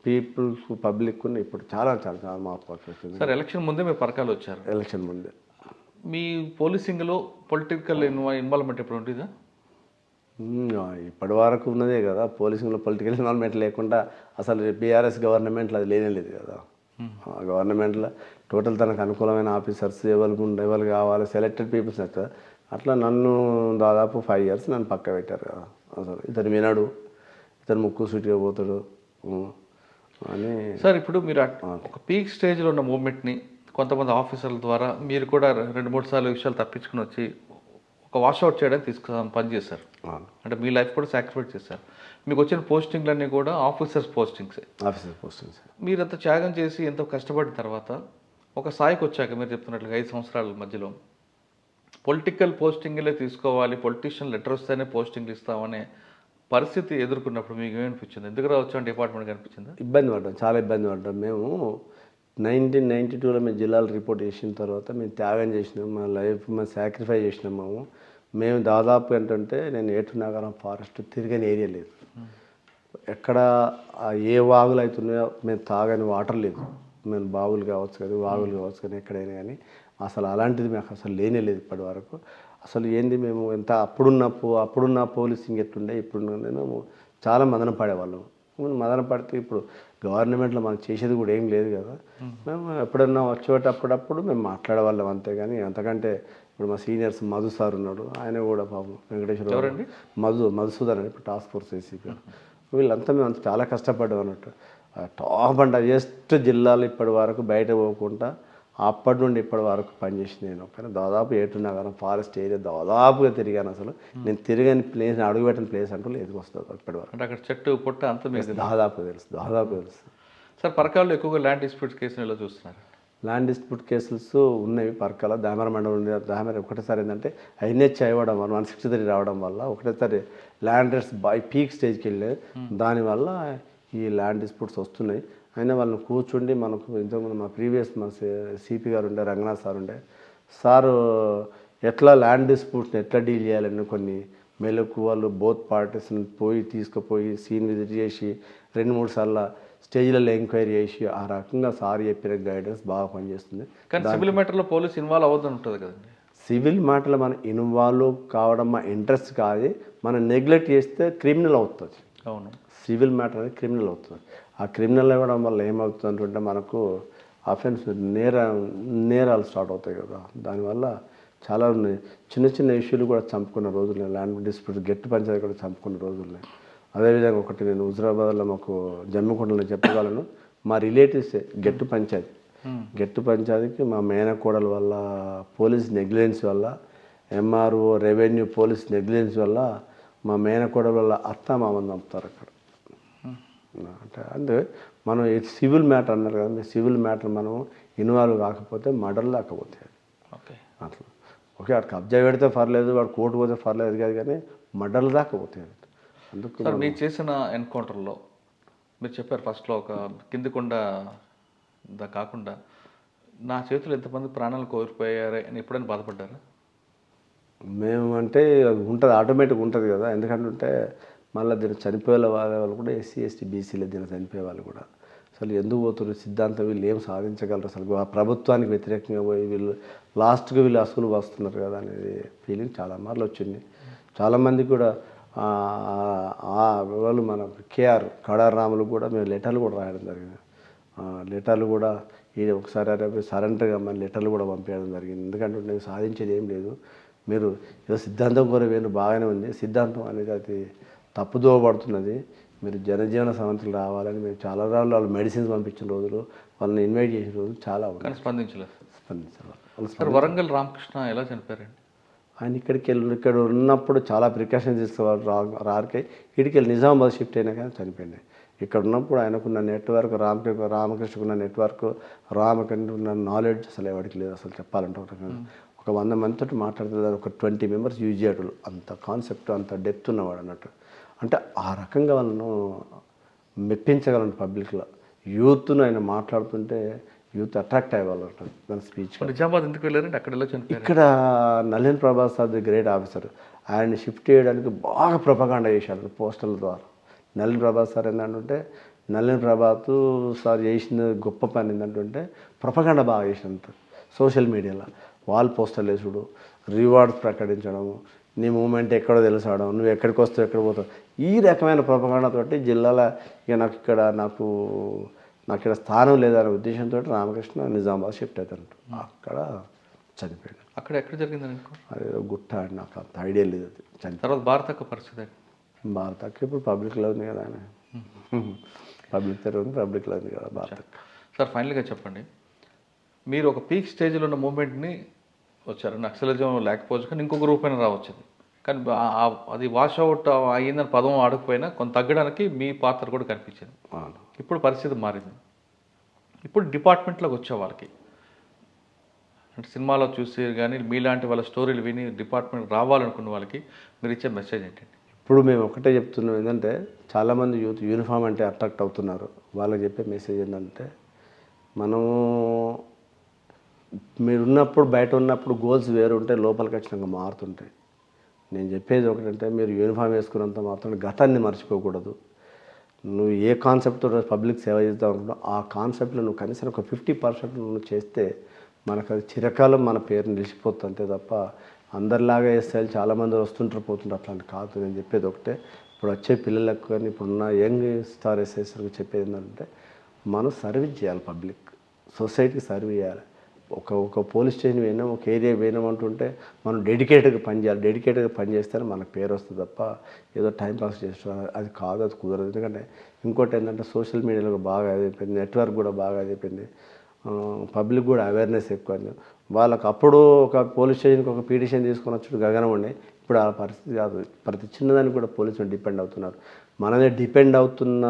పీపుల్స్ పబ్లిక్ ఉన్న ఇప్పుడు చాలా చాలా చాలా మార్పు వచ్చింది. సార్ ఎలక్షన్ ముందే మీరు పరకాలు వచ్చారు. ఎలక్షన్ ముందే మీ పోలీసింగ్లో పొలిటికల్ ఇన్వాల్వ్మెంట్ ఇప్పుడు ఉంటుందా? ఇప్పటి వరకు ఉన్నదే కదా, పోలీసింగ్లో పొలిటికల్ ఇన్వాల్వ్మెంట్ లేకుండా అసలు బీఆర్ఎస్ గవర్నమెంట్లో అది లేదు కదా. గవర్నమెంట్లో టోటల్ తనకు అనుకూలమైన ఆఫీసర్స్ ఎవరు కావాలి, సెలెక్టెడ్ పీపుల్స్ అట్లా నన్ను దాదాపు 5 years నన్ను పక్క పెట్టారు కదా. అసలు ఇతను వినాడు, ఇతను ముక్కు సూటిగా పోతాడు అని. సార్ ఇప్పుడు మీరు ఒక పీక్ స్టేజ్లో ఉన్న మూవ్మెంట్ని కొంతమంది ఆఫీసర్ల ద్వారా మీరు కూడా 2-3 సార్లు విషయాలు తప్పించుకుని వచ్చి ఒక వాష్అవుట్ చేయడానికి పని చేశారు. అంటే మీ లైఫ్ కూడా సాక్రిఫైస్ చేశారు. మీకు వచ్చిన పోస్టింగ్లన్నీ కూడా ఆఫీసర్ పోస్టింగ్స్. మీరు అంత త్యాగం చేసి ఎంతో కష్టపడిన తర్వాత ఒక స్థాయికి వచ్చాక మీరు చెప్తున్నట్లుగా 5 సంవత్సరాల మధ్యలో పొలిటికల్ పోస్టింగ్లే తీసుకోవాలి, పొలిటీషియన్ లెటర్ వస్తేనే పోస్టింగ్లు ఇస్తామనే పరిస్థితి ఎదుర్కొన్నప్పుడు మీకు ఏమనిపించింది? ఎందుకు రావచ్చు అని డిపార్ట్మెంట్ అనిపించింది? ఇబ్బంది పడ్డాం, చాలా ఇబ్బంది పడ్డాం. మేము 1992లో మేము జిల్లాలో రిపోర్ట్ చేసిన తర్వాత మేము త్యాగం చేసినాం, మా లైఫ్ మేము సాక్రిఫై చేసినాము. మేము దాదాపు ఏంటంటే నేను ఏటునగరం ఫారెస్ట్ తిరిగని ఏరియా లేదు, ఎక్కడ ఏ వాగులు అవుతున్నాయో మేము తాగని వాటర్ లేదు. మేము బావులు కావచ్చు కదా, వాగులు కావచ్చు కానీ ఎక్కడైనా కానీ అసలు అలాంటిది మాకు అసలు లేనే లేదు ఇప్పటి వరకు. అసలు ఏంది మేము ఎంత అప్పుడున్న పోలీసింగ్ ఎట్లుండే ఇప్పుడు నేను చాలా మదన పడేవాళ్ళం. మదన పడితే ఇప్పుడు గవర్నమెంట్లో మనకు చేసేది కూడా ఏం లేదు కదా. మేము ఎప్పుడన్నా వచ్చేటప్పుడప్పుడు మేము మాట్లాడేవాళ్ళం అంతేగాని అంతకంటే ఇప్పుడు మా సీనియర్స్ మధు సార్ ఉన్నాడు, ఆయన కూడా పాపం వెంకటేశ్వర మధుసూదన్ అని ఇప్పుడు టాస్క్ ఫోర్స్ ఏసీపీ, వీళ్ళంతా మేము అంత చాలా కష్టపడ్డాం అన్నట్టు. టాప్ అండ్ హైయెస్ట్ జిల్లాలు ఇప్పటి వరకు బయట పోకుండా అప్పటి నుండి ఇప్పటి వరకు పనిచేసింది నేను. కానీ దాదాపు ఏటునగరం ఫారెస్ట్ ఏరియా దాదాపుగా తిరిగాను. అసలు నేను తిరగని ప్లేస్, అడుగుపెట్టిన ప్లేస్ అంటూ లేదు వస్తుంది ఇప్పటి వరకు. అంటే అక్కడ చెట్టు పుట్ట అంతా మీకు దాదాపు తెలుసు. సార్ పరకాల్లో ఎక్కువగా ల్యాండ్ డిస్ప్యూట్స్ కేసులు ఎలా చూస్తున్నారు? ల్యాండ్ డిస్ప్యూట్ కేసెస్ ఉన్నవి పరకాల దామెర మండలం ఉంది. దామెర ఒకటేసారి ఏంటంటే ఐఎన్హెచ్ అవ్వడం వల్ల 163 రావడం వల్ల ఒకటేసారి ల్యాండ్ రేట్స్ బై పీక్ స్టేజ్కి వెళ్ళే దానివల్ల ఈ ల్యాండ్ డిస్ప్యూట్స్ వస్తున్నాయి. అయినా వాళ్ళని కూర్చుండి మనకు ఇంతకుముందు మా ప్రీవియస్ మా సిపి గారు ఉండే రంగనాథ్ సార్ ఉండే సారు ఎట్లా ల్యాండ్ డిస్ప్యూట్స్ని ఎట్లా డీల్ చేయాలని కొన్ని మెలకువలు బోత్ పార్టీస్ని తీసుకుపోయి సీన్ విజిట్ చేసి 2-3 సార్లు స్టేజ్లలో ఎంక్వైరీ చేసి ఆ రకంగా సార్ చెప్పిన గైడెన్స్ బాగా పనిచేస్తుంది. కానీ సివిల్ మ్యాటర్లో పోలీస్ ఇన్వాల్వ్ అవ్వద్దని ఉంటుంది కదండి. సివిల్ మ్యాటర్లో మనం ఇన్వాల్వ్ కావడం మా ఇంట్రెస్ట్ కాదు, మనం నెగ్లెక్ట్ చేస్తే క్రిమినల్ అవుతుంది. అవును, సివిల్ మ్యాటర్ అనేది క్రిమినల్ అవుతుంది. ఆ క్రిమినల్ అవ్వడం వల్ల ఏమవుతుంది అంటే మనకు అఫెన్స్ నేరాలు స్టార్ట్ అవుతాయి కదా. దానివల్ల చాలా ఉన్నాయి. చిన్న చిన్న ఇష్యూలు కూడా చంపుకున్న రోజులు, ల్యాండ్ డిస్ప్యూట్ గట్టి పంచాయతీ కూడా చంపుకున్న రోజులు. అదేవిధంగా ఒకటి నేను హుజరాబాద్లో మాకు జమ్మికొండలో చెప్పగలను, మా రిలేటివ్సే గట్టు పంచాయతీకి మా మేనకోడల వల్ల పోలీస్ నెగ్లిజెన్స్ వల్ల, ఎంఆర్ఓ రెవెన్యూ పోలీస్ నెగ్లిజెన్స్ వల్ల మా మేనకోడల వల్ల అత్త మామని చంపుతారు అక్కడ. అంటే మనం సివిల్ మ్యాటర్ అన్నారు కదా, మీ సివిల్ మ్యాటర్ మనం ఇన్వాల్వ్ కాకపోతే మర్డర్లు లేకపోతే ఓకే అట్లా ఓకే వాడు కబ్జా పెడితే పర్లేదు, వాడు కోర్టు పోతే పర్లేదు కాదు, కానీ మర్డర్లు దాకపోతే అందుకు. సార్ మీరు చేసిన ఎన్కౌంటర్లో మీరు చెప్పారు ఫస్ట్లో ఒక కిందికొండ కాకుండా నా చేతులు ఎంతమంది ప్రాణాలు కోల్పోయారే అని ఎప్పుడైనా బాధపడ్డారా? మేము అంటే అది ఉంటుంది, ఆటోమేటిక్గా ఉంటుంది కదా. ఎందుకంటే మళ్ళీ దీన్ని చనిపోయే వాళ్ళు కూడా ఎస్సీ ఎస్టీ బీసీలో దీన్ని చనిపోయే వాళ్ళు కూడా అసలు ఎందుకు పోతున్నారు, సిద్ధాంతం వీళ్ళు ఏం సాధించగలరు, అసలు ఆ ప్రభుత్వానికి వ్యతిరేకంగా పోయి వీళ్ళు లాస్ట్గా వీళ్ళు అసలు వస్తున్నారు కదా అనేది ఫీలింగ్ చాలా మార్లు వచ్చింది. చాలామంది కూడా వాళ్ళు మన కేఆర్ కడారాములు కూడా మేము లెటర్లు కూడా రాయడం జరిగింది. లెటర్లు కూడా ఈ ఒకసారి సరెండర్గా మన లెటర్లు కూడా పంపించడం జరిగింది. ఎందుకంటే నేను సాధించేది ఏం లేదు, మీరు ఏదో సిద్ధాంతం కూడా వేరు బాగానే ఉంది, సిద్ధాంతం అనేది అది తప్పుదోవ పడుతున్నది, మీరు జనజీవన సమంతులు రావాలని మేము చాలా రోజులు వాళ్ళు మెడిసిన్స్ పంపించిన రోజులు, వాళ్ళని ఇన్వైట్ చేసిన రోజులు చాలా ఉన్నాయి. స్పందించారు. వరంగల్ రామకృష్ణ ఎలా చనిపోయారండి? ఆయన ఇక్కడ ఉన్నప్పుడు చాలా ప్రికాషన్ తీసుకోవాలి రారికై ఇక్కడికి వెళ్ళి నిజామాబాద్ షిఫ్ట్ అయినా కానీ చనిపోయింది. ఇక్కడ ఉన్నప్పుడు ఆయనకున్న నెట్వర్క్ రామకృష్ణకున్న నెట్వర్క్ రామకృష్ణ నాలెడ్జ్ అసలు ఎవరికి లేదు. అసలు చెప్పాలంటే ఒక 100 మందితో మాట్లాడుతుంది, ఒక 20 మెంబర్స్ యూజ్ చేయటం, అంత కాన్సెప్ట్ అంత డెప్త్ ఉన్నవాడు అన్నట్టు. అంటే ఆ రకంగా వాళ్ళను మెప్పించగలను పబ్లిక్లో. యూత్ను ఆయన మాట్లాడుతుంటే యూత్ అట్రాక్ట్ అయ్యేవాళ్ళు అంటారు దాని స్పీచ్. నిజామాబాద్ ఎందుకు వెళ్ళారంటే అక్కడ ఇక్కడ Nalin Prabhas sir the great officer, ఆయన షిఫ్ట్ చేయడానికి బాగా ప్రొపగాండా చేశాడు పోస్టర్ల ద్వారా. నలిన్ ప్రభాస్ సార్ ఏంటంటే నలిన్ ప్రభాత్ సార్ చేసిన గొప్ప పని ఏంటంటే ప్రొపగాండా బాగా చేసినంత సోషల్ మీడియాలో వాల్ పోస్టర్లు వేసుడు, రివార్డ్స్ ప్రకటించడము, నీ మూమెంట్ ఎక్కడో తెలుసాడం, నువ్వు ఎక్కడికి వస్తావు ఎక్కడ పోతావు, ఈ రకమైన ప్రొపగాండాతోటి జిల్లాలో ఇక నాకు ఇక్కడ స్థానం లేదనే ఉద్దేశంతో రామకృష్ణ నిజామాబాద్ షిఫ్ట్ అవుతారు. అక్కడ చనిపోయాడు. అక్కడ ఎక్కడ జరిగిందని అదేదో గుట్ట అని నాకు అంత ఐడియా లేదు. అది చనిపోయి తర్వాత భారతక్క పరిస్థితి భారతక్క ఇప్పుడు పబ్లిక్లో ఉంది కదా, ఆయన పబ్లిక్ ఉంది, పబ్లిక్లో ఉంది కదా భారతక్క. సార్ ఫైనల్గా చెప్పండి, మీరు ఒక పీక్ స్టేజ్లో ఉన్న మూమెంట్ని వచ్చారు, నక్సలిజం లేకపోవచ్చు కానీ ఇంకొక రూపైన రావచ్చింది, కానీ అది వాష్ అవుట్ అయ్యిందని పదం ఆడకపోయినా కొంత తగ్గడానికి మీ పాత్ర కూడా కనిపించింది. ఇప్పుడు పరిస్థితి మారింది. ఇప్పుడు డిపార్ట్మెంట్లోకి వచ్చే వాళ్ళకి అంటే సినిమాలో చూసి కానీ మీలాంటి వాళ్ళ స్టోరీలు విని డిపార్ట్మెంట్ రావాలనుకున్న వాళ్ళకి మీరు ఇచ్చే మెసేజ్ ఏంటండి? ఇప్పుడు మేము ఒకటే చెప్తున్నాం ఏంటంటే చాలామంది యూత్ యూనిఫామ్ అంటే అట్రాక్ట్ అవుతున్నారు. వాళ్ళకి చెప్పే మెసేజ్ ఏంటంటే మనము మీరున్నప్పుడు బయట ఉన్నప్పుడు గోల్స్ వేరు ఉంటాయి, లోపలికి వచ్చినాక మారుతుంటాయి. నేను చెప్పేది ఒకటంటే మీరు యూనిఫామ్ వేసుకున్నంత మాత్రం గతాన్ని మర్చిపోకూడదు. నువ్వు ఏ కాన్సెప్ట్తో పబ్లిక్ సేవ చేద్దాం అనుకుంటున్నావు ఆ కాన్సెప్ట్లో నువ్వు కనీసం ఒక 50% నువ్వు చేస్తే మనకు అది చిరకాలం మన పేరు నిలిచిపోతుంది అంతే తప్ప అందరిలాగా వేస్తే చాలామంది వస్తుంటారు పోతుంటారు అట్లాంటి కాదు. నేను చెప్పేది ఒకటే, ఇప్పుడు వచ్చే పిల్లలకు కానీ ఇప్పుడున్న యంగ్ స్టార్ ఎస్ఎస్కి చెప్పేది ఏంటంటే మనం సర్వీస్ చేయాలి, పబ్లిక్ సొసైటీకి సర్వీస్ చేయాలి. ఒక పోలీస్ స్టేషన్ పోయినాం, ఒక ఏరియా పోయినాం అంటుంటే మనం డెడికేటెడ్గా పనిచేయాలి. డెడికేటెడ్గా పనిచేస్తేనే మనకు పేరు వస్తుంది తప్ప ఏదో టైం పాస్ చేస్తాం అది కాదు, అది కుదరదు. ఎందుకంటే ఇంకోటి ఏంటంటే సోషల్ మీడియాలో బాగా అయిపోయింది, నెట్వర్క్ కూడా బాగా అయిపోయింది, పబ్లిక్ కూడా అవేర్నెస్ ఎక్కువ. వాళ్ళకి అప్పుడు ఒక పోలీస్ స్టేషన్కి ఒక పిటిషన్ తీసుకొని వచ్చి గగనం ఉండే, ఇప్పుడు ఆ పరిస్థితి కాదు. ప్రతి చిన్నదానికి కూడా పోలీసులు డిపెండ్ అవుతున్నారు. మనమే డిపెండ్ అవుతున్న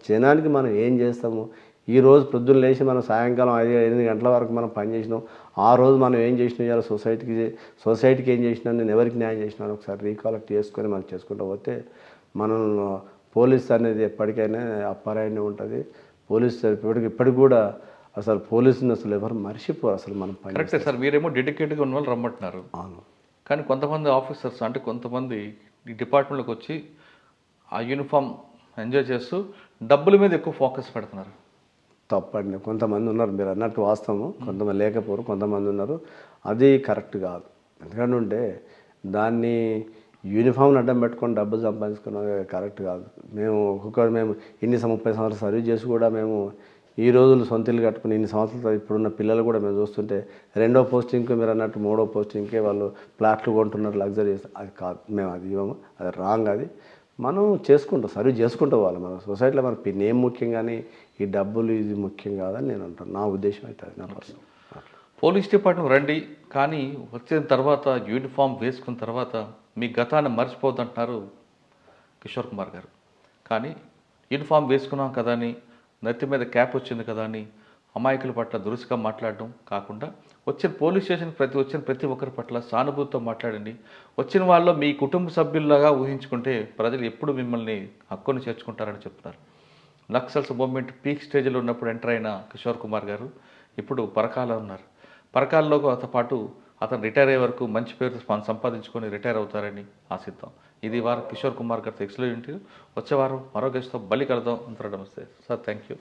జనానికి మనం ఏం చేస్తాము, ఈ రోజు పొద్దున్న లేచి మనం సాయంకాలం 5-8 గంటల వరకు మనం పని చేసినాం. ఆ రోజు మనం ఏం చేసినాం, ఇవాళ సొసైటీకి ఏం చేసినా, నేను ఎవరికి న్యాయం చేసినాను ఒకసారి రీకలెక్ట్ చేసుకొని మనం చేసుకుంటూ పోతే మనం పోలీస్ అనేది ఎప్పటికైనా అప్పారాయణ ఉంటుంది. పోలీస్ ఇప్పటికి కూడా అసలు పోలీసుని అసలు ఎవరు మర్చిపోరు. అసలు మనం పని కరెక్టే సార్, మీరేమో డెడికేట్గా ఉన్న వాళ్ళు రమ్మంటున్నారు. అవును. కానీ కొంతమంది ఆఫీసర్స్ అంటే కొంతమంది ఈ డిపార్ట్మెంట్లోకి వచ్చి ఆ యూనిఫామ్ ఎంజాయ్ చేస్తూ డబ్బుల మీద ఎక్కువ ఫోకస్ పెడుతున్నారు. తప్పండి. కొంతమంది ఉన్నారు, మీరు అన్నట్టు వాస్తవం. కొంతమంది లేకపోరు, కొంతమంది ఉన్నారు. అది కరెక్ట్ కాదు. ఎందుకంటే దాన్ని యూనిఫామ్ని అడ్డం పెట్టుకొని డబ్బులు సంపాదించుకున్న కరెక్ట్ కాదు. మేము మేము 30 సంవత్సరాలు సర్వీస్ చేసి కూడా మేము ఈ రోజులు సొంత ఇల్లు కట్టుకుని ఇన్ని సంవత్సరాలు ఇప్పుడున్న పిల్లలు కూడా మేము చూస్తుంటే 2వ పోస్టింగ్కి మీరు అన్నట్టు 3వ పోస్టింగ్కే వాళ్ళు ప్లాట్లు కొంటున్నారు, లగ్జరీ. అది కాదు, మేము అది ఇవ్వము, అది రాంగ్. అది మనం చేసుకుంటాం, సర్వీస్ చేసుకుంటూ పోవాలి. మన సొసైటీలో మనకి నేమ్ ముఖ్యం, కానీ ఈ డబ్బులు ఇది ముఖ్యం కాదని నేను అంటాను. నా ఉద్దేశం అయితే అది, నా పర్సన్. పోలీస్ డిపార్ట్మెంట్ రండి, కానీ వచ్చిన తర్వాత యూనిఫామ్ వేసుకున్న తర్వాత మీ గతాన్ని మర్చిపోద్దంటున్నారు కిషోర్ కుమార్ గారు. కానీ యూనిఫామ్ వేసుకున్నాం కదా అని, నెత్తి మీద క్యాప్ వచ్చింది కదా అని అమాయకుల పట్ల దురుసుగా మాట్లాడడం కాకుండా వచ్చిన పోలీస్ స్టేషన్ వచ్చిన ప్రతి ఒక్కరి పట్ల సానుభూతితో మాట్లాడండి. వచ్చిన వాళ్ళు మీ కుటుంబ సభ్యుల్లాగా ఊహించుకుంటే ప్రజలు ఎప్పుడు మిమ్మల్ని హక్కును చేర్చుకుంటారని చెప్తున్నారు. నక్సల్స్ మూవ్మెంట్ పీక్ స్టేజ్లో ఉన్నప్పుడు ఎంటర్ అయిన కిషోర్ కుమార్ గారు ఇప్పుడు పరకాలలో ఉన్నారు. పరకాలలో పాటు అతను రిటైర్ అయ్యే వరకు మంచి పేరు సంపాదించుకొని రిటైర్ అవుతారని ఆశిద్దాం. ఇది వారం కిషోర్ కుమార్ గారితో ఎక్స్క్లూజివ్. వచ్చే వారం మరో గెస్ట్తో మళ్ళీ కలుద్దాం. అంతరం నమస్తే సార్. Thank you.